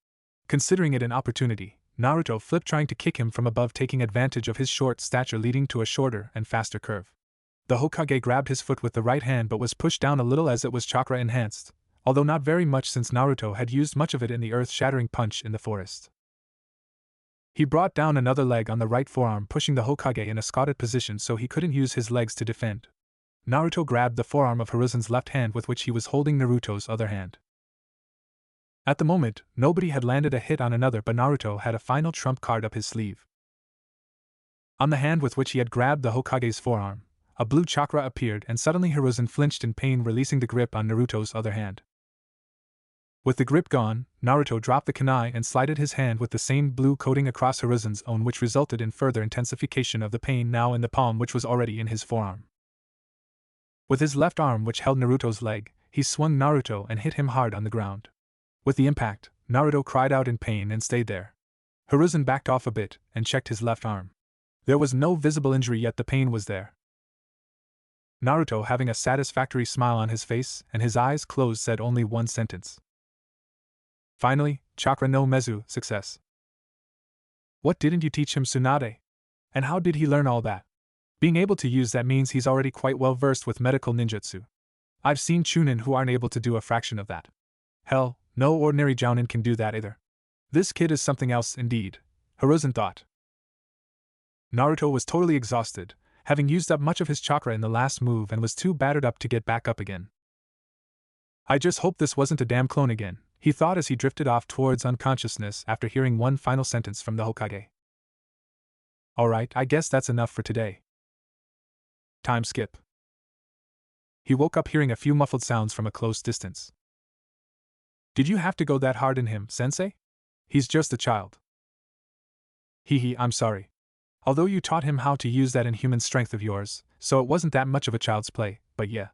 Considering it an opportunity, Naruto flipped trying to kick him from above taking advantage of his short stature leading to a shorter and faster curve. The Hokage grabbed his foot with the right hand but was pushed down a little as it was chakra enhanced, although not very much since Naruto had used much of it in the earth-shattering punch in the forest. He brought down another leg on the right forearm pushing the Hokage in a squatted position so he couldn't use his legs to defend. Naruto grabbed the forearm of Hiruzen's left hand with which he was holding Naruto's other hand. At the moment, nobody had landed a hit on another but Naruto had a final trump card up his sleeve. On the hand with which he had grabbed the Hokage's forearm, a blue chakra appeared and suddenly Hiruzen flinched in pain releasing the grip on Naruto's other hand. With the grip gone, Naruto dropped the kunai and slided his hand with the same blue coating across Hiruzen's own which resulted in further intensification of the pain now in the palm which was already in his forearm. With his left arm which held Naruto's leg, he swung Naruto and hit him hard on the ground. With the impact, Naruto cried out in pain and stayed there. Hiruzen backed off a bit and checked his left arm. There was no visible injury yet the pain was there. Naruto, having a satisfactory smile on his face and his eyes closed, said only one sentence. Finally, chakra no Mezu, success. What didn't you teach him, Tsunade? And how did he learn all that? Being able to use that means he's already quite well versed with medical ninjutsu. I've seen Chunin who aren't able to do a fraction of that. Hell, no ordinary jounin can do that either. This kid is something else indeed, Hiruzen thought. Naruto was totally exhausted, having used up much of his chakra in the last move and was too battered up to get back up again. I just hope this wasn't a damn clone again, he thought as he drifted off towards unconsciousness after hearing one final sentence from the Hokage. Alright, I guess that's enough for today. Time skip. He woke up hearing a few muffled sounds from a close distance. Did you have to go that hard in him, sensei? He's just a child. Hee, I'm sorry. Although you taught him how to use that inhuman strength of yours, so it wasn't that much of a child's play, but yeah.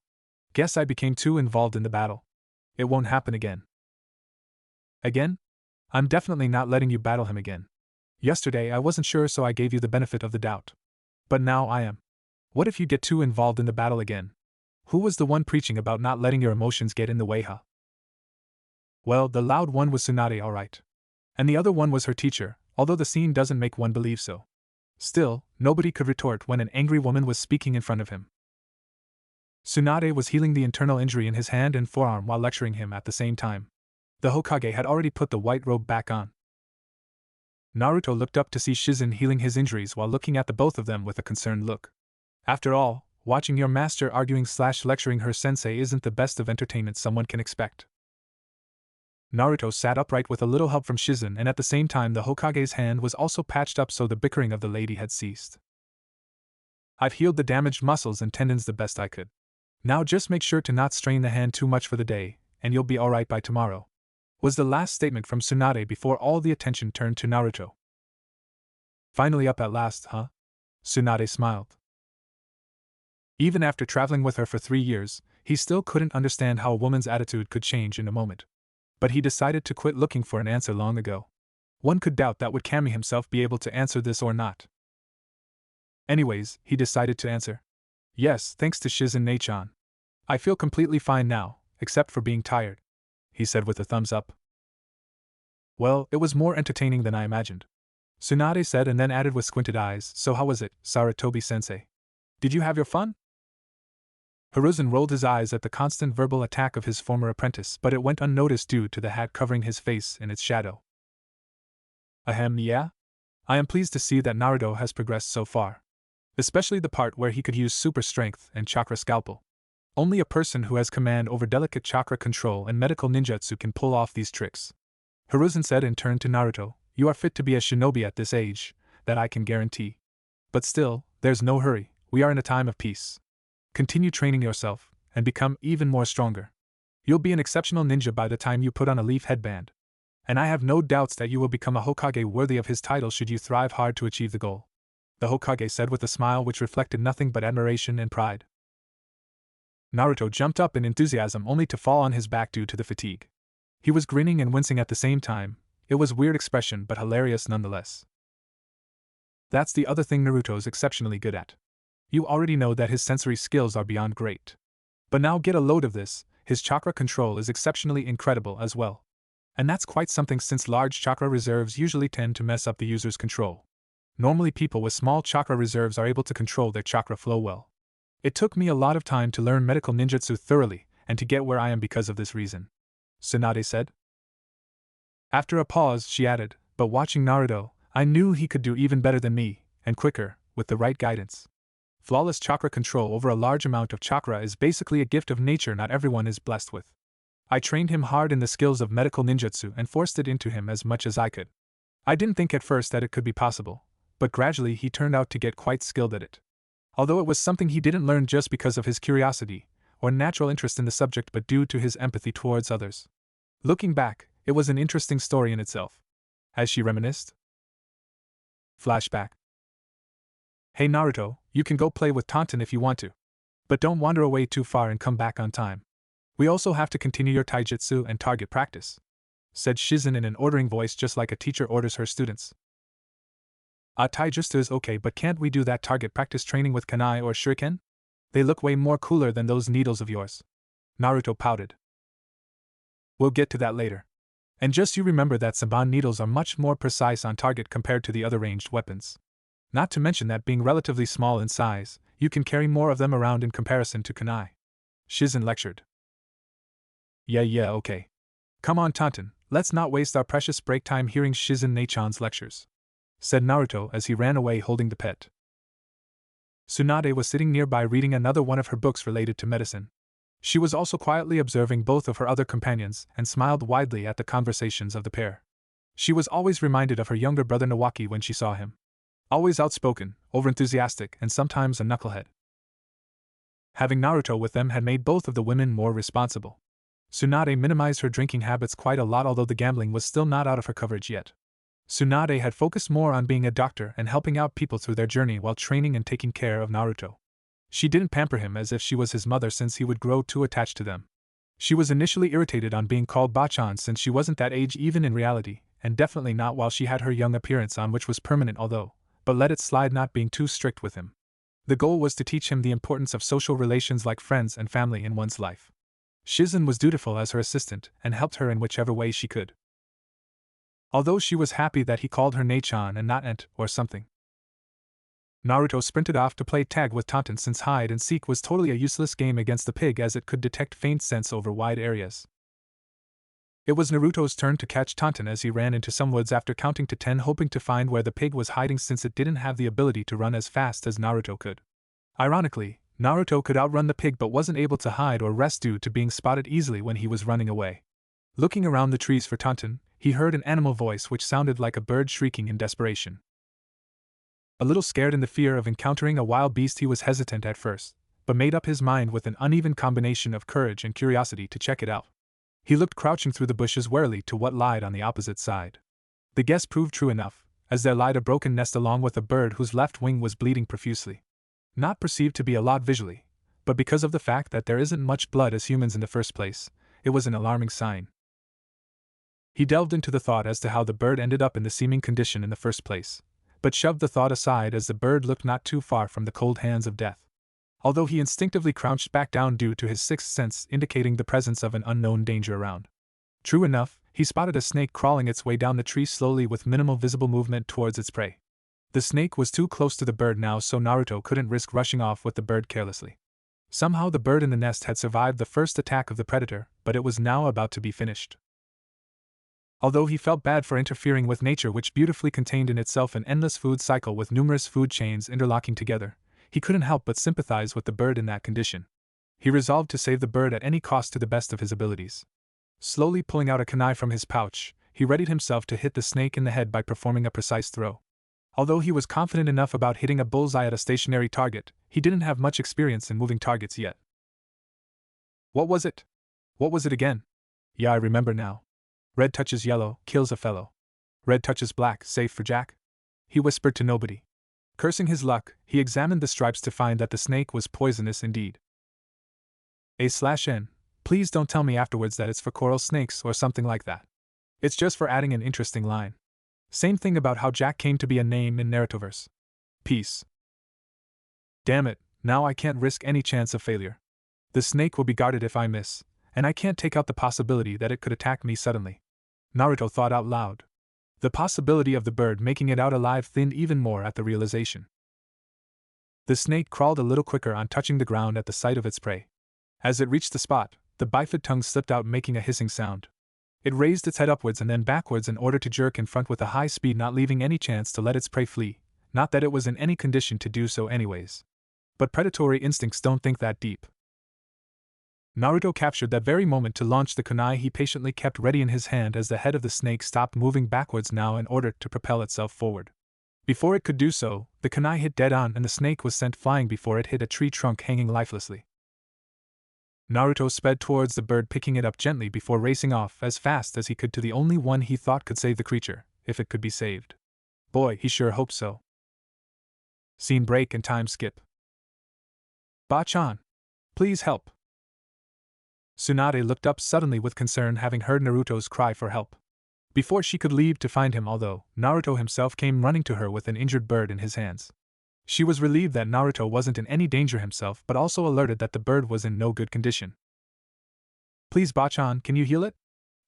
Guess I became too involved in the battle. It won't happen again. Again? I'm definitely not letting you battle him again. Yesterday I wasn't sure so I gave you the benefit of the doubt. But now I am. What if you get too involved in the battle again? Who was the one preaching about not letting your emotions get in the way, huh? Well, the loud one was Tsunade, alright. And the other one was her teacher, although the scene doesn't make one believe so. Still, nobody could retort when an angry woman was speaking in front of him. Tsunade was healing the internal injury in his hand and forearm while lecturing him at the same time. The Hokage had already put the white robe back on. Naruto looked up to see Shizen healing his injuries while looking at the both of them with a concerned look. After all, watching your master arguing/lecturing her sensei isn't the best of entertainment someone can expect. Naruto sat upright with a little help from Shizen, and at the same time the Hokage's hand was also patched up so the bickering of the lady had ceased. I've healed the damaged muscles and tendons the best I could. Now just make sure to not strain the hand too much for the day, and you'll be alright by tomorrow, was the last statement from Tsunade before all the attention turned to Naruto. Finally up at last, huh? Tsunade smiled. Even after traveling with her for 3 years, he still couldn't understand how a woman's attitude could change in a moment. But he decided to quit looking for an answer long ago. One could doubt that would Kami himself be able to answer this or not. Anyways, he decided to answer. Yes, thanks to Shizen Nechan. I feel completely fine now, except for being tired, he said with a thumbs up. Well, it was more entertaining than I imagined, Tsunade said and then added with squinted eyes, so how was it, Sarutobi-sensei? Did you have your fun? Hiruzen rolled his eyes at the constant verbal attack of his former apprentice, but it went unnoticed due to the hat covering his face in its shadow. Ahem, yeah? I am pleased to see that Naruto has progressed so far. Especially the part where he could use super strength and chakra scalpel. Only a person who has command over delicate chakra control and medical ninjutsu can pull off these tricks. Hiruzen said and turned to Naruto. You are fit to be a shinobi at this age, that I can guarantee. But still, there's no hurry, we are in a time of peace. Continue training yourself, and become even more stronger. You'll be an exceptional ninja by the time you put on a leaf headband. And I have no doubts that you will become a Hokage worthy of his title should you thrive hard to achieve the goal, the Hokage said with a smile which reflected nothing but admiration and pride. Naruto jumped up in enthusiasm only to fall on his back due to the fatigue. He was grinning and wincing at the same time. It was a weird expression but hilarious nonetheless. That's the other thing Naruto's exceptionally good at. You already know that his sensory skills are beyond great. But now get a load of this, his chakra control is exceptionally incredible as well. And that's quite something since large chakra reserves usually tend to mess up the user's control. Normally people with small chakra reserves are able to control their chakra flow well. It took me a lot of time to learn medical ninjutsu thoroughly and to get where I am because of this reason, Tsunade said. After a pause, she added, but watching Naruto, I knew he could do even better than me, and quicker, with the right guidance. Flawless chakra control over a large amount of chakra is basically a gift of nature not everyone is blessed with. I trained him hard in the skills of medical ninjutsu and forced it into him as much as I could. I didn't think at first that it could be possible, but gradually he turned out to get quite skilled at it. Although it was something he didn't learn just because of his curiosity or natural interest in the subject but due to his empathy towards others. Looking back, it was an interesting story in itself. As she reminisced. Flashback. Hey Naruto, you can go play with Taunton if you want to. But don't wander away too far and come back on time. We also have to continue your taijutsu and target practice, said Shizen in an ordering voice just like a teacher orders her students. Taijutsu is okay, but can't we do that target practice training with Kunai or Shuriken? They look way more cooler than those needles of yours. Naruto pouted. We'll get to that later. And just you remember that Saban needles are much more precise on target compared to the other ranged weapons. Not to mention that being relatively small in size, you can carry more of them around in comparison to kunai. Shizen lectured. Yeah, okay. Come on Taunton, let's not waste our precious break time hearing Shizen Nechan's lectures, said Naruto as he ran away holding the pet. Tsunade was sitting nearby reading another one of her books related to medicine. She was also quietly observing both of her other companions and smiled widely at the conversations of the pair. She was always reminded of her younger brother Nawaki when she saw him. Always outspoken, overenthusiastic, and sometimes a knucklehead. Having Naruto with them had made both of the women more responsible. Tsunade minimized her drinking habits quite a lot, although the gambling was still not out of her coverage yet. Tsunade had focused more on being a doctor and helping out people through their journey while training and taking care of Naruto. She didn't pamper him as if she was his mother since he would grow too attached to them. She was initially irritated on being called Bachan since she wasn't that age even in reality, and definitely not while she had her young appearance on, which was permanent but let it slide, not being too strict with him. The goal was to teach him the importance of social relations like friends and family in one's life. Shizen was dutiful as her assistant and helped her in whichever way she could. Although she was happy that he called her Nechan and not Aunt or something. Naruto sprinted off to play tag with Tauntaun since hide and seek was totally a useless game against the pig as it could detect faint scents over wide areas. It was Naruto's turn to catch Tauntaun as he ran into some woods after counting to 10 hoping to find where the pig was hiding since it didn't have the ability to run as fast as Naruto could. Ironically, Naruto could outrun the pig but wasn't able to hide or rest due to being spotted easily when he was running away. Looking around the trees for Tauntaun, he heard an animal voice which sounded like a bird shrieking in desperation. A little scared in the fear of encountering a wild beast, he was hesitant at first, but made up his mind with an uneven combination of courage and curiosity to check it out. He looked crouching through the bushes warily to what lied on the opposite side. The guess proved true enough, as there lied a broken nest along with a bird whose left wing was bleeding profusely. Not perceived to be a lot visually, but because of the fact that there isn't much blood as humans in the first place, it was an alarming sign. He delved into the thought as to how the bird ended up in the seeming condition in the first place, but shoved the thought aside as the bird looked not too far from the cold hands of death. Although he instinctively crouched back down due to his sixth sense indicating the presence of an unknown danger around. True enough, he spotted a snake crawling its way down the tree slowly with minimal visible movement towards its prey. The snake was too close to the bird now, so Naruto couldn't risk rushing off with the bird carelessly. Somehow the bird in the nest had survived the first attack of the predator, but it was now about to be finished. Although he felt bad for interfering with nature, which beautifully contained in itself an endless food cycle with numerous food chains interlocking together, he couldn't help but sympathize with the bird in that condition. He resolved to save the bird at any cost to the best of his abilities. Slowly pulling out a kunai from his pouch, he readied himself to hit the snake in the head by performing a precise throw. Although he was confident enough about hitting a bullseye at a stationary target, he didn't have much experience in moving targets yet. What was it? What was it again? Yeah, I remember now. Red touches yellow, kills a fellow. Red touches black, safe for Jack? He whispered to nobody. Cursing his luck, he examined the stripes to find that the snake was poisonous indeed. A/N. Please don't tell me afterwards that it's for coral snakes or something like that. It's just for adding an interesting line. Same thing about how Jack came to be a name in Narutoverse. Peace. Damn it, now I can't risk any chance of failure. The snake will be guarded if I miss, and I can't take out the possibility that it could attack me suddenly. Naruto thought out loud. The possibility of the bird making it out alive thinned even more at the realization. The snake crawled a little quicker on touching the ground at the sight of its prey. As it reached the spot, the bifid tongue slipped out making a hissing sound. It raised its head upwards and then backwards in order to jerk in front with a high speed, not leaving any chance to let its prey flee, not that it was in any condition to do so anyways. But predatory instincts don't think that deep. Naruto captured that very moment to launch the kunai he patiently kept ready in his hand as the head of the snake stopped moving backwards now in order to propel itself forward. Before it could do so, the kunai hit dead on and the snake was sent flying before it hit a tree trunk hanging lifelessly. Naruto sped towards the bird, picking it up gently before racing off as fast as he could to the only one he thought could save the creature, if it could be saved. Boy, he sure hoped so. Scene break and time skip. Ba-chan. Please help. Tsunade looked up suddenly with concern, having heard Naruto's cry for help. Before she could leave to find him, although Naruto himself came running to her with an injured bird in his hands. She was relieved that Naruto wasn't in any danger himself, but also alerted that the bird was in no good condition. Please, Ba-chan, can you heal it?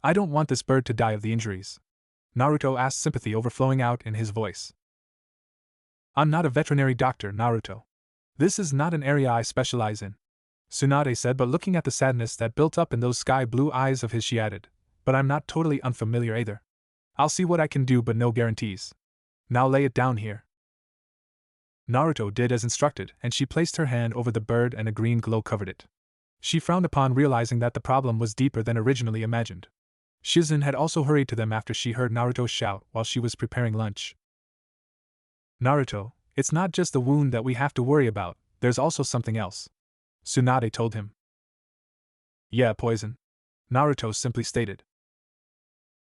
I don't want this bird to die of the injuries. Naruto asked, sympathy overflowing out in his voice. I'm not a veterinary doctor, Naruto. This is not an area I specialize in, Tsunade said, but looking at the sadness that built up in those sky-blue eyes of his she added, but I'm not totally unfamiliar either. I'll see what I can do, but no guarantees. Now lay it down here. Naruto did as instructed, and she placed her hand over the bird and a green glow covered it. She frowned upon realizing that the problem was deeper than originally imagined. Shizen had also hurried to them after she heard Naruto shout while she was preparing lunch. Naruto, it's not just the wound that we have to worry about, there's also something else, Tsunade told him. Yeah, poison, Naruto simply stated.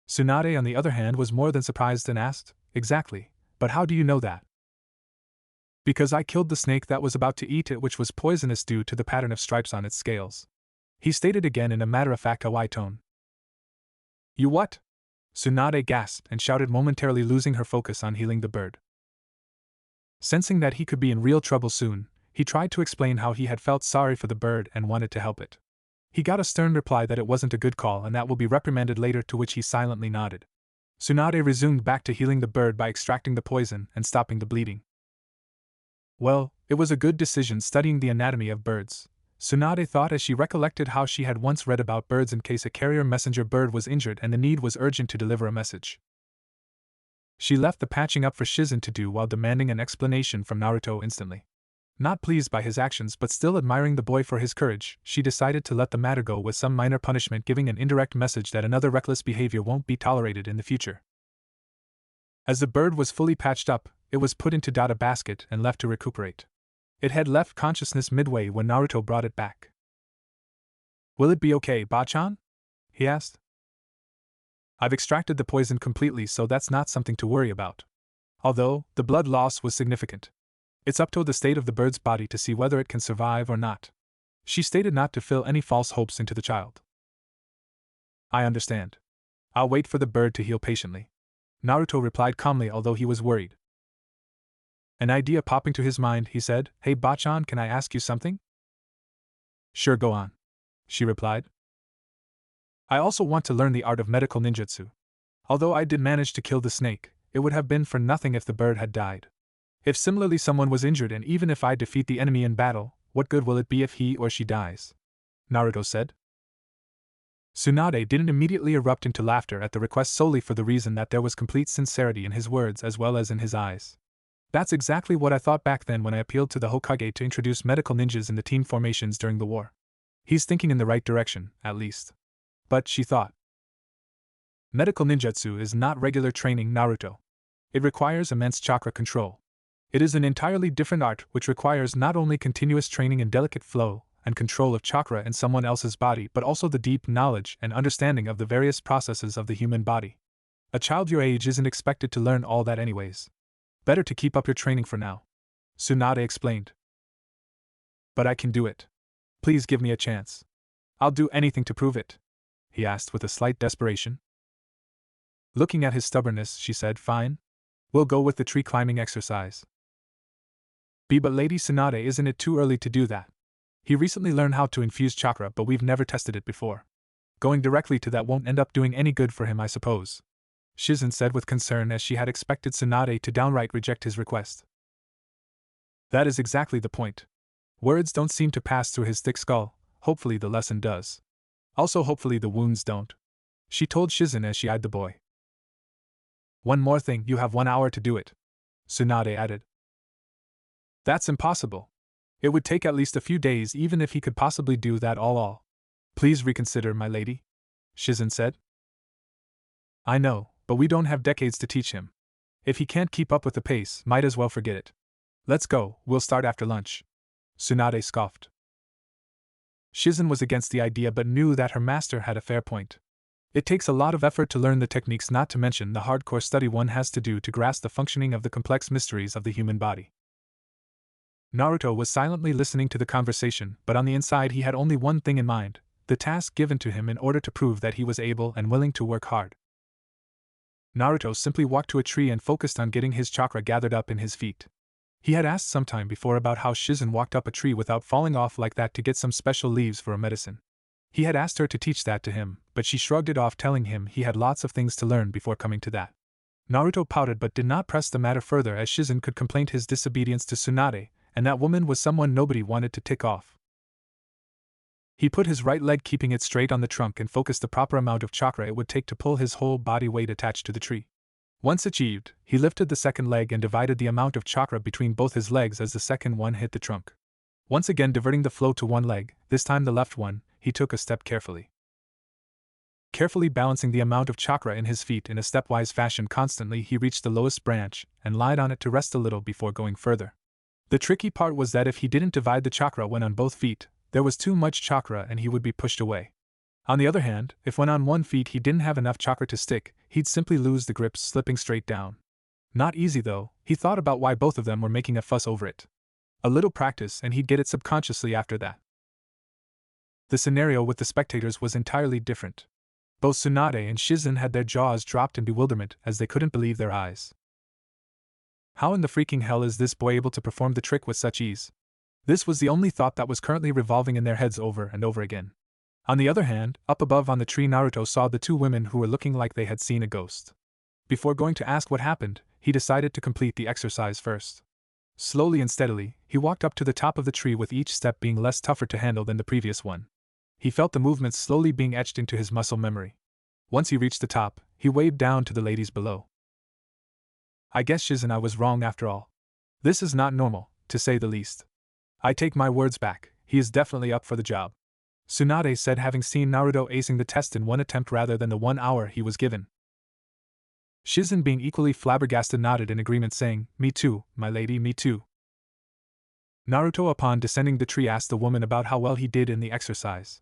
Tsunade, on the other hand, was more than surprised and asked, exactly, but how do you know that? Because I killed the snake that was about to eat it, which was poisonous due to the pattern of stripes on its scales, he stated again in a matter-of-fact kawaii tone. You what? Tsunade gasped and shouted, momentarily losing her focus on healing the bird. Sensing that he could be in real trouble soon, he tried to explain how he had felt sorry for the bird and wanted to help it. He got a stern reply that it wasn't a good call and that will be reprimanded later, to which he silently nodded. Tsunade resumed back to healing the bird by extracting the poison and stopping the bleeding. Well, it was a good decision studying the anatomy of birds, Tsunade thought as she recollected how she had once read about birds in case a carrier messenger bird was injured and the need was urgent to deliver a message. She left the patching up for Shizen to do while demanding an explanation from Naruto instantly. Not pleased by his actions but still admiring the boy for his courage, she decided to let the matter go with some minor punishment, giving an indirect message that another reckless behavior won't be tolerated in the future. As the bird was fully patched up, it was put into a basket and left to recuperate. It had left consciousness midway when Naruto brought it back. "Will it be okay, Bachan?" he asked. "I've extracted the poison completely, so that's not something to worry about. Although, the blood loss was significant. It's up to the state of the bird's body to see whether it can survive or not." She stated not to fill any false hopes into the child. "I understand. I'll wait for the bird to heal patiently," Naruto replied calmly, although he was worried. An idea popping to his mind, he said, "Hey Bachan, can I ask you something?" "Sure, go on," she replied. "I also want to learn the art of medical ninjutsu. Although I did manage to kill the snake, it would have been for nothing if the bird had died. If similarly someone was injured, and even if I defeat the enemy in battle, what good will it be if he or she dies?" Naruto said. Tsunade didn't immediately erupt into laughter at the request solely for the reason that there was complete sincerity in his words as well as in his eyes. "That's exactly what I thought back then when I appealed to the Hokage to introduce medical ninjas in the team formations during the war. He's thinking in the right direction, at least." But, she thought, medical ninjutsu is not regular training, Naruto. It requires immense chakra control. It is an entirely different art which requires not only continuous training in delicate flow and control of chakra in someone else's body but also the deep knowledge and understanding of the various processes of the human body. A child your age isn't expected to learn all that anyways. Better to keep up your training for now," Tsunade explained. "But I can do it. Please give me a chance. I'll do anything to prove it," he asked with a slight desperation. Looking at his stubbornness, she said, "Fine. We'll go with the tree climbing exercise." But Lady Tsunade, isn't it too early to do that? He recently learned how to infuse chakra, but we've never tested it before. Going directly to that won't end up doing any good for him, I suppose," Shizen said with concern, as she had expected Tsunade to downright reject his request. "That is exactly the point. Words don't seem to pass through his thick skull. Hopefully the lesson does. Also hopefully the wounds don't," she told Shizen as she eyed the boy. "One more thing, you have 1 hour to do it," Tsunade added. "That's impossible. It would take at least a few days even if he could possibly do that all. Please reconsider, my lady," Shizen said. "I know, but we don't have decades to teach him. If he can't keep up with the pace, might as well forget it. Let's go, we'll start after lunch," Tsunade scoffed. Shizen was against the idea but knew that her master had a fair point. It takes a lot of effort to learn the techniques, not to mention the hardcore study one has to do to grasp the functioning of the complex mysteries of the human body. Naruto was silently listening to the conversation, but on the inside he had only one thing in mind, the task given to him in order to prove that he was able and willing to work hard. Naruto simply walked to a tree and focused on getting his chakra gathered up in his feet. He had asked some time before about how Shizen walked up a tree without falling off like that to get some special leaves for a medicine. He had asked her to teach that to him, but she shrugged it off, telling him he had lots of things to learn before coming to that. Naruto pouted but did not press the matter further, as Shizen could complain his disobedience to Tsunade, and that woman was someone nobody wanted to tick off. He put his right leg, keeping it straight on the trunk, and focused the proper amount of chakra it would take to pull his whole body weight attached to the tree. Once achieved, he lifted the second leg and divided the amount of chakra between both his legs as the second one hit the trunk. Once again diverting the flow to one leg, this time the left one, he took a step carefully. Carefully balancing the amount of chakra in his feet in a stepwise fashion, constantly he reached the lowest branch and lied on it to rest a little before going further. The tricky part was that if he didn't divide the chakra when on both feet, there was too much chakra and he would be pushed away. On the other hand, if when on one feet he didn't have enough chakra to stick, he'd simply lose the grip, slipping straight down. Not easy though. He thought about why both of them were making a fuss over it. A little practice and he'd get it subconsciously after that. The scenario with the spectators was entirely different. Both Tsunade and Shizen had their jaws dropped in bewilderment as they couldn't believe their eyes. How in the freaking hell is this boy able to perform the trick with such ease? This was the only thought that was currently revolving in their heads over and over again. On the other hand, up above on the tree, Naruto saw the two women who were looking like they had seen a ghost. Before going to ask what happened, he decided to complete the exercise first. Slowly and steadily, he walked up to the top of the tree, with each step being less tougher to handle than the previous one. He felt the movements slowly being etched into his muscle memory. Once he reached the top, he waved down to the ladies below. I guess Shizen, I was wrong after all. This is not normal, to say the least. I take my words back, he is definitely up for the job. Tsunade said, having seen Naruto acing the test in one attempt rather than the 1 hour he was given. Shizen, being equally flabbergasted, nodded in agreement, saying, "Me too, my lady, me too." Naruto, upon descending the tree, asked the woman about how well he did in the exercise.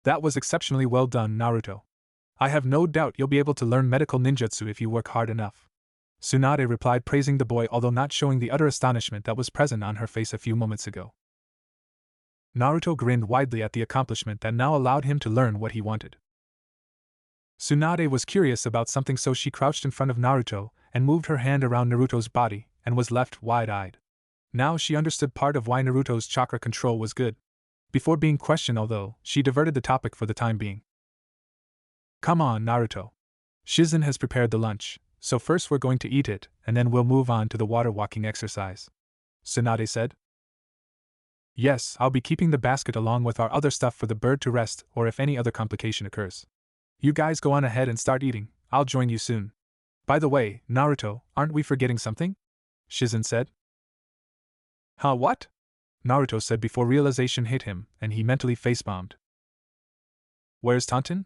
"That was exceptionally well done, Naruto. I have no doubt you'll be able to learn medical ninjutsu if you work hard enough," Tsunade replied, praising the boy, although not showing the utter astonishment that was present on her face a few moments ago. Naruto grinned widely at the accomplishment that now allowed him to learn what he wanted. Tsunade was curious about something, so she crouched in front of Naruto and moved her hand around Naruto's body and was left wide-eyed. Now she understood part of why Naruto's chakra control was good. Before being questioned, although, she diverted the topic for the time being. "Come on, Naruto. Shizen has prepared the lunch, so first we're going to eat it, and then we'll move on to the water walking exercise," Tsunade said. "Yes, I'll be keeping the basket along with our other stuff for the bird to rest, or if any other complication occurs. You guys go on ahead and start eating, I'll join you soon. By the way, Naruto, aren't we forgetting something?" Shizen said. "Huh, what?" Naruto said before realization hit him, and he mentally facebombed. "Where's Tonton?"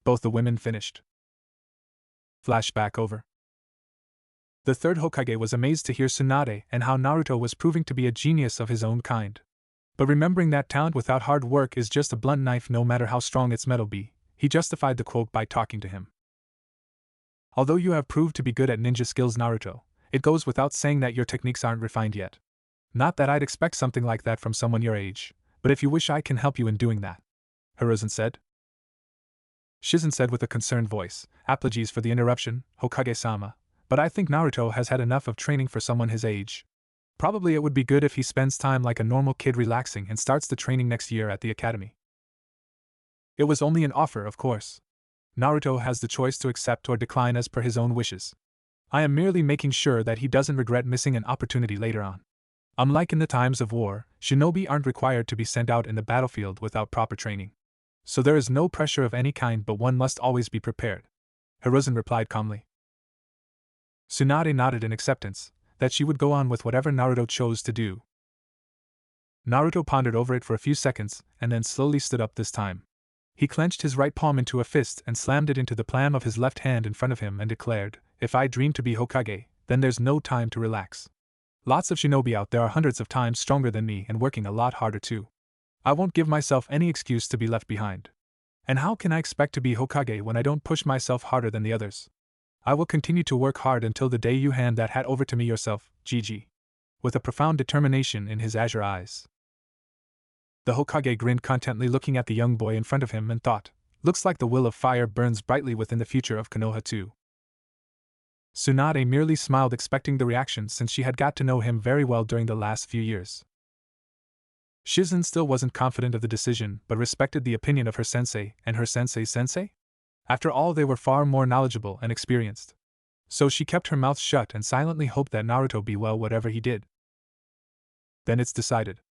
Both the women finished. Flashback over. The third Hokage was amazed to hear Tsunade and how Naruto was proving to be a genius of his own kind. But remembering that talent without hard work is just a blunt knife no matter how strong its metal be, he justified the quote by talking to him. "Although you have proved to be good at ninja skills, Naruto, it goes without saying that your techniques aren't refined yet. Not that I'd expect something like that from someone your age, but if you wish I can help you in doing that," Hiruzen said. Shizen said with a concerned voice, "Apologies for the interruption, Hokage-sama, but I think Naruto has had enough of training for someone his age. Probably it would be good if he spends time like a normal kid relaxing and starts the training next year at the academy." It was only an offer, of course. Naruto has the choice to accept or decline as per his own wishes. I am merely making sure that he doesn't regret missing an opportunity later on. Unlike in the times of war, shinobi aren't required to be sent out in the battlefield without proper training. So there is no pressure of any kind, but one must always be prepared," Hiruzen replied calmly. Tsunade nodded in acceptance, that she would go on with whatever Naruto chose to do. Naruto pondered over it for a few seconds, and then slowly stood up this time. He clenched his right palm into a fist and slammed it into the palm of his left hand in front of him and declared, "If I dream to be Hokage, then there's no time to relax. Lots of shinobi out there are hundreds of times stronger than me and working a lot harder too. I won't give myself any excuse to be left behind. And how can I expect to be Hokage when I don't push myself harder than the others? I will continue to work hard until the day you hand that hat over to me yourself, Gigi," with a profound determination in his azure eyes. The Hokage grinned contentedly, looking at the young boy in front of him, and thought, "Looks like the will of fire burns brightly within the future of Konoha too." Tsunade merely smiled, expecting the reaction since she had got to know him very well during the last few years. Shizen still wasn't confident of the decision, but respected the opinion of her sensei and her sensei's sensei. After all, they were far more knowledgeable and experienced. So she kept her mouth shut and silently hoped that Naruto be well whatever he did. "Then it's decided.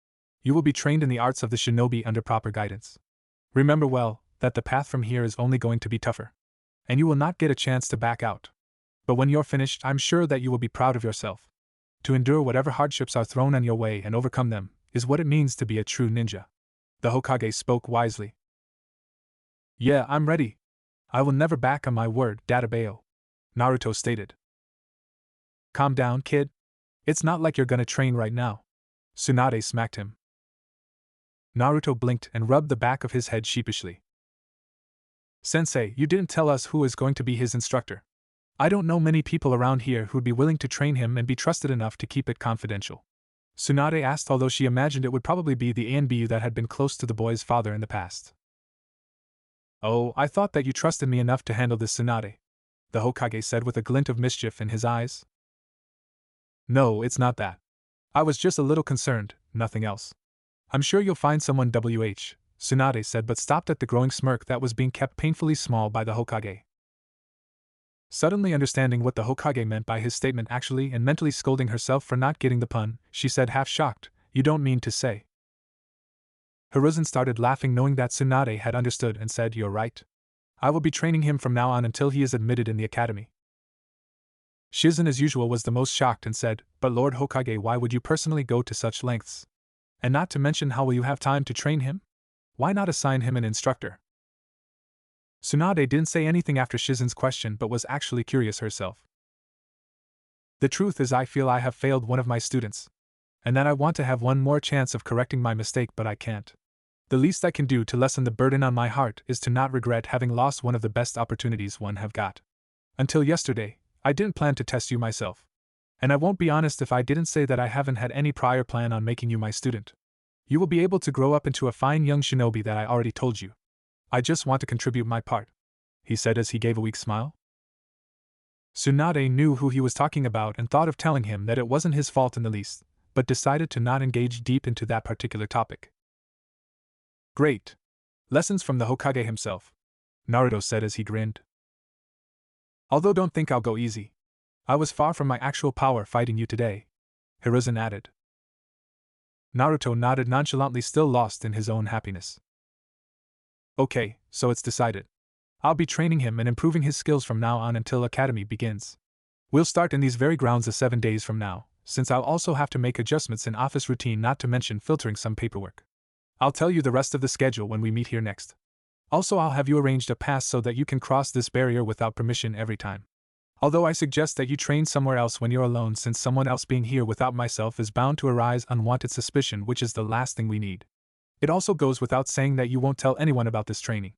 You will be trained in the arts of the shinobi under proper guidance. Remember well, that the path from here is only going to be tougher. And you will not get a chance to back out. But when you're finished, I'm sure that you will be proud of yourself. To endure whatever hardships are thrown on your way and overcome them is what it means to be a true ninja." The Hokage spoke wisely. "Yeah, I'm ready. I will never back on my word, Databeo," Naruto stated. "Calm down, kid. It's not like you're gonna train right now." Tsunade smacked him. Naruto blinked and rubbed the back of his head sheepishly. "Sensei, you didn't tell us who is going to be his instructor. I don't know many people around here who'd be willing to train him and be trusted enough to keep it confidential," Tsunade asked, although she imagined it would probably be the ANBU that had been close to the boy's father in the past. "Oh, I thought that you trusted me enough to handle this, Tsunade," the Hokage said with a glint of mischief in his eyes. "No, it's not that. I was just a little concerned, nothing else. I'm sure you'll find someone, Tsunade said, but stopped at the growing smirk that was being kept painfully small by the Hokage. Suddenly understanding what the Hokage meant by his statement actually and mentally scolding herself for not getting the pun, she said half shocked, "You don't mean to say." Hiruzen started laughing knowing that Tsunade had understood and said, "You're right. I will be training him from now on until he is admitted in the academy." Shizen as usual was the most shocked and said, "But Lord Hokage, why would you personally go to such lengths? And not to mention, how will you have time to train him? Why not assign him an instructor?" Tsunade didn't say anything after Shizen's question but was actually curious herself. "The truth is I feel I have failed one of my students. And that I want to have one more chance of correcting my mistake, but I can't. The least I can do to lessen the burden on my heart is to not regret having lost one of the best opportunities one have got. Until yesterday, I didn't plan to test you myself. And I won't be honest if I didn't say that I haven't had any prior plan on making you my student. You will be able to grow up into a fine young shinobi that I already told you. I just want to contribute my part," he said as he gave a weak smile. Tsunade knew who he was talking about and thought of telling him that it wasn't his fault in the least, but decided to not engage deep into that particular topic. "Great. Lessons from the Hokage himself," Naruto said as he grinned. "Although don't think I'll go easy. I was far from my actual power fighting you today," Hiruzen added. Naruto nodded nonchalantly, still lost in his own happiness. "Okay, so it's decided. I'll be training him and improving his skills from now on until academy begins. We'll start in these very grounds 7 days from now, since I'll also have to make adjustments in office routine, not to mention filtering some paperwork. I'll tell you the rest of the schedule when we meet here next. Also, I'll have you arranged a pass so that you can cross this barrier without permission every time. Although I suggest that you train somewhere else when you're alone, since someone else being here without myself is bound to arise unwanted suspicion, which is the last thing we need. It also goes without saying that you won't tell anyone about this training.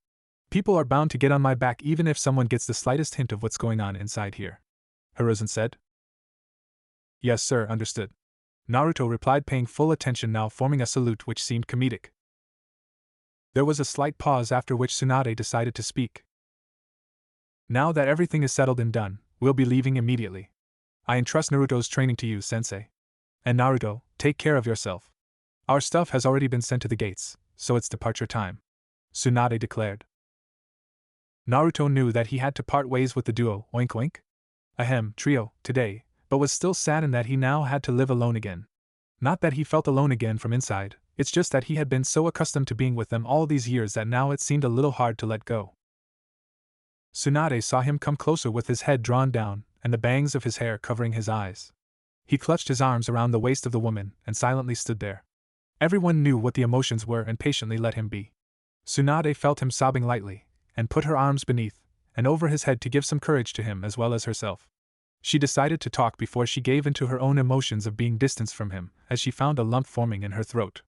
People are bound to get on my back even if someone gets the slightest hint of what's going on inside here," Hiruzen said. "Yes sir, understood," Naruto replied, paying full attention now, forming a salute which seemed comedic. There was a slight pause, after which Tsunade decided to speak. "Now that everything is settled and done, we'll be leaving immediately. I entrust Naruto's training to you, sensei. And Naruto, take care of yourself. Our stuff has already been sent to the gates, so it's departure time," Tsunade declared. Naruto knew that he had to part ways with the duo, trio, today, but was still saddened that he now had to live alone again. Not that he felt alone again from inside, it's just that he had been so accustomed to being with them all these years that now it seemed a little hard to let go. Tsunade saw him come closer with his head drawn down, and the bangs of his hair covering his eyes. He clutched his arms around the waist of the woman, and silently stood there. Everyone knew what the emotions were and patiently let him be. Tsunade felt him sobbing lightly, and put her arms beneath and over his head to give some courage to him as well as herself. She decided to talk before she gave in to her own emotions of being distanced from him, as she found a lump forming in her throat.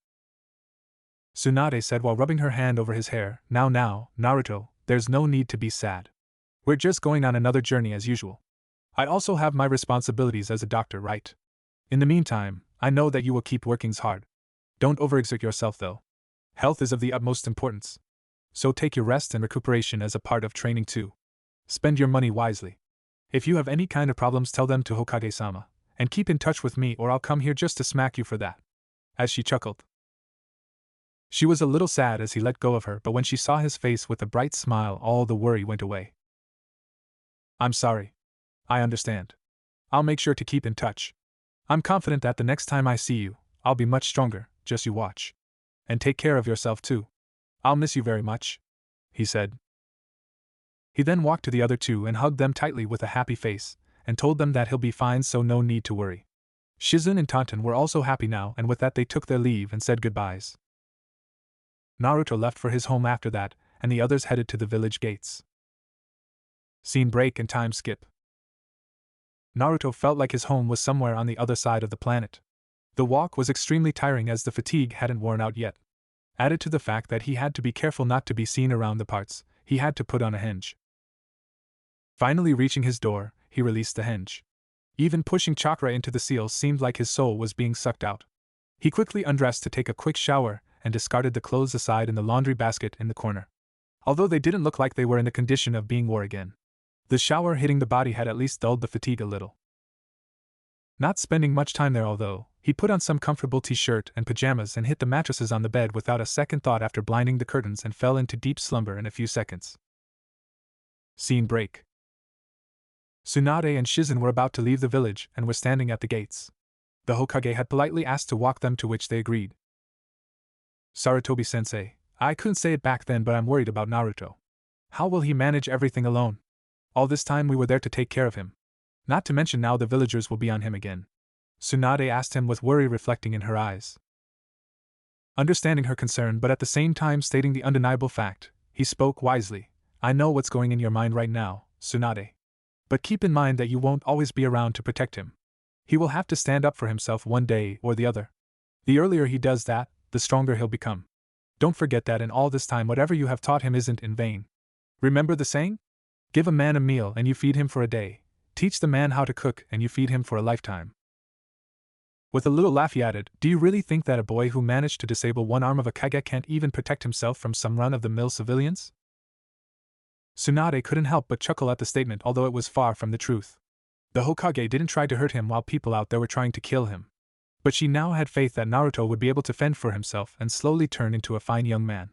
Tsunade said while rubbing her hand over his hair, Now, Naruto, there's no need to be sad. We're just going on another journey as usual. I also have my responsibilities as a doctor, right? In the meantime, I know that you will keep working hard. Don't overexert yourself though. Health is of the utmost importance. So take your rest and recuperation as a part of training too. Spend your money wisely. If you have any kind of problems, tell them to Hokage-sama, and keep in touch with me or I'll come here just to smack you for that. As she chuckled. She was a little sad as he let go of her, but when she saw his face with a bright smile, all the worry went away. I'm sorry. I understand. I'll make sure to keep in touch. I'm confident that the next time I see you, I'll be much stronger, just you watch. And take care of yourself too. I'll miss you very much, he said. He then walked to the other two and hugged them tightly with a happy face, and told them that he'll be fine, so no need to worry. Shizen and Tonton were also happy now, and with that they took their leave and said goodbyes. Naruto left for his home after that, and the others headed to the village gates. Scene break and time skip. Naruto felt like his home was somewhere on the other side of the planet. The walk was extremely tiring as the fatigue hadn't worn out yet. Added to the fact that he had to be careful not to be seen around the parts, he had to put on a hinge. Finally reaching his door, he released the hinge. Even pushing chakra into the seal seemed like his soul was being sucked out. He quickly undressed to take a quick shower and discarded the clothes aside in the laundry basket in the corner. Although they didn't look like they were in the condition of being worn again. The shower hitting the body had at least dulled the fatigue a little. Not spending much time there, although, he put on some comfortable t-shirt and pajamas and hit the mattresses on the bed without a second thought after blinding the curtains and fell into deep slumber in a few seconds. Scene break. Tsunade and Shizen were about to leave the village and were standing at the gates. The Hokage had politely asked to walk them, to which they agreed. Sarutobi-sensei, I couldn't say it back then, but I'm worried about Naruto. How will he manage everything alone? All this time we were there to take care of him. Not to mention now the villagers will be on him again. Tsunade asked him with worry reflecting in her eyes. Understanding her concern but at the same time stating the undeniable fact, he spoke wisely. I know what's going in your mind right now, Tsunade. But keep in mind that you won't always be around to protect him. He will have to stand up for himself one day or the other. The earlier he does that, the stronger he'll become. Don't forget that in all this time whatever you have taught him isn't in vain. Remember the saying? Give a man a meal and you feed him for a day. Teach the man how to cook and you feed him for a lifetime. With a little laugh he added, do you really think that a boy who managed to disable one arm of a Kage can't even protect himself from some run-of-the-mill civilians? Tsunade couldn't help but chuckle at the statement, although it was far from the truth. The Hokage didn't try to hurt him while people out there were trying to kill him. But she now had faith that Naruto would be able to fend for himself and slowly turn into a fine young man.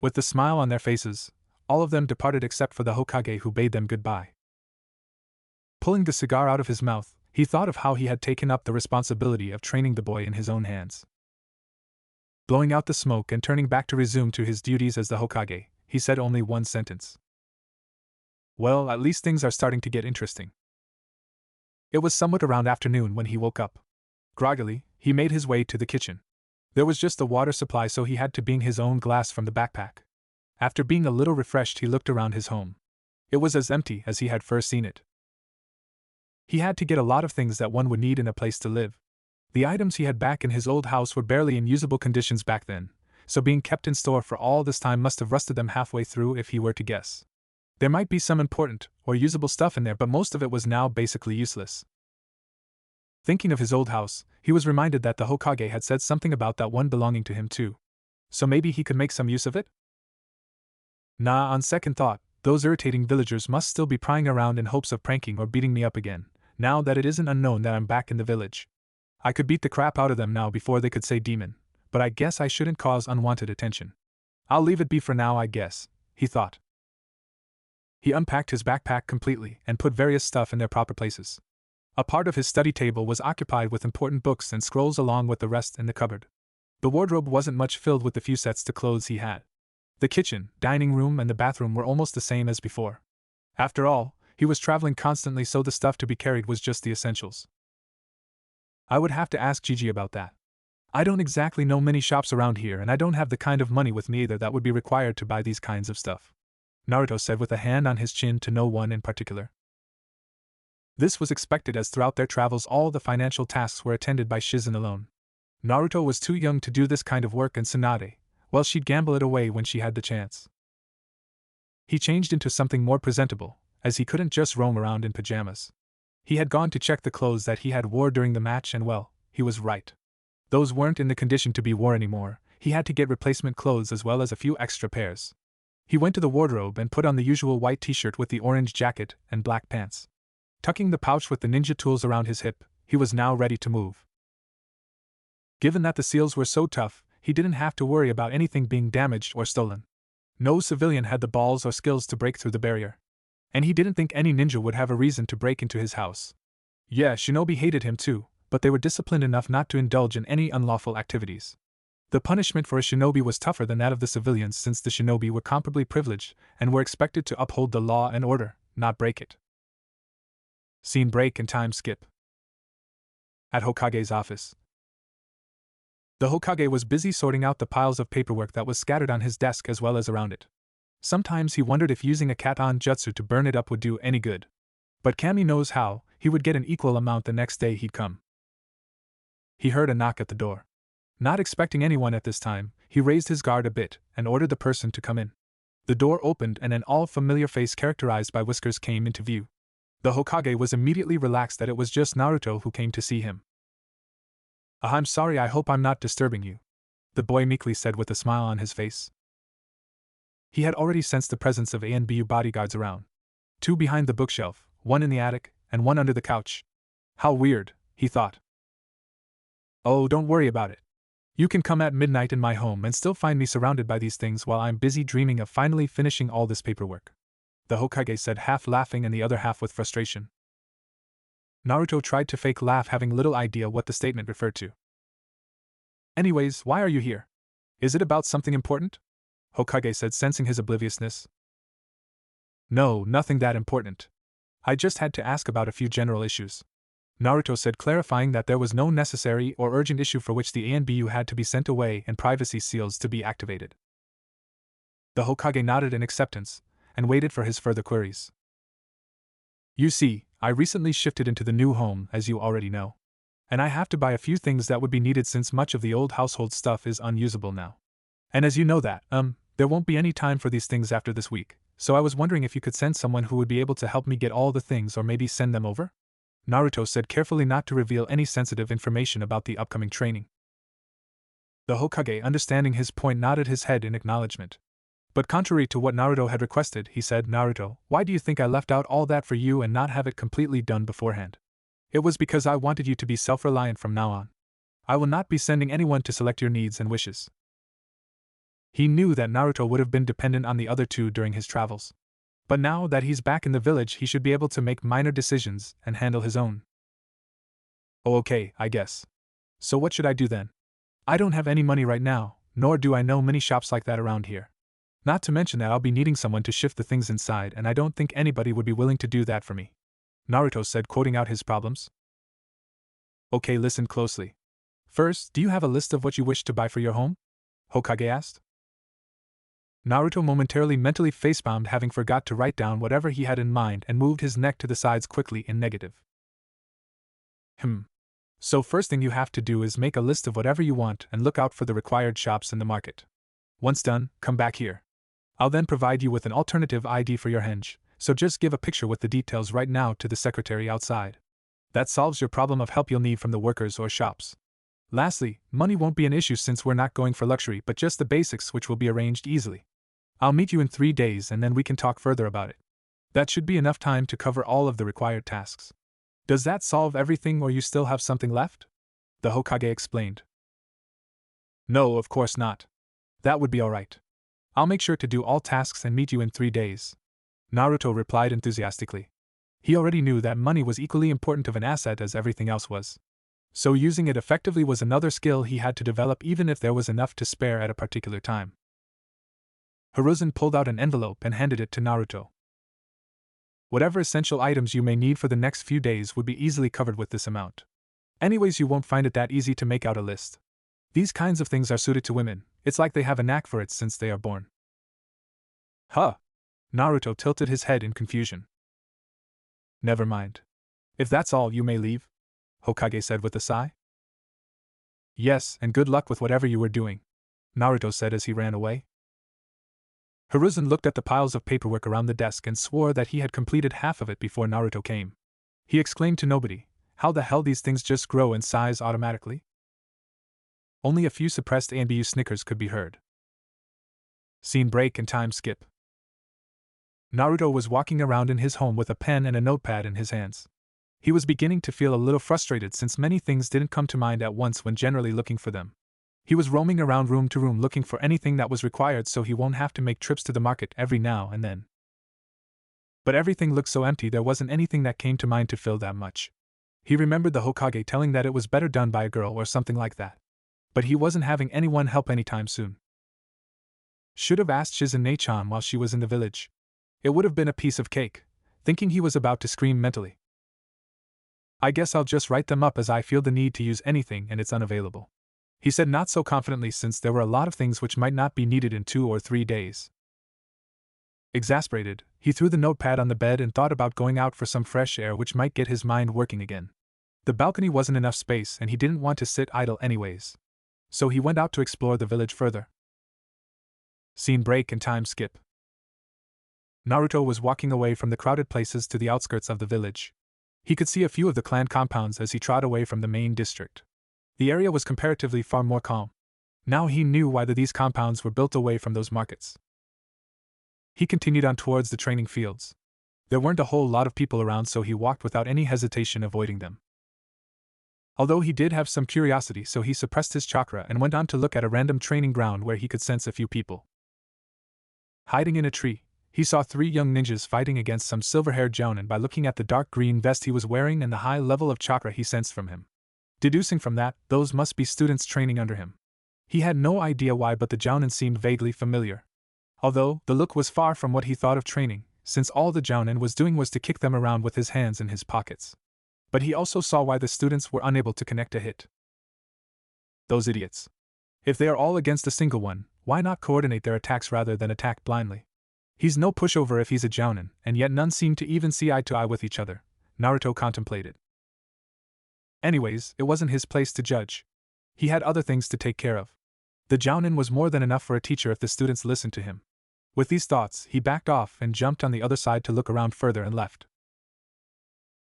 With the smile on their faces, all of them departed except for the Hokage, who bade them goodbye. Pulling the cigar out of his mouth, he thought of how he had taken up the responsibility of training the boy in his own hands. Blowing out the smoke and turning back to resume to his duties as the Hokage, he said only one sentence. Well, at least things are starting to get interesting. It was somewhat around afternoon when he woke up. Groggily, he made his way to the kitchen. There was just the water supply, so he had to bring his own glass from the backpack. After being a little refreshed, he looked around his home. It was as empty as he had first seen it. He had to get a lot of things that one would need in a place to live. The items he had back in his old house were barely in usable conditions back then, so being kept in store for all this time must have rusted them halfway through if he were to guess. There might be some important or usable stuff in there, but most of it was now basically useless. Thinking of his old house, he was reminded that the Hokage had said something about that one belonging to him too. So maybe he could make some use of it? Nah, on second thought, those irritating villagers must still be prying around in hopes of pranking or beating me up again, now that it isn't unknown that I'm back in the village. I could beat the crap out of them now before they could say demon, but I guess I shouldn't cause unwanted attention. I'll leave it be for now, I guess, he thought. He unpacked his backpack completely and put various stuff in their proper places. A part of his study table was occupied with important books and scrolls along with the rest in the cupboard. The wardrobe wasn't much filled with the few sets to clothes he had. The kitchen, dining room and the bathroom were almost the same as before. After all, he was traveling constantly, so the stuff to be carried was just the essentials. I would have to ask Gigi about that. I don't exactly know many shops around here, and I don't have the kind of money with me either that would be required to buy these kinds of stuff, Naruto said with a hand on his chin to no one in particular. This was expected, as throughout their travels all the financial tasks were attended by Shizen alone. Naruto was too young to do this kind of work, and Tsunade, well, she'd gamble it away when she had the chance. He changed into something more presentable, as he couldn't just roam around in pajamas. He had gone to check the clothes that he had wore during the match, and well, he was right. Those weren't in the condition to be worn anymore. He had to get replacement clothes as well as a few extra pairs. He went to the wardrobe and put on the usual white t-shirt with the orange jacket and black pants. Tucking the pouch with the ninja tools around his hip, he was now ready to move. Given that the seals were so tough, he didn't have to worry about anything being damaged or stolen. No civilian had the balls or skills to break through the barrier. And he didn't think any ninja would have a reason to break into his house. Yeah, shinobi hated him too, but they were disciplined enough not to indulge in any unlawful activities. The punishment for a shinobi was tougher than that of the civilians, since the shinobi were comparably privileged and were expected to uphold the law and order, not break it. Scene break and time skip. At Hokage's office. The Hokage was busy sorting out the piles of paperwork that was scattered on his desk as well as around it. Sometimes he wondered if using a cat-on jutsu to burn it up would do any good. But Kami knows how, he would get an equal amount the next day he'd come. He heard a knock at the door. Not expecting anyone at this time, he raised his guard a bit and ordered the person to come in. The door opened and an all-familiar face characterized by whiskers came into view. The Hokage was immediately relaxed that it was just Naruto who came to see him. I'm sorry, I hope I'm not disturbing you," the boy meekly said with a smile on his face. He had already sensed the presence of ANBU bodyguards around. 2 behind the bookshelf, 1 in the attic, and 1 under the couch. How weird, he thought. Oh, don't worry about it. You can come at midnight in my home and still find me surrounded by these things while I'm busy dreaming of finally finishing all this paperwork. the Hokage said, half laughing and the other half with frustration. Naruto tried to fake laugh, having little idea what the statement referred to. Anyways, why are you here? Is it about something important? Hokage said, sensing his obliviousness. No, nothing that important. I just had to ask about a few general issues. Naruto said, clarifying that there was no necessary or urgent issue for which the ANBU had to be sent away and privacy seals to be activated. The Hokage nodded in acceptance and waited for his further queries. You see, I recently shifted into the new home, as you already know. And I have to buy a few things that would be needed since much of the old household stuff is unusable now. And as you know that, there won't be any time for these things after this week, so I was wondering if you could send someone who would be able to help me get all the things or maybe send them over? Naruto said, carefully not to reveal any sensitive information about the upcoming training. The Hokage, understanding his point, nodded his head in acknowledgement. But contrary to what Naruto had requested, he said, Naruto, why do you think I left out all that for you and not have it completely done beforehand? It was because I wanted you to be self-reliant from now on. I will not be sending anyone to select your needs and wishes. He knew that Naruto would have been dependent on the other two during his travels. But now that he's back in the village, he should be able to make minor decisions and handle his own. Oh, okay, I guess. So what should I do then? I don't have any money right now, nor do I know many shops like that around here. Not to mention that I'll be needing someone to shift the things inside, and I don't think anybody would be willing to do that for me. Naruto said, quoting out his problems. Okay, listen closely. First, do you have a list of what you wish to buy for your home? Hokage asked. Naruto momentarily mentally facepalmed, having forgot to write down whatever he had in mind, and moved his neck to the sides quickly in negative. So first thing you have to do is make a list of whatever you want and look out for the required shops in the market. Once done, come back here. I'll then provide you with an alternative ID for your henge, so just give a picture with the details right now to the secretary outside. That solves your problem of help you'll need from the workers or shops. Lastly, money won't be an issue since we're not going for luxury but just the basics, which will be arranged easily. I'll meet you in 3 days and then we can talk further about it. That should be enough time to cover all of the required tasks. Does that solve everything, or you still have something left? The Hokage explained. No, of course not. That would be alright. I'll make sure to do all tasks and meet you in 3 days. Naruto replied enthusiastically. He already knew that money was equally important of an asset as everything else was. So using it effectively was another skill he had to develop, even if there was enough to spare at a particular time. Hiruzen pulled out an envelope and handed it to Naruto. Whatever essential items you may need for the next few days would be easily covered with this amount. Anyways, you won't find it that easy to make out a list. These kinds of things are suited to women. It's like they have a knack for it since they are born. Huh? Naruto tilted his head in confusion. Never mind. If that's all, you may leave, Hokage said with a sigh. Yes, and good luck with whatever you were doing, Naruto said as he ran away. Hiruzen looked at the piles of paperwork around the desk and swore that he had completed half of it before Naruto came. He exclaimed to nobody, how the hell these things just grow in size automatically? Only a few suppressed ANBU snickers could be heard. Scene break and time skip. Naruto was walking around in his home with a pen and a notepad in his hands. He was beginning to feel a little frustrated since many things didn't come to mind at once when generally looking for them. He was roaming around room to room looking for anything that was required so he won't have to make trips to the market every now and then. But everything looked so empty, there wasn't anything that came to mind to fill that much. He remembered the Hokage telling that it was better done by a girl or something like that. But he wasn't having anyone help anytime soon. Should have asked Shizune-chan while she was in the village. It would have been a piece of cake, thinking he was about to scream mentally. I guess I'll just write them up as I feel the need to use anything and it's unavailable, he said, not so confidently since there were a lot of things which might not be needed in 2 or 3 days. Exasperated, he threw the notepad on the bed and thought about going out for some fresh air which might get his mind working again. The balcony wasn't enough space and he didn't want to sit idle anyways. So he went out to explore the village further. Scene break and time skip. Naruto was walking away from the crowded places to the outskirts of the village. He could see a few of the clan compounds as he trod away from the main district. The area was comparatively far more calm. Now he knew why these compounds were built away from those markets. He continued on towards the training fields. There weren't a whole lot of people around, so he walked without any hesitation, avoiding them. Although he did have some curiosity, so he suppressed his chakra and went on to look at a random training ground where he could sense a few people. Hiding in a tree, He saw 3 young ninjas fighting against some silver-haired jounin by looking at the dark green vest he was wearing and the high level of chakra he sensed from him. Deducing from that, those must be students training under him. He had no idea why, but the jounin seemed vaguely familiar. Although, the look was far from what he thought of training, since all the jounin was doing was to kick them around with his hands in his pockets. But he also saw why the students were unable to connect a hit. Those idiots. If they are all against a single one, why not coordinate their attacks rather than attack blindly? He's no pushover if he's a jounin, and yet none seem to even see eye to eye with each other, Naruto contemplated. Anyways, it wasn't his place to judge. He had other things to take care of. The jounin was more than enough for a teacher if the students listened to him. With these thoughts, he backed off and jumped on the other side to look around further and left.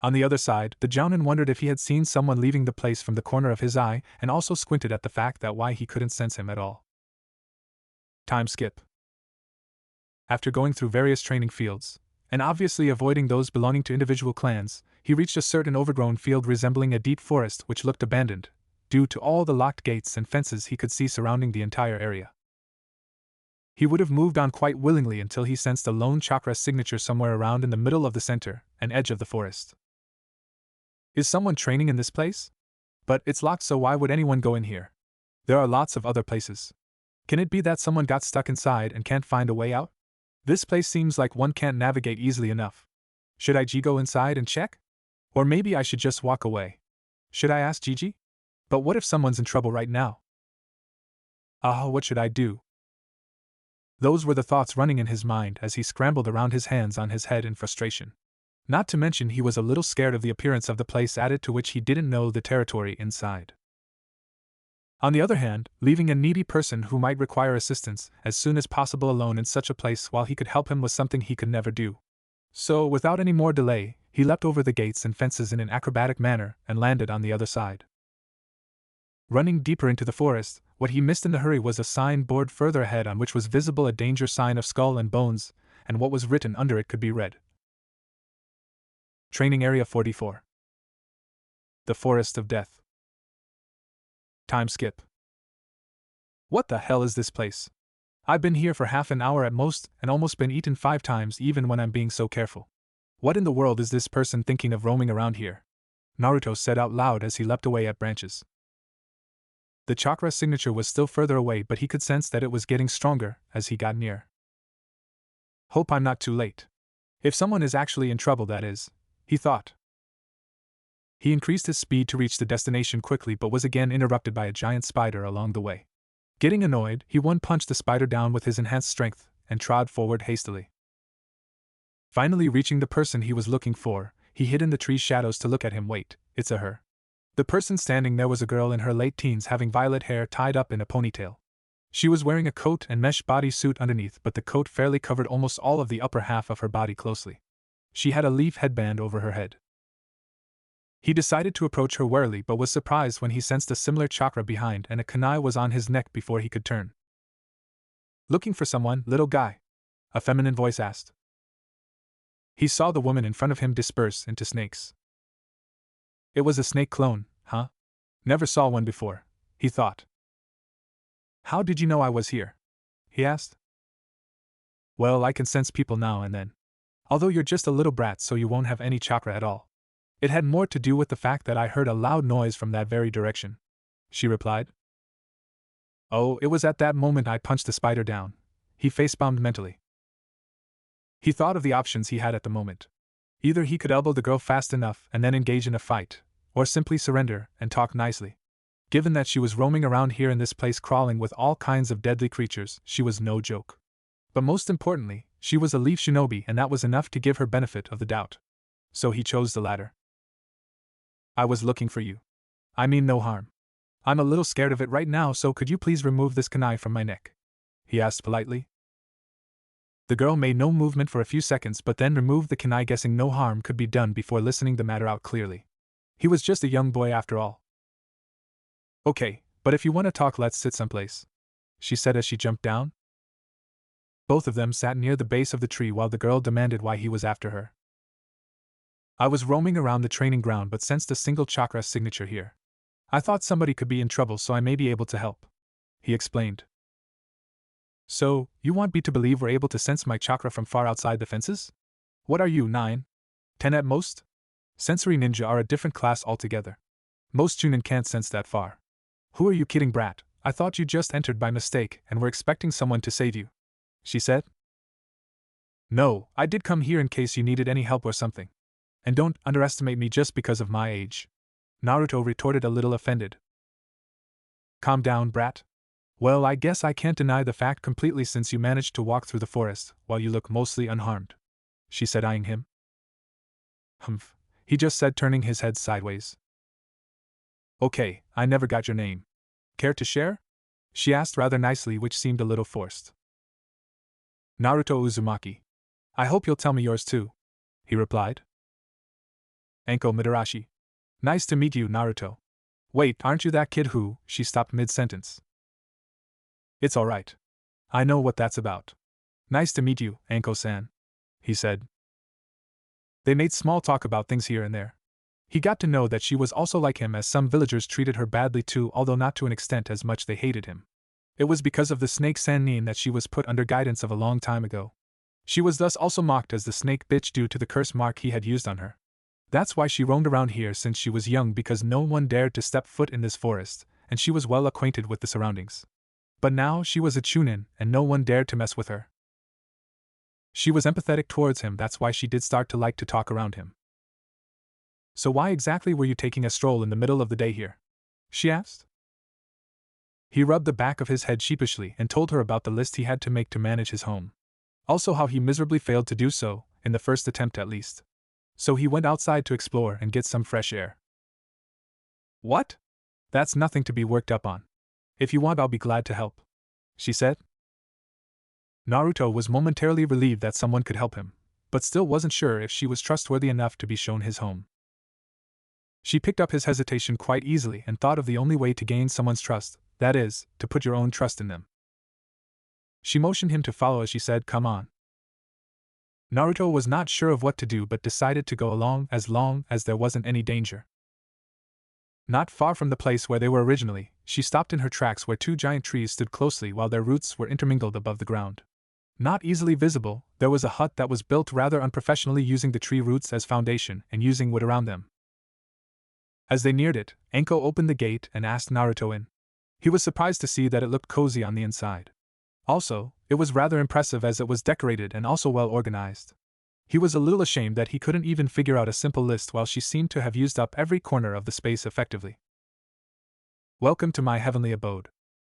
On the other side, the jounin wondered if he had seen someone leaving the place from the corner of his eye, and also squinted at the fact that why he couldn't sense him at all. Time skip. After going through various training fields, and obviously avoiding those belonging to individual clans, he reached a certain overgrown field resembling a deep forest which looked abandoned, due to all the locked gates and fences he could see surrounding the entire area. He would have moved on quite willingly until he sensed a lone chakra signature somewhere around in the middle of the center and edge of the forest. Is someone training in this place? But it's locked, so why would anyone go in here? There are lots of other places. Can it be that someone got stuck inside and can't find a way out? This place seems like one can't navigate easily enough. Should I go inside and check? Or maybe I should just walk away. Should I ask Gigi? But what if someone's in trouble right now? What should I do? Those were the thoughts running in his mind as he scrambled around, his hands on his head in frustration. Not to mention he was a little scared of the appearance of the place, added to which he didn't know the territory inside. On the other hand, leaving a needy person who might require assistance as soon as possible alone in such a place while he could help him was something he could never do. So, without any more delay, he leapt over the gates and fences in an acrobatic manner and landed on the other side. Running deeper into the forest, what he missed in the hurry was a sign board further ahead on which was visible a danger sign of skull and bones, and what was written under it could be read. Training Area 44. The Forest of Death. Time skip. What the hell is this place? I've been here for half an hour at most and almost been eaten 5 times even when I'm being so careful. What in the world is this person thinking of roaming around here? Naruto said out loud as he leapt away at branches. The chakra signature was still further away, but he could sense that it was getting stronger as he got near. Hope I'm not too late. If someone is actually in trouble, that is, he thought. He increased his speed to reach the destination quickly, but was again interrupted by a giant spider along the way. Getting annoyed, he one-punched the spider down with his enhanced strength and trod forward hastily. Finally reaching the person he was looking for, he hid in the tree's shadows to look at him. Wait, it's a her. The person standing there was a girl in her late teens having violet hair tied up in a ponytail. She was wearing a coat and mesh bodysuit underneath, but the coat fairly covered almost all of the upper half of her body closely. She had a leaf headband over her head. He decided to approach her warily, but was surprised when he sensed a similar chakra behind and a kunai was on his neck before he could turn. Looking for someone, little guy? A feminine voice asked. He saw the woman in front of him disperse into snakes. It was a snake clone, huh? Never saw one before, he thought. How did you know I was here? He asked. Well, I can sense people now and then. Although you're just a little brat, so you won't have any chakra at all. It had more to do with the fact that I heard a loud noise from that very direction, she replied. Oh, it was at that moment I punched the spider down. He facepalmed mentally. He thought of the options he had at the moment. Either he could elbow the girl fast enough and then engage in a fight, or simply surrender and talk nicely. Given that she was roaming around here in this place crawling with all kinds of deadly creatures, she was no joke. But most importantly, she was a leaf shinobi, and that was enough to give her benefit of the doubt. So he chose the latter. I was looking for you. I mean no harm. I'm a little scared of it right now, so could you please remove this kunai from my neck? He asked politely. The girl made no movement for a few seconds, but then removed the kunai, guessing no harm could be done before listening the matter out clearly. He was just a young boy after all. Okay, but if you want to talk, let's sit someplace, she said as she jumped down. Both of them sat near the base of the tree while the girl demanded why he was after her. I was roaming around the training ground but sensed a single chakra signature here. I thought somebody could be in trouble, so I may be able to help, he explained. So, you want me to believe we're able to sense my chakra from far outside the fences? What are you, 9? 10 at most? Sensory ninja are a different class altogether. Most Chunin can't sense that far. Who are you kidding, brat? I thought you just entered by mistake and were expecting someone to save you, she said. No, I did come here in case you needed any help or something. And don't underestimate me just because of my age, Naruto retorted a little offended. Calm down, brat. Well, I guess I can't deny the fact completely since you managed to walk through the forest while you look mostly unharmed, she said, eyeing him. Humph, he just said, turning his head sideways. Okay, I never got your name. Care to share? She asked rather nicely, which seemed a little forced. Naruto Uzumaki. I hope you'll tell me yours too, he replied. Anko Midarashi. Nice to meet you, Naruto. Wait, aren't you that kid who? She stopped mid-sentence. It's alright. I know what that's about. Nice to meet you, Anko-san, he said. They made small talk about things here and there. He got to know that she was also like him, as some villagers treated her badly too, although not to an extent as much they hated him. It was because of the snake Sannin that she was put under guidance of a long time ago. She was thus also mocked as the snake bitch due to the curse mark he had used on her. That's why she roamed around here since she was young, because no one dared to step foot in this forest, and she was well acquainted with the surroundings. But now she was a Chunin, and no one dared to mess with her. She was empathetic towards him, that's why she did start to like to talk around him. So why exactly were you taking a stroll in the middle of the day here? She asked. He rubbed the back of his head sheepishly and told her about the list he had to make to manage his home. Also how he miserably failed to do so, in the first attempt at least. So he went outside to explore and get some fresh air. What? That's nothing to be worked up on. If you want, I'll be glad to help, she said. Naruto was momentarily relieved that someone could help him, but still wasn't sure if she was trustworthy enough to be shown his home. She picked up his hesitation quite easily and thought of the only way to gain someone's trust, that is, to put your own trust in them. She motioned him to follow as she said, "Come on." Naruto was not sure of what to do but decided to go along as long as there wasn't any danger. Not far from the place where they were originally, she stopped in her tracks where two giant trees stood closely while their roots were intermingled above the ground. Not easily visible, there was a hut that was built rather unprofessionally, using the tree roots as foundation and using wood around them. As they neared it, Anko opened the gate and asked Naruto in. He was surprised to see that it looked cozy on the inside. Also, it was rather impressive as it was decorated and also well organized. He was a little ashamed that he couldn't even figure out a simple list while she seemed to have used up every corner of the space effectively. Welcome to my heavenly abode.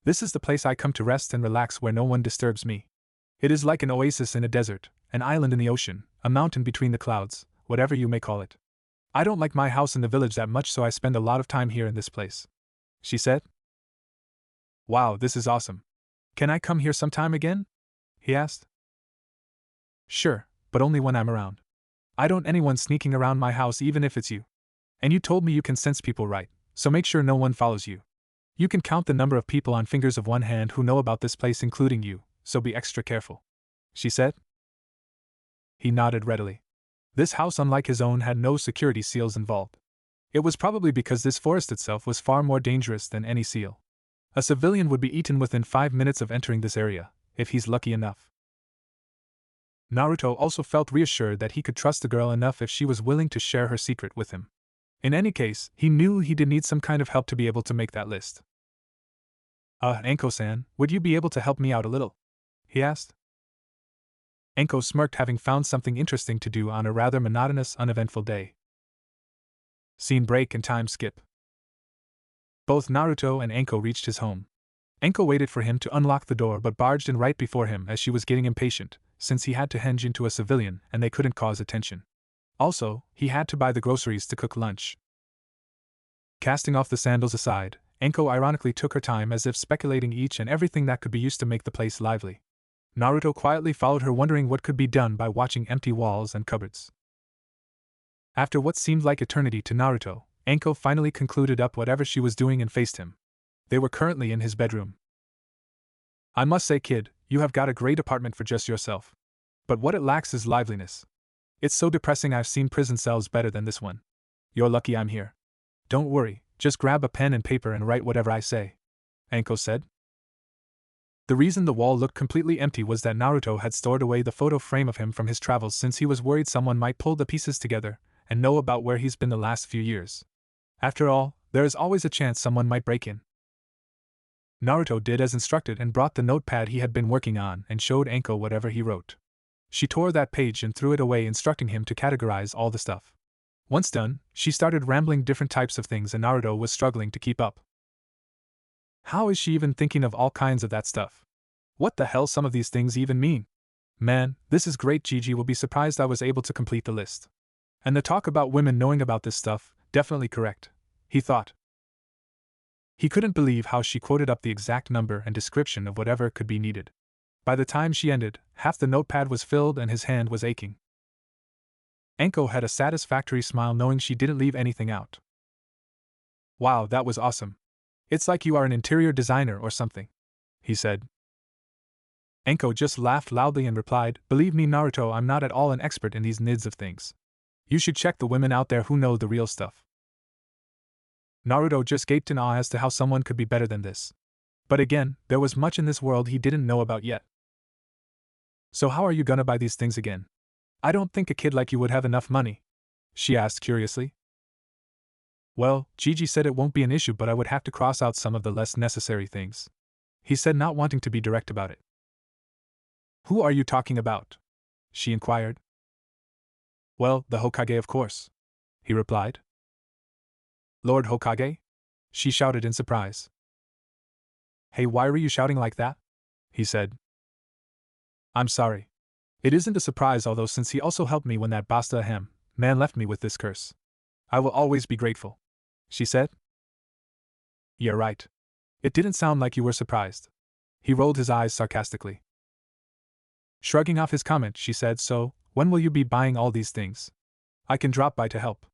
This is the place I come to rest and relax where no one disturbs me. It is like an oasis in a desert, an island in the ocean, a mountain between the clouds, whatever you may call it. I don't like my house in the village that much, so I spend a lot of time here in this place, she said. Wow, this is awesome. Can I come here sometime again? He asked. Sure, but only when I'm around. I don't want anyone sneaking around my house, even if it's you. And you told me you can sense people, right? So make sure no one follows you. You can count the number of people on fingers of one hand who know about this place, including you, so be extra careful, she said. He nodded readily. This house, unlike his own, had no security seals involved. It was probably because this forest itself was far more dangerous than any seal. A civilian would be eaten within 5 minutes of entering this area, if he's lucky enough. Naruto also felt reassured that he could trust the girl enough if she was willing to share her secret with him. In any case, he knew he did need some kind of help to be able to make that list. Anko-san, would you be able to help me out a little? He asked. Anko smirked, having found something interesting to do on a rather monotonous, uneventful day. Scene break and time skip. Both Naruto and Anko reached his home. Anko waited for him to unlock the door but barged in right before him as she was getting impatient, since he had to henge into a civilian and they couldn't cause attention. Also, he had to buy the groceries to cook lunch. Casting off the sandals aside, Anko ironically took her time, as if speculating each and everything that could be used to make the place lively. Naruto quietly followed her, wondering what could be done by watching empty walls and cupboards. After what seemed like eternity to Naruto, Anko finally concluded up whatever she was doing and faced him. They were currently in his bedroom. I must say, kid, you have got a great apartment for just yourself. But what it lacks is liveliness. It's so depressing. I've seen prison cells better than this one. You're lucky I'm here. Don't worry, just grab a pen and paper and write whatever I say, Anko said. The reason the wall looked completely empty was that Naruto had stored away the photo frame of him from his travels since he was worried someone might pull the pieces together and know about where he's been the last few years. After all, there is always a chance someone might break in. Naruto did as instructed and brought the notepad he had been working on and showed Anko whatever he wrote. She tore that page and threw it away, instructing him to categorize all the stuff. Once done, she started rambling different types of things and Naruto was struggling to keep up. How is she even thinking of all kinds of that stuff? What the hell some of these things even mean? Man, this is great. Gigi will be surprised I was able to complete the list. And the talk about women knowing about this stuff, definitely correct, he thought. He couldn't believe how she quoted up the exact number and description of whatever could be needed. By the time she ended, half the notepad was filled and his hand was aching. Anko had a satisfactory smile knowing she didn't leave anything out. Wow, that was awesome. It's like you are an interior designer or something, he said. Anko just laughed loudly and replied, Believe me, Naruto, I'm not at all an expert in these nids of things. You should check the women out there who know the real stuff. Naruto just gaped in awe as to how someone could be better than this. But again, there was much in this world he didn't know about yet. So how are you gonna buy these things again? I don't think a kid like you would have enough money, she asked curiously. Well, Gigi said it won't be an issue, but I would have to cross out some of the less necessary things, he said, not wanting to be direct about it. Who are you talking about? She inquired. Well, the Hokage, of course, he replied. Lord Hokage? She shouted in surprise. Hey, why were you shouting like that? He said. I'm sorry. It isn't a surprise, although since he also helped me when that Basta Ahem man left me with this curse. I will always be grateful, she said. You're right. It didn't sound like you were surprised. He rolled his eyes sarcastically. Shrugging off his comment, she said, So, when will you be buying all these things? I can drop by to help.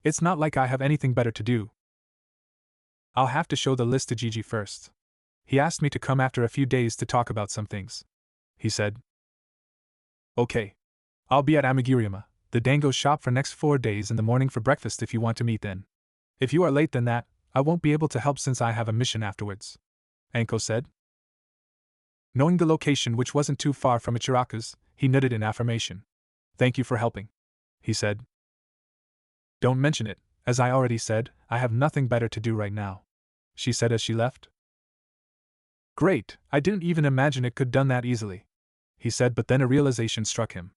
It's not like I have anything better to do. I'll have to show the list to Gigi first. He asked me to come after a few days to talk about some things, he said. Okay. I'll be at Amiguriyama, the Dango's shop, for next 4 days in the morning for breakfast if you want to meet then. If you are late than that, I won't be able to help since I have a mission afterwards, Anko said. Knowing the location, which wasn't too far from Ichiraku's, he nodded in affirmation. Thank you for helping, he said. Don't mention it, as I already said, I have nothing better to do right now, she said as she left. Great, I didn't even imagine it could done that easily, he said, but then a realization struck him.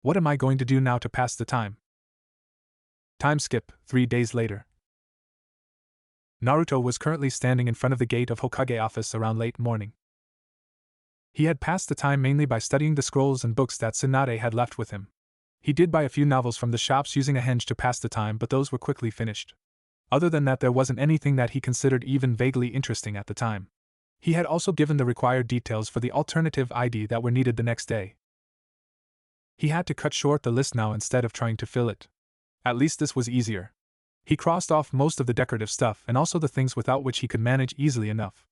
What am I going to do now to pass the time? Time skip, 3 days later. Naruto was currently standing in front of the gate of Hokage office around late morning. He had passed the time mainly by studying the scrolls and books that Tsunade had left with him. He did buy a few novels from the shops using a henge to pass the time, but those were quickly finished. Other than that, there wasn't anything that he considered even vaguely interesting at the time. He had also given the required details for the alternative ID that were needed the next day. He had to cut short the list now instead of trying to fill it. At least this was easier. He crossed off most of the decorative stuff and also the things without which he could manage easily enough.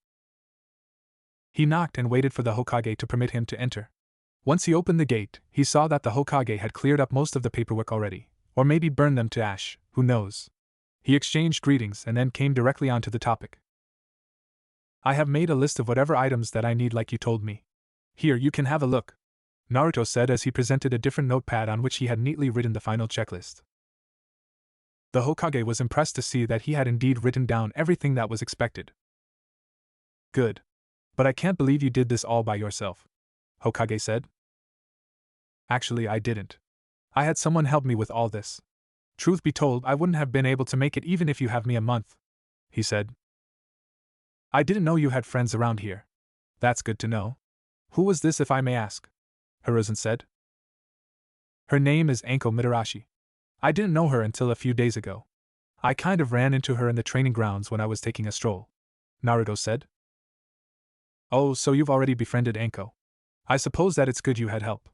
He knocked and waited for the Hokage to permit him to enter. Once he opened the gate, he saw that the Hokage had cleared up most of the paperwork already, or maybe burned them to ash, who knows. He exchanged greetings and then came directly onto the topic. I have made a list of whatever items that I need like you told me. Here, you can have a look, Naruto said as he presented a different notepad on which he had neatly written the final checklist. The Hokage was impressed to see that he had indeed written down everything that was expected. Good. But I can't believe you did this all by yourself, Hokage said. Actually, I didn't. I had someone help me with all this. Truth be told, I wouldn't have been able to make it even if you have me a month, he said. I didn't know you had friends around here. That's good to know. Who was this, if I may ask? Hiruzen said. Her name is Anko Mitarashi. I didn't know her until a few days ago. I kind of ran into her in the training grounds when I was taking a stroll, Naruto said. Oh, so you've already befriended Anko. I suppose that it's good you had help.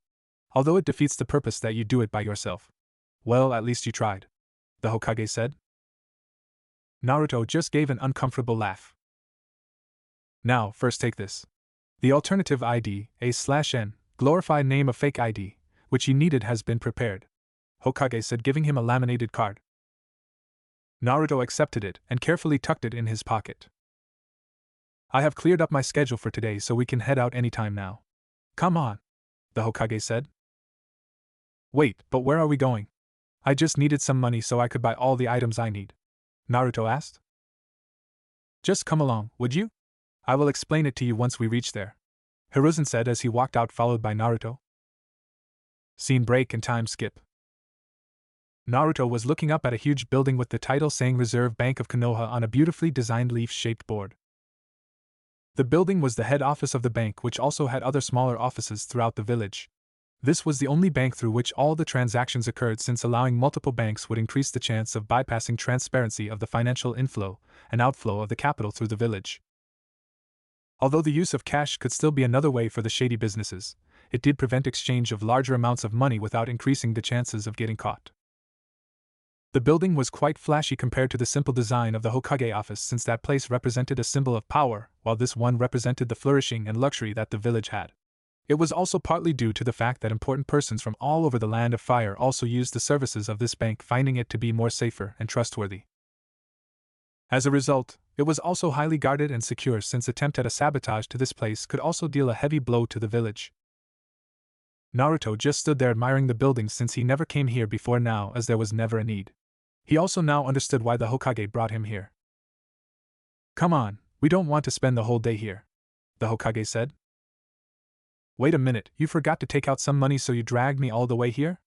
Although it defeats the purpose that you do it by yourself. Well, at least you tried, the Hokage said. Naruto just gave an uncomfortable laugh. Now, first take this. The alternative ID, A/N, glorified name of fake ID, which he needed has been prepared, Hokage said, giving him a laminated card. Naruto accepted it and carefully tucked it in his pocket. I have cleared up my schedule for today so we can head out anytime now. Come on, the Hokage said. Wait, but where are we going? I just needed some money so I could buy all the items I need, Naruto asked. Just come along, would you? I will explain it to you once we reach there, Hiruzen said as he walked out followed by Naruto. Scene break and time skip. Naruto was looking up at a huge building with the title saying Reserve Bank of Konoha on a beautifully designed leaf-shaped board. The building was the head office of the bank, which also had other smaller offices throughout the village. This was the only bank through which all the transactions occurred, since allowing multiple banks would increase the chance of bypassing transparency of the financial inflow and outflow of the capital through the village. Although the use of cash could still be another way for the shady businesses, it did prevent exchange of larger amounts of money without increasing the chances of getting caught. The building was quite flashy compared to the simple design of the Hokage office, since that place represented a symbol of power, while this one represented the flourishing and luxury that the village had. It was also partly due to the fact that important persons from all over the Land of Fire also used the services of this bank, finding it to be more safer and trustworthy. As a result, it was also highly guarded and secure, since attempt at a sabotage to this place could also deal a heavy blow to the village. Naruto just stood there admiring the building, since he never came here before now, as there was never a need. He also now understood why the Hokage brought him here. Come on, we don't want to spend the whole day here, the Hokage said. Wait a minute, you forgot to take out some money, so you dragged me all the way here?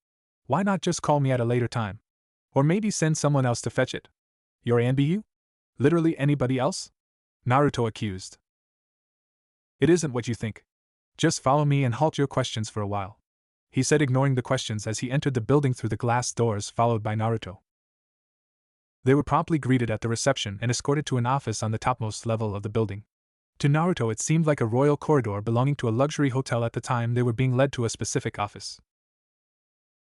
Why not just call me at a later time? Or maybe send someone else to fetch it? Your Anbu? Literally anybody else? Naruto accused. It isn't what you think. Just follow me and halt your questions for a while, he said, ignoring the questions as he entered the building through the glass doors, followed by Naruto. They were promptly greeted at the reception and escorted to an office on the topmost level of the building. To Naruto it seemed like a royal corridor belonging to a luxury hotel. At the time they were being led to a specific office.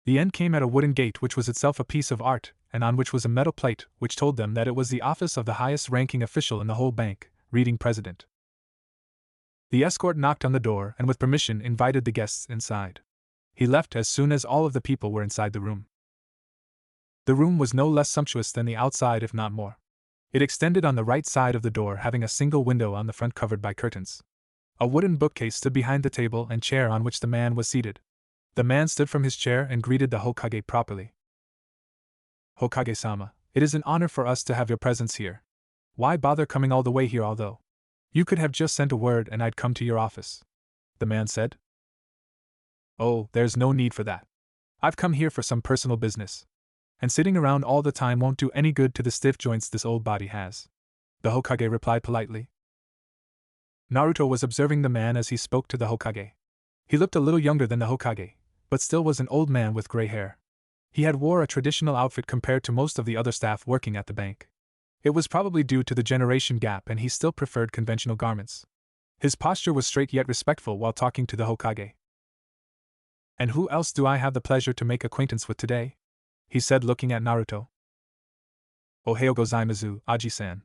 The end came at a wooden gate, which was itself a piece of art, and on which was a metal plate which told them that it was the office of the highest-ranking official in the whole bank, reading President. The escort knocked on the door and with permission invited the guests inside. He left as soon as all of the people were inside the room. The room was no less sumptuous than the outside, if not more. It extended on the right side of the door, having a single window on the front covered by curtains. A wooden bookcase stood behind the table and chair on which the man was seated. The man stood from his chair and greeted the Hokage properly. Hokage-sama, it is an honor for us to have your presence here. Why bother coming all the way here, although you could have just sent a word and I'd come to your office, the man said. Oh, there's no need for that. I've come here for some personal business. And sitting around all the time won't do any good to the stiff joints this old body has, the Hokage replied politely. Naruto was observing the man as he spoke to the Hokage. He looked a little younger than the Hokage, but still was an old man with gray hair. He had wore a traditional outfit compared to most of the other staff working at the bank. It was probably due to the generation gap, and he still preferred conventional garments. His posture was straight yet respectful while talking to the Hokage. And who else do I have the pleasure to make acquaintance with today? He said, looking at Naruto. Ohayou gozaimasu, Aji-san.